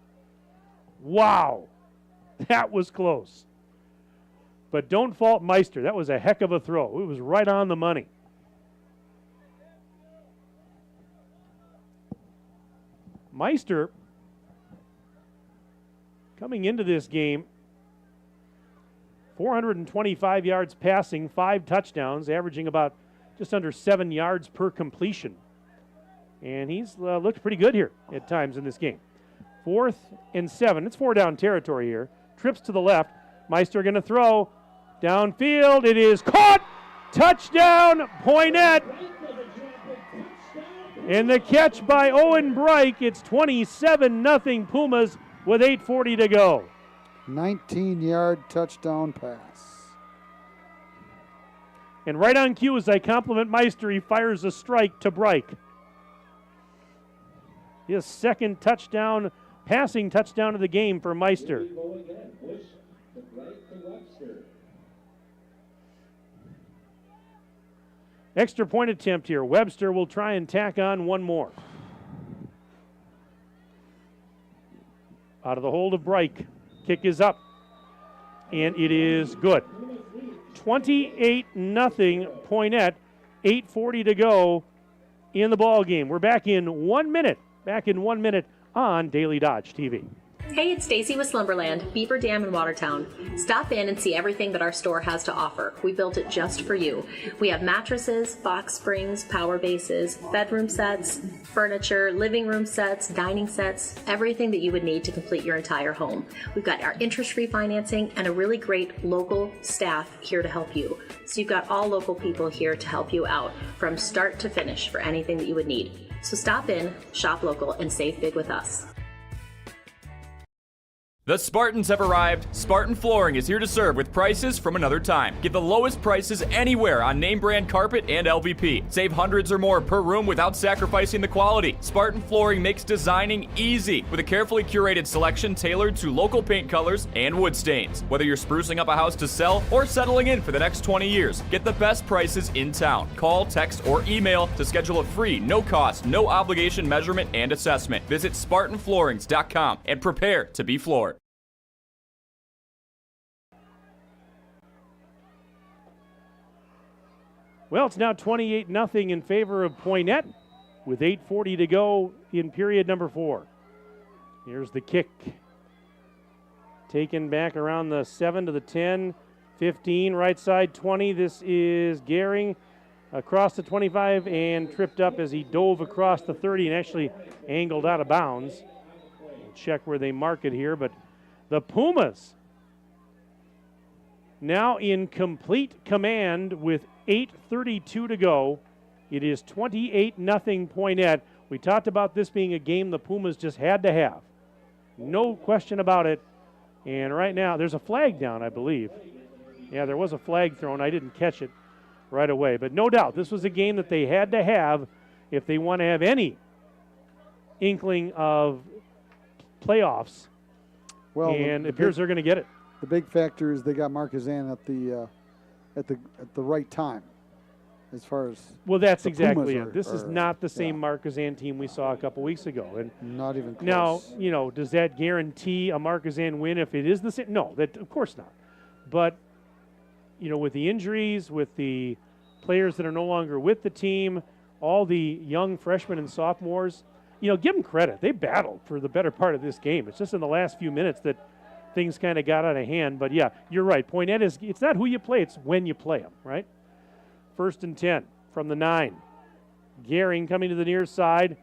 Wow. That was close. But don't fault Meister. That was a heck of a throw. It was right on the money. Meister, coming into this game, 425 yards passing, 5 touchdowns, averaging about just under 7 yards per completion. And he's looked pretty good here at times in this game. 4th and 7. It's 4 down territory here. trips to the left. Meister going to throw. Downfield. It is caught. Touchdown, Poynette. And the catch by Owen Breik. It's 27-0 Pumas with 8:40 to go. 19-yard touchdown pass. And right on cue as I compliment Meister, he fires a strike to Breik. His second touchdown, passing touchdown of the game for Meister. Extra point attempt here. Webster will try and tack on one more. Out of the hold of Breik. Kick is up. And it is good. 28-0 Poynette. 8:40 to go in the ball game. We're back in 1 minute. Back in 1 minute on Daily Dodge TV. Hey, it's Stacy with Slumberland, Beaver Dam in Watertown. Stop in and see everything that our store has to offer. We built it just for you. We have mattresses, box springs, power bases, bedroom sets, furniture, living room sets, dining sets, everything that you would need to complete your entire home. We've got our interest-free financing and a really great local staff here to help you. So you've got all local people here to help you out from start to finish for anything that you would need. So stop in, shop local, and save big with us. The Spartans have arrived. Spartan Flooring is here to serve with prices from another time. Get the lowest prices anywhere on name brand carpet and LVP. Save hundreds or more per room without sacrificing the quality. Spartan Flooring makes designing easy with a carefully curated selection tailored to local paint colors and wood stains. Whether you're sprucing up a house to sell or settling in for the next 20 years, get the best prices in town. Call, text, or email to schedule a free, no cost, no obligation measurement and assessment. Visit SpartanFloorings.com and prepare to be floored. Well, it's now 28-0 in favor of Poynette with 8:40 to go in period number 4. Here's the kick. Taken back around the 7 to the 10, 15, right side 20. This is Gehring across the 25 and tripped up as he dove across the 30 and actually angled out of bounds. We'll check where they mark it here, but the Pumas now in complete command with 8:32 to go. It is 28-0 Poynette. We talked about this being a game the Pumas just had to have. No question about it. And right now, there's a flag down, I believe. Yeah, there was a flag thrown. I didn't catch it right away. But no doubt, this was a game that they had to have if they want to have any inkling of playoffs. Well, and it appears they're going to get it. The big factor is they got Markesan at the right time, as far as that's exactly it. This is not the same Markesan team we saw a couple weeks ago, and not even close. Now, does that guarantee a Markesan win if it is the same? No, that of course not. But with the injuries, with the players that are no longer with the team, all the young freshmen and sophomores, give them credit. They battled for the better part of this game. It's just in the last few minutes that things kind of got out of hand. But yeah, you're right. Poynette it's not who you play, it's when you play them, right? 1st and 10 from the 9. Gehring coming to the near side,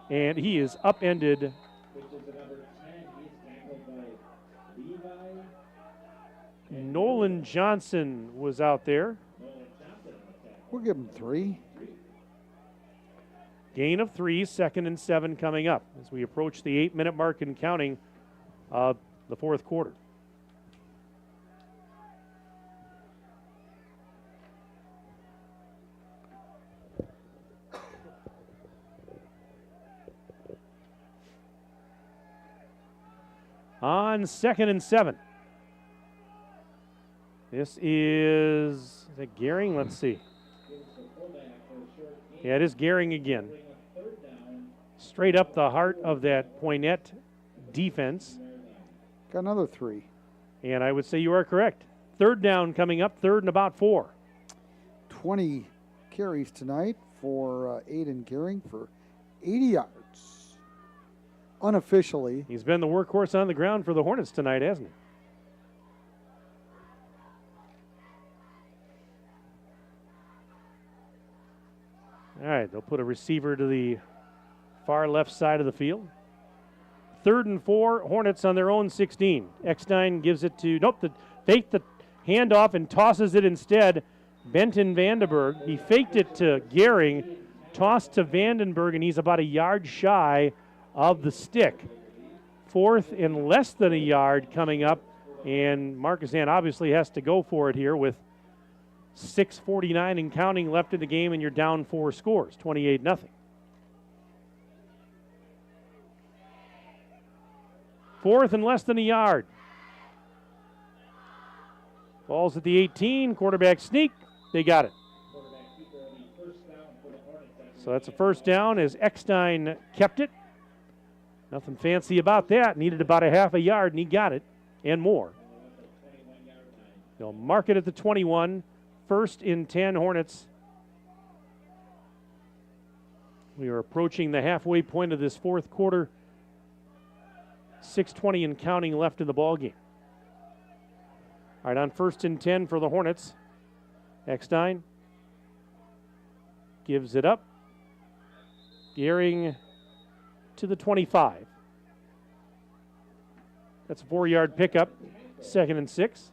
and he is upended. Nolan Johnson was out there. We'll give him 3. Gain of 3, 2nd and 7 coming up as we approach the 8-minute mark and counting of the 4th quarter. On 2nd and 7. This is it Gehring? Let's see. Yeah, it is Gehring again. Straight up the heart of that Poynette defense. Got another 3. And I would say you are correct. 3rd down coming up, 3rd and about 4. 20 carries tonight for Aiden Gehring for 80 yards. Unofficially. He's been the workhorse on the ground for the Hornets tonight, hasn't he? All right, they'll put a receiver to the far left side of the field. 3rd and 4, Hornets on their own 16. Eckstein gives it to, faked the handoff and tosses it instead. Benton Vandenberg, he faked it to Gehring, tossed to Vandenberg, and he's about a yard shy of the stick. 4th and less than a yard coming up, and Markesan obviously has to go for it here with 6:49 and counting left in the game, and you're down 4 scores, 28-0. Fourth and less than a yard. Ball's at the 18, quarterback sneak, they got it. So that's a first down as Eckstein kept it. Nothing fancy about that. Needed about a half a yard, and he got it, and more. They'll mark it at the 21. 1st and 10 Hornets. We are approaching the halfway point of this 4th quarter. 6:20 and counting left in the ball game. All right, on 1st and 10 for the Hornets. Eckstein gives it up. Gehring to the 25. That's a 4-yard pickup. 2nd and 6.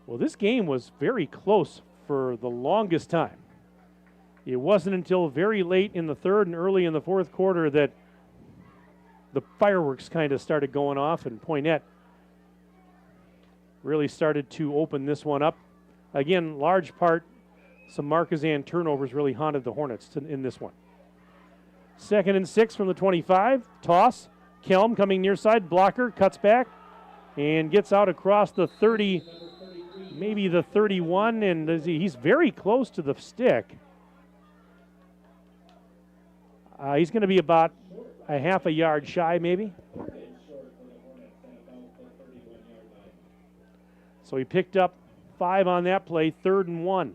Well, this game was very close for the longest time. It wasn't until very late in the 3rd and early in the 4th quarter that the fireworks kind of started going off, and Poynette really started to open this one up. Again, large part, some Markesan turnovers really haunted the Hornets in this one. 2nd and 6 from the 25. Toss. Kelm coming near side. Blocker cuts back and gets out across the 30, maybe the 31, and he's very close to the stick. He's going to be about a half a yard shy, maybe. So he picked up 5 on that play, 3rd and 1.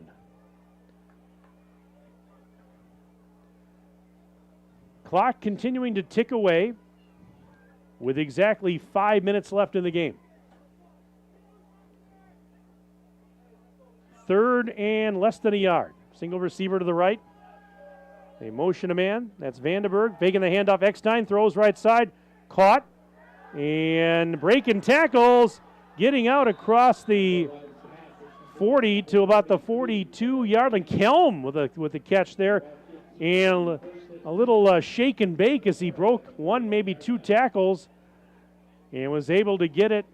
Clock continuing to tick away with exactly 5 minutes left in the game. 3rd and less than a yard. Single receiver to the right. They motion a man. That's Vandenberg. Faking the handoff. Eckstein throws right side. Caught. And breaking tackles. Getting out across the 40 to about the 42-yard line. Kelm with a catch there. And a little shake and bake as he broke 1, maybe 2 tackles. And was able to get it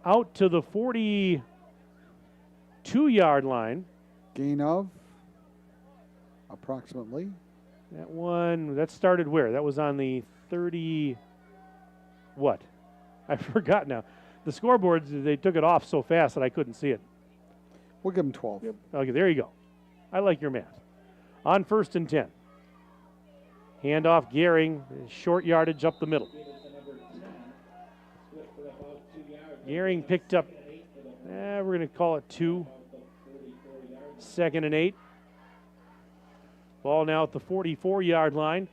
out to the 42-yard line. Gain of approximately. That one, that started where? That was on the 30, what? I forgot now. The scoreboards, they took it off so fast that I couldn't see it. We'll give him 12. Yep. Okay, there you go. I like your math. On 1st and 10. Handoff Gehring, short yardage up the middle. Gehring picked up, we're going to call it 2. 2nd and 8. Ball now at the 44-yard line.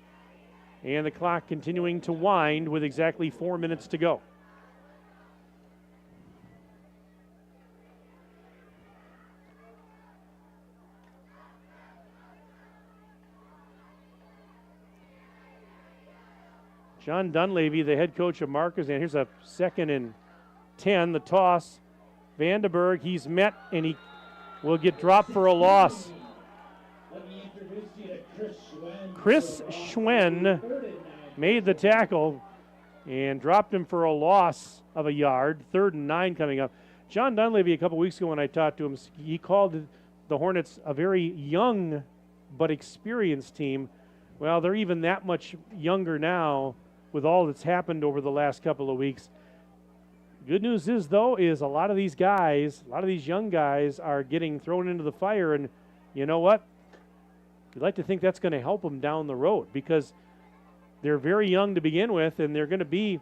And the clock continuing to wind with exactly 4 minutes to go. John Dunleavy, the head coach of Markesan. Here's a 2nd and 10. The toss. Vandenberg, he's met, and he will get dropped for a loss. Chris Schwen made the tackle and dropped him for a loss of a yard. 3rd and 9 coming up. John Dunleavy, a couple weeks ago when I talked to him, he called the Hornets a very young but experienced team. Well, they're even that much younger now with all that's happened over the last couple of weeks. Good news is, though, is a lot of these guys, a lot of these young guys are getting thrown into the fire, and you know what? You'd like to think that's going to help them down the road because they're very young to begin with, and they're going to be,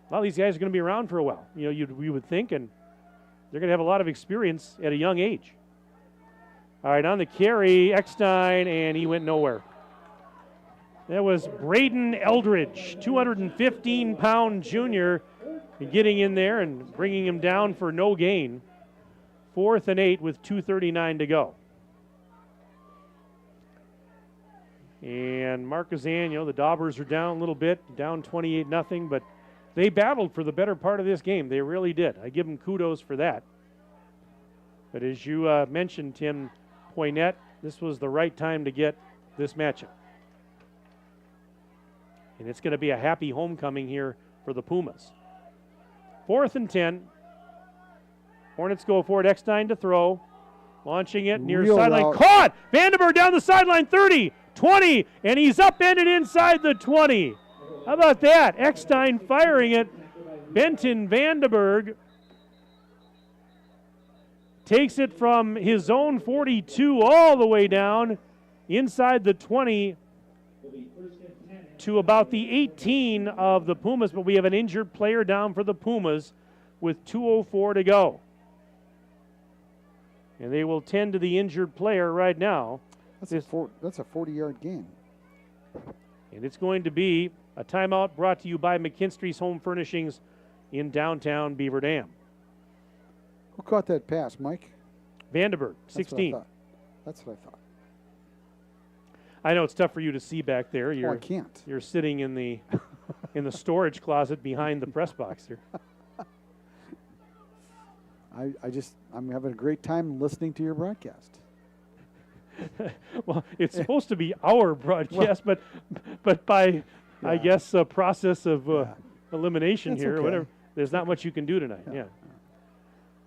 a lot of these guys are going to be around for a while. You know, we would think, and they're going to have a lot of experience at a young age. All right, on the carry, Eckstein, and he went nowhere. That was Braden Eldridge, 215-pound junior, getting in there and bringing him down for no gain. 4th and 8 with 2:39 to go. And Markesan, the Daubers are down a little bit, down 28-0, but they battled for the better part of this game. They really did. I give them kudos for that. But as you mentioned, Tim, Poynette, this was the right time to get this matchup. And it's going to be a happy homecoming here for the Pumas. 4th and 10. Hornets go for it. Eckstein to throw. Launching it near sideline. Caught! Vandenberg down the sideline. 30, 20, and he's upended inside the 20. How about that? Eckstein firing it. Benton Vandenberg takes it from his own 42 all the way down inside the 20 to about the 18 of the Pumas, but we have an injured player down for the Pumas with 2:04 to go. And they will tend to the injured player right now. That's a 40-yard gain. And it's going to be a timeout brought to you by McKinstry's Home Furnishings in downtown Beaver Dam. Who caught that pass, Mike? Vandenberg, 16. That's what I thought. I know it's tough for you to see back there. I can't. You're sitting in the in the storage closet behind the press box here. I'm having a great time listening to your broadcast. Well, it's supposed to be our broadcast, but by I guess a process of elimination That's here, okay. whatever. There's not much you can do tonight. Yeah.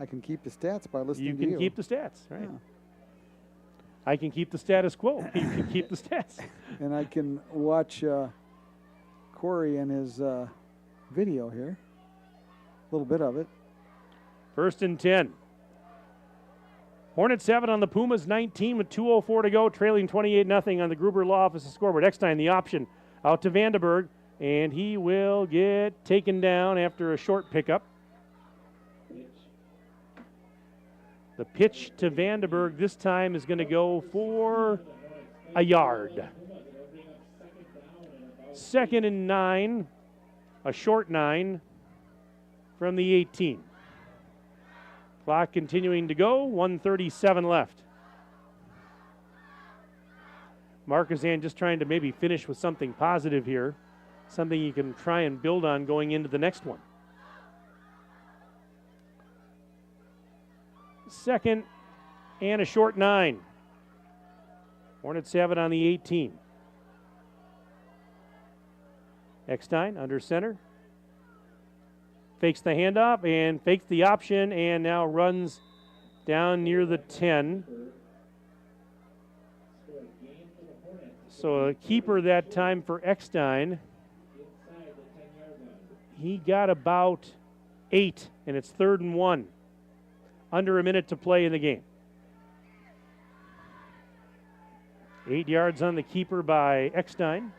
I can keep the stats by listening to You you. can keep the stats, right? Yeah. I can keep the status quo. You can keep the stats. And I can watch Corey and his video here. A little bit of it. 1st and 10. Hornets 7 on the Pumas 19 with 2:04 to go, trailing 28-0 on the Gruber Law Office scoreboard. Eckstein, the option, out to Vandenberg, and he will get taken down after a short pickup. The pitch to Vandenberg this time is going to go for a yard. 2nd and 9, a short 9 from the 18. Clock continuing to go, 1:37 left. Markesan just trying to maybe finish with something positive here, something you can try and build on going into the next one. 2nd and a short 9. Hornets have it on the 18. Eckstein under center. Fakes the handoff and fakes the option and now runs down near the 10. So a keeper that time for Eckstein. He got about 8, and it's 3rd and 1. Under a minute to play in the game. 8 yards on the keeper by Eckstein.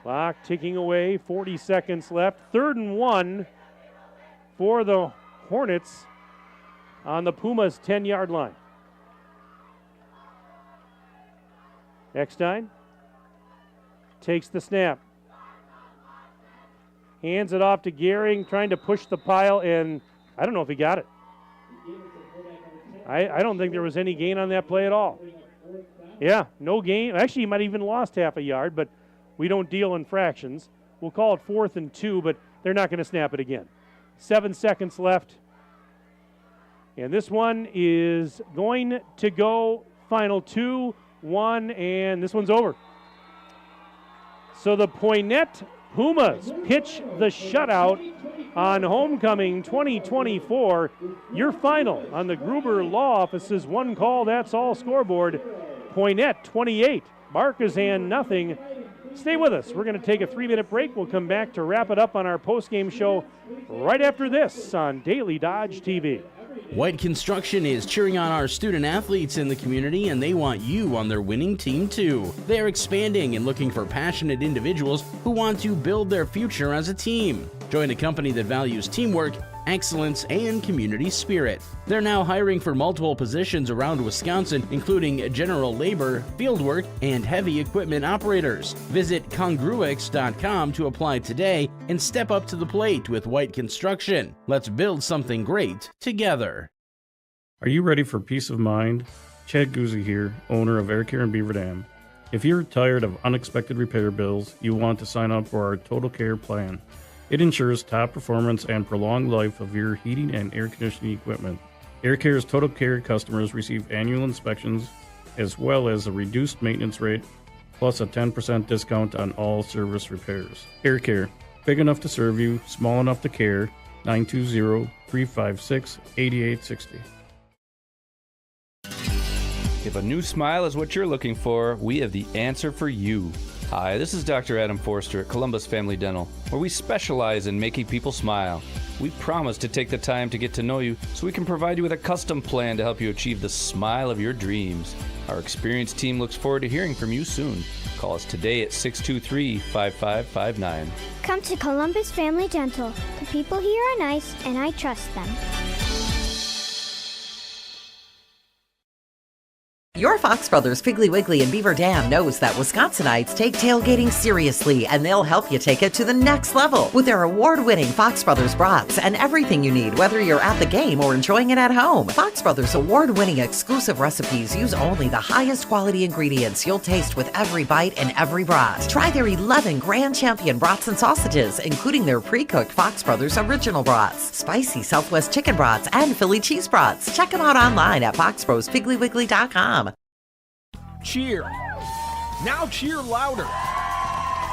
Clock ticking away, 40 seconds left. 3rd and 1 for the Hornets on the Pumas' 10-yard line. Eckstein takes the snap. Hands it off to Gehring, trying to push the pile, and I don't know if he got it. I don't think there was any gain on that play at all. Yeah, no gain. Actually, he might have even lost half a yard, but we don't deal in fractions. We'll call it 4th and 2, but they're not going to snap it again. 7 seconds left. And this one is going to go final 2, 1, and this one's over. So the Poynette Pumas pitch the shutout on Homecoming 2024. Your final on the Gruber Law Office's One Call, That's All scoreboard. Poynette 28, Markesan nothing. Stay with us. We're going to take a 3-minute break. We'll come back to wrap it up on our postgame show right after this on Daily Dodge TV. White Construction is cheering on our student athletes in the community, and they want you on their winning team too. They're expanding and looking for passionate individuals who want to build their future as a team. Join a company that values teamwork, excellence, and community spirit. They're now hiring for multiple positions around Wisconsin, including general labor, fieldwork, and heavy equipment operators. Visit congruix.com to apply today and step up to the plate with White Construction. Let's build something great together. Are you ready for peace of mind? Chad Guzzi here, owner of Air Care in Beaver Dam. If you're tired of unexpected repair bills, you want to sign up for our Total Care plan. It ensures top performance and prolonged life of your heating and air conditioning equipment. Air Care's Total Care customers receive annual inspections as well as a reduced maintenance rate plus a 10% discount on all service repairs. Air Care, big enough to serve you, small enough to care. 920-356-8860. If a new smile is what you're looking for, we have the answer for you. Hi, this is Dr. Adam Forster at Columbus Family Dental, where we specialize in making people smile. We promise to take the time to get to know you so we can provide you with a custom plan to help you achieve the smile of your dreams. Our experienced team looks forward to hearing from you soon. Call us today at 623-5559. Come to Columbus Family Dental. The people here are nice, and I trust them. Your Fox Brothers Piggly Wiggly in Beaver Dam knows that Wisconsinites take tailgating seriously, and they'll help you take it to the next level with their award-winning Fox Brothers brats and everything you need, whether you're at the game or enjoying it at home. Fox Brothers award-winning exclusive recipes use only the highest quality ingredients you'll taste with every bite and every brat. Try their 11 Grand Champion brats and sausages, including their pre-cooked Fox Brothers original brats, spicy Southwest chicken brats, and Philly cheese brats. Check them out online at foxbrospigglywiggly.com. Cheer. Now cheer louder.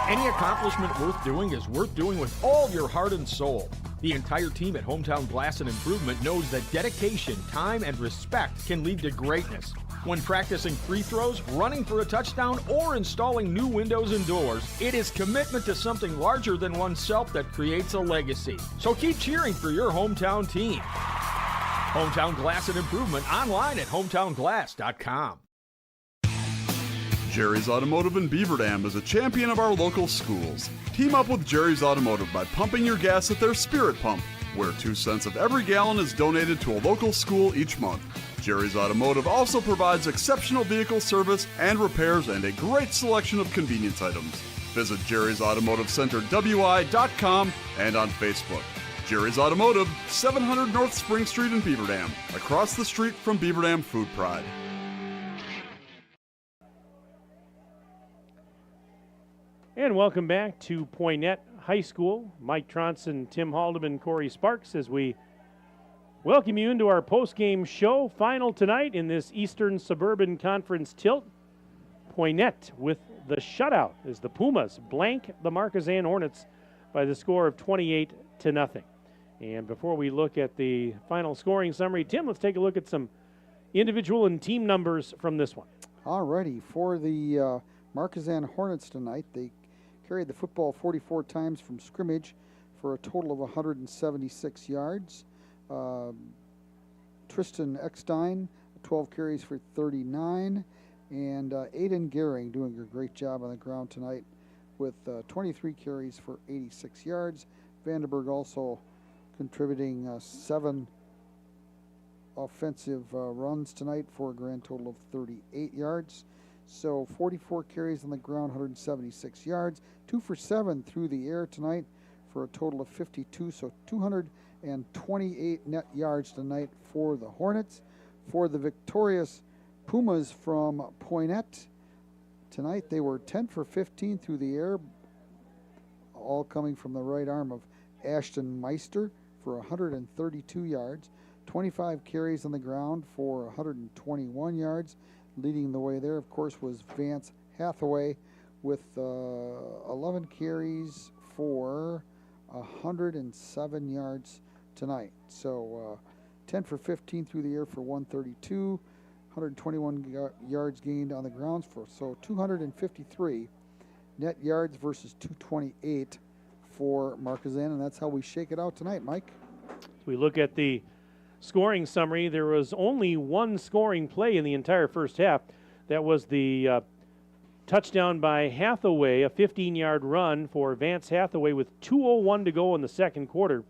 Any accomplishment worth doing is worth doing with all your heart and soul. The entire team at Hometown Glass and Improvement knows that dedication, time, and respect can lead to greatness. When practicing free throws, running for a touchdown, or installing new windows and doors, it is commitment to something larger than oneself that creates a legacy. So keep cheering for your hometown team. Hometown Glass and Improvement online at hometownglass.com. Jerry's Automotive in Beaver Dam is a champion of our local schools. Team up with Jerry's Automotive by pumping your gas at their Spirit Pump, where 2 cents of every gallon is donated to a local school each month. Jerry's Automotive also provides exceptional vehicle service and repairs and a great selection of convenience items. Visit Jerry's Automotive Center WI.com and on Facebook. Jerry's Automotive, 700 North Spring Street in Beaver Dam, across the street from Beaver Dam Food Pride. And welcome back to Poynette High School. Mike Tronson, Tim Haldeman, Corey Sparks, as we welcome you into our post-game show. Final tonight in this Eastern Suburban Conference tilt. Poynette with the shutout as the Pumas blank the Markesan Hornets by the score of 28-0. And before we look at the final scoring summary, Tim, let's take a look at some individual and team numbers from this one. All righty. For the Markesan Hornets tonight, they carried the football 44 times from scrimmage for a total of 176 yards. Tristan Eckstein, 12 carries for 39. And Aiden Gehring doing a great job on the ground tonight with 23 carries for 86 yards. Vandenberg also contributing 7 offensive runs tonight for a grand total of 38 yards. So 44 carries on the ground, 176 yards. 2 for 7 through the air tonight for a total of 52. So 228 net yards tonight for the Hornets. For the victorious Pumas from Poynette tonight, they were 10 for 15 through the air, all coming from the right arm of Ashton Meister for 132 yards. 25 carries on the ground for 121 yards. Leading the way there, of course, was Vance Hathaway with 11 carries for 107 yards tonight. So 10 for 15 through the air for 132, 121 yards gained on the grounds for, so 253 net yards versus 228 for Markesan, and that's how we shake it out tonight, Mike. As we look at the scoring summary, there was only one scoring play in the entire first half. That was the touchdown by Hathaway, a 15-yard run for Vance Hathaway with 2:01 to go in the second quarter.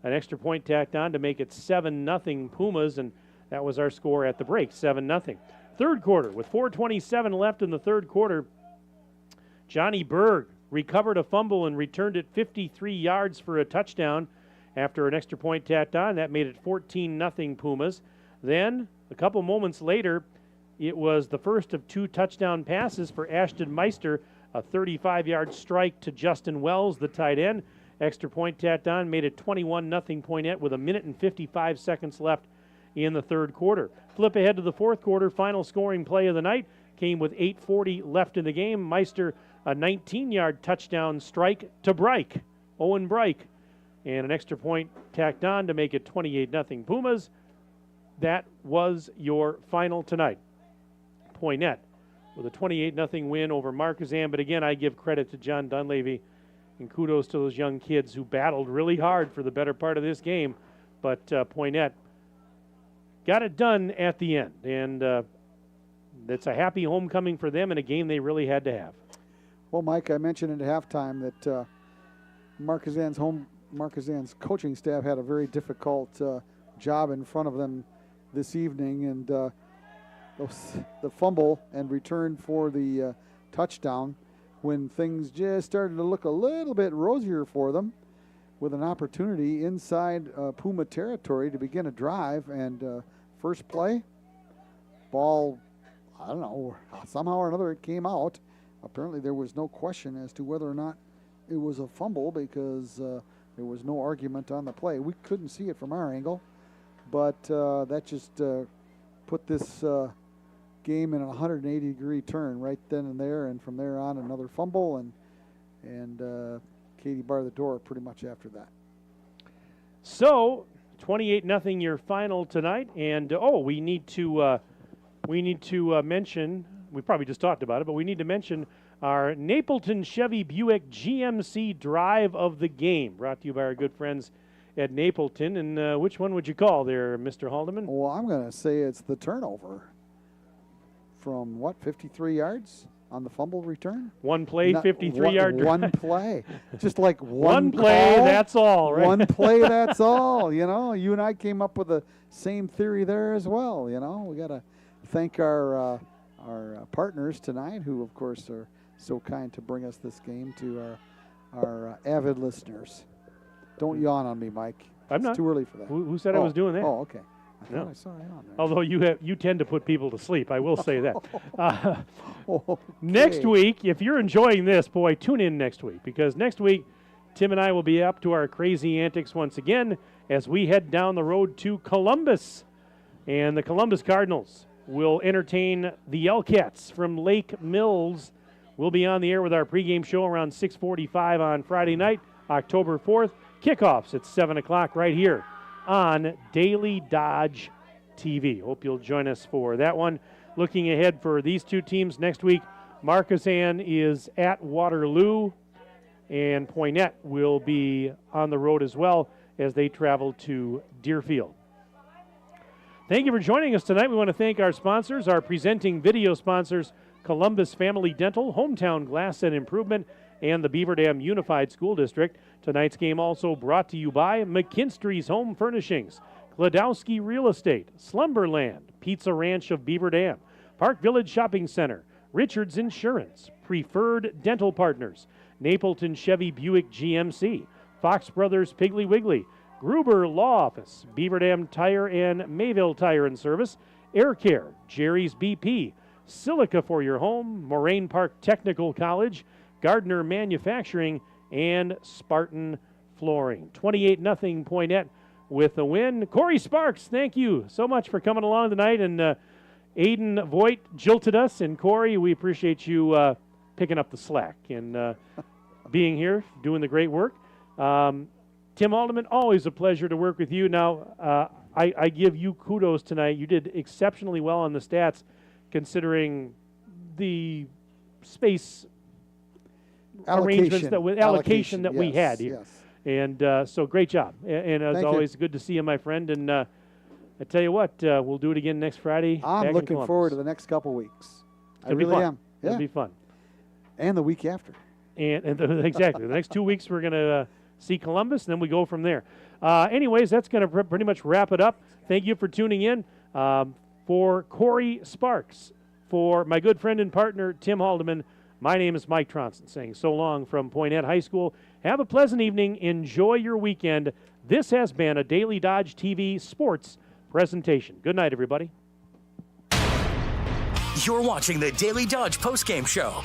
An extra point tacked on to make it 7-0 Pumas, and that was our score at the break, 7-0. Third quarter, with 4:27 left in the third quarter, Johnny Berg recovered a fumble and returned it 53 yards for a touchdown. After an extra point tacked on, that made it 14-0 Pumas. Then, a couple moments later, it was the first of 2 touchdown passes for Ashton Meister, a 35-yard strike to Justin Wells, the tight end. Extra point tacked on, made it 21-0 Poynette with 1:55 seconds left in the third quarter. Flip ahead to the fourth quarter. Final scoring play of the night came with 8:40 left in the game. Meister, a 19-yard touchdown strike to Breik, Owen Breik, and an extra point tacked on to make it 28-0 Pumas. That was your final tonight. Poynette with a 28-0 win over Markesan. But again, I give credit to John Dunleavy and kudos to those young kids who battled really hard for the better part of this game. But Poynette got it done at the end. And it's a happy homecoming for them in a game they really had to have. Well, Mike, I mentioned at halftime that Markesan's coaching staff had a very difficult job in front of them this evening. And the fumble and return for the touchdown, when things just started to look a little bit rosier for them, with an opportunity inside Puma territory to begin a drive. And first play, ball, I don't know, somehow or another it came out. Apparently there was no question as to whether or not it was a fumble, because there was no argument on the play. We couldn't see it from our angle, but that just put this game in a 180-degree turn right then and there. And from there on, another fumble, and Katie barred the door pretty much after that. So 28-0 your final tonight. And we need to mention, we probably just talked about it, but we need to mention our Napleton Chevy Buick GMC Drive of the Game, brought to you by our good friends at Napleton. And which one would you call there, Mr. Haldeman? Well, I'm going to say it's the turnover from, 53 yards on the fumble return? One play, 53-yard drive. One play. Just like one play, call, that's all, right? One play, that's all. You know, you and I came up with the same theory there as well. You know, we got to thank our partners tonight, who, of course, are so kind to bring us this game, to our avid listeners. Don't yawn on me, Mike. I'm not. It's too early for that. Who said I was doing that? Oh, okay. I thought No. I saw a yawn there. Although you tend to put people to sleep, I will say that. Okay. Next week, if you're enjoying this, boy, tune in next week, because next week Tim and I will be up to our crazy antics once again as we head down the road to Columbus. And the Columbus Cardinals will entertain the Elcats from Lake Mills. We'll be on the air with our pregame show around 6:45 on Friday night, October 4th. Kickoffs at 7 o'clock right here on Daily Dodge TV. Hope you'll join us for that one. Looking ahead for these two teams next week, Markesan is at Waterloo, and Poynette will be on the road as well as they travel to Deerfield. Thank you for joining us tonight. We want to thank our sponsors, our presenting video sponsors, Columbus Family Dental, Hometown Glass and Improvement, and the Beaver Dam Unified School District. Tonight's game also brought to you by McKinstry's Home Furnishings, Gladowski Real Estate, Slumberland, Pizza Ranch of Beaver Dam, Park Village Shopping Center, Richards Insurance, Preferred Dental Partners, Napleton Chevy Buick GMC, Fox Brothers Piggly Wiggly, Gruber Law Office, Beaver Dam Tire and Mayville Tire and Service, Air Care, Jerry's BP, Silica for your home, Moraine Park Technical College, Gardner Manufacturing, and Spartan Flooring. 28-0 Poynette with a win. Corey Sparks, thank you so much for coming along tonight. And Aiden Voigt jilted us. And Corey, we appreciate you picking up the slack and being here, doing the great work. Tim Alderman, always a pleasure to work with you. Now, I give you kudos tonight. You did exceptionally well on the stats, considering the space arrangements allocation that we had here. Yes. And so great job. And as Thank always, you. good to see you, my friend. And I tell you what, we'll do it again next Friday. I'm looking forward to the next couple weeks. I really am. Yeah. It'll be fun. And the week after. And exactly. The next 2 weeks, we're going to see Columbus, and then we go from there. Anyways, that's going to pretty much wrap it up. Thank you for tuning in. For Corey Sparks, for my good friend and partner, Tim Haldeman, my name is Mike Tronson, saying so long from Poynette High School. Have a pleasant evening. Enjoy your weekend. This has been a Daily Dodge TV Sports presentation. Good night, everybody. You're watching the Daily Dodge postgame show.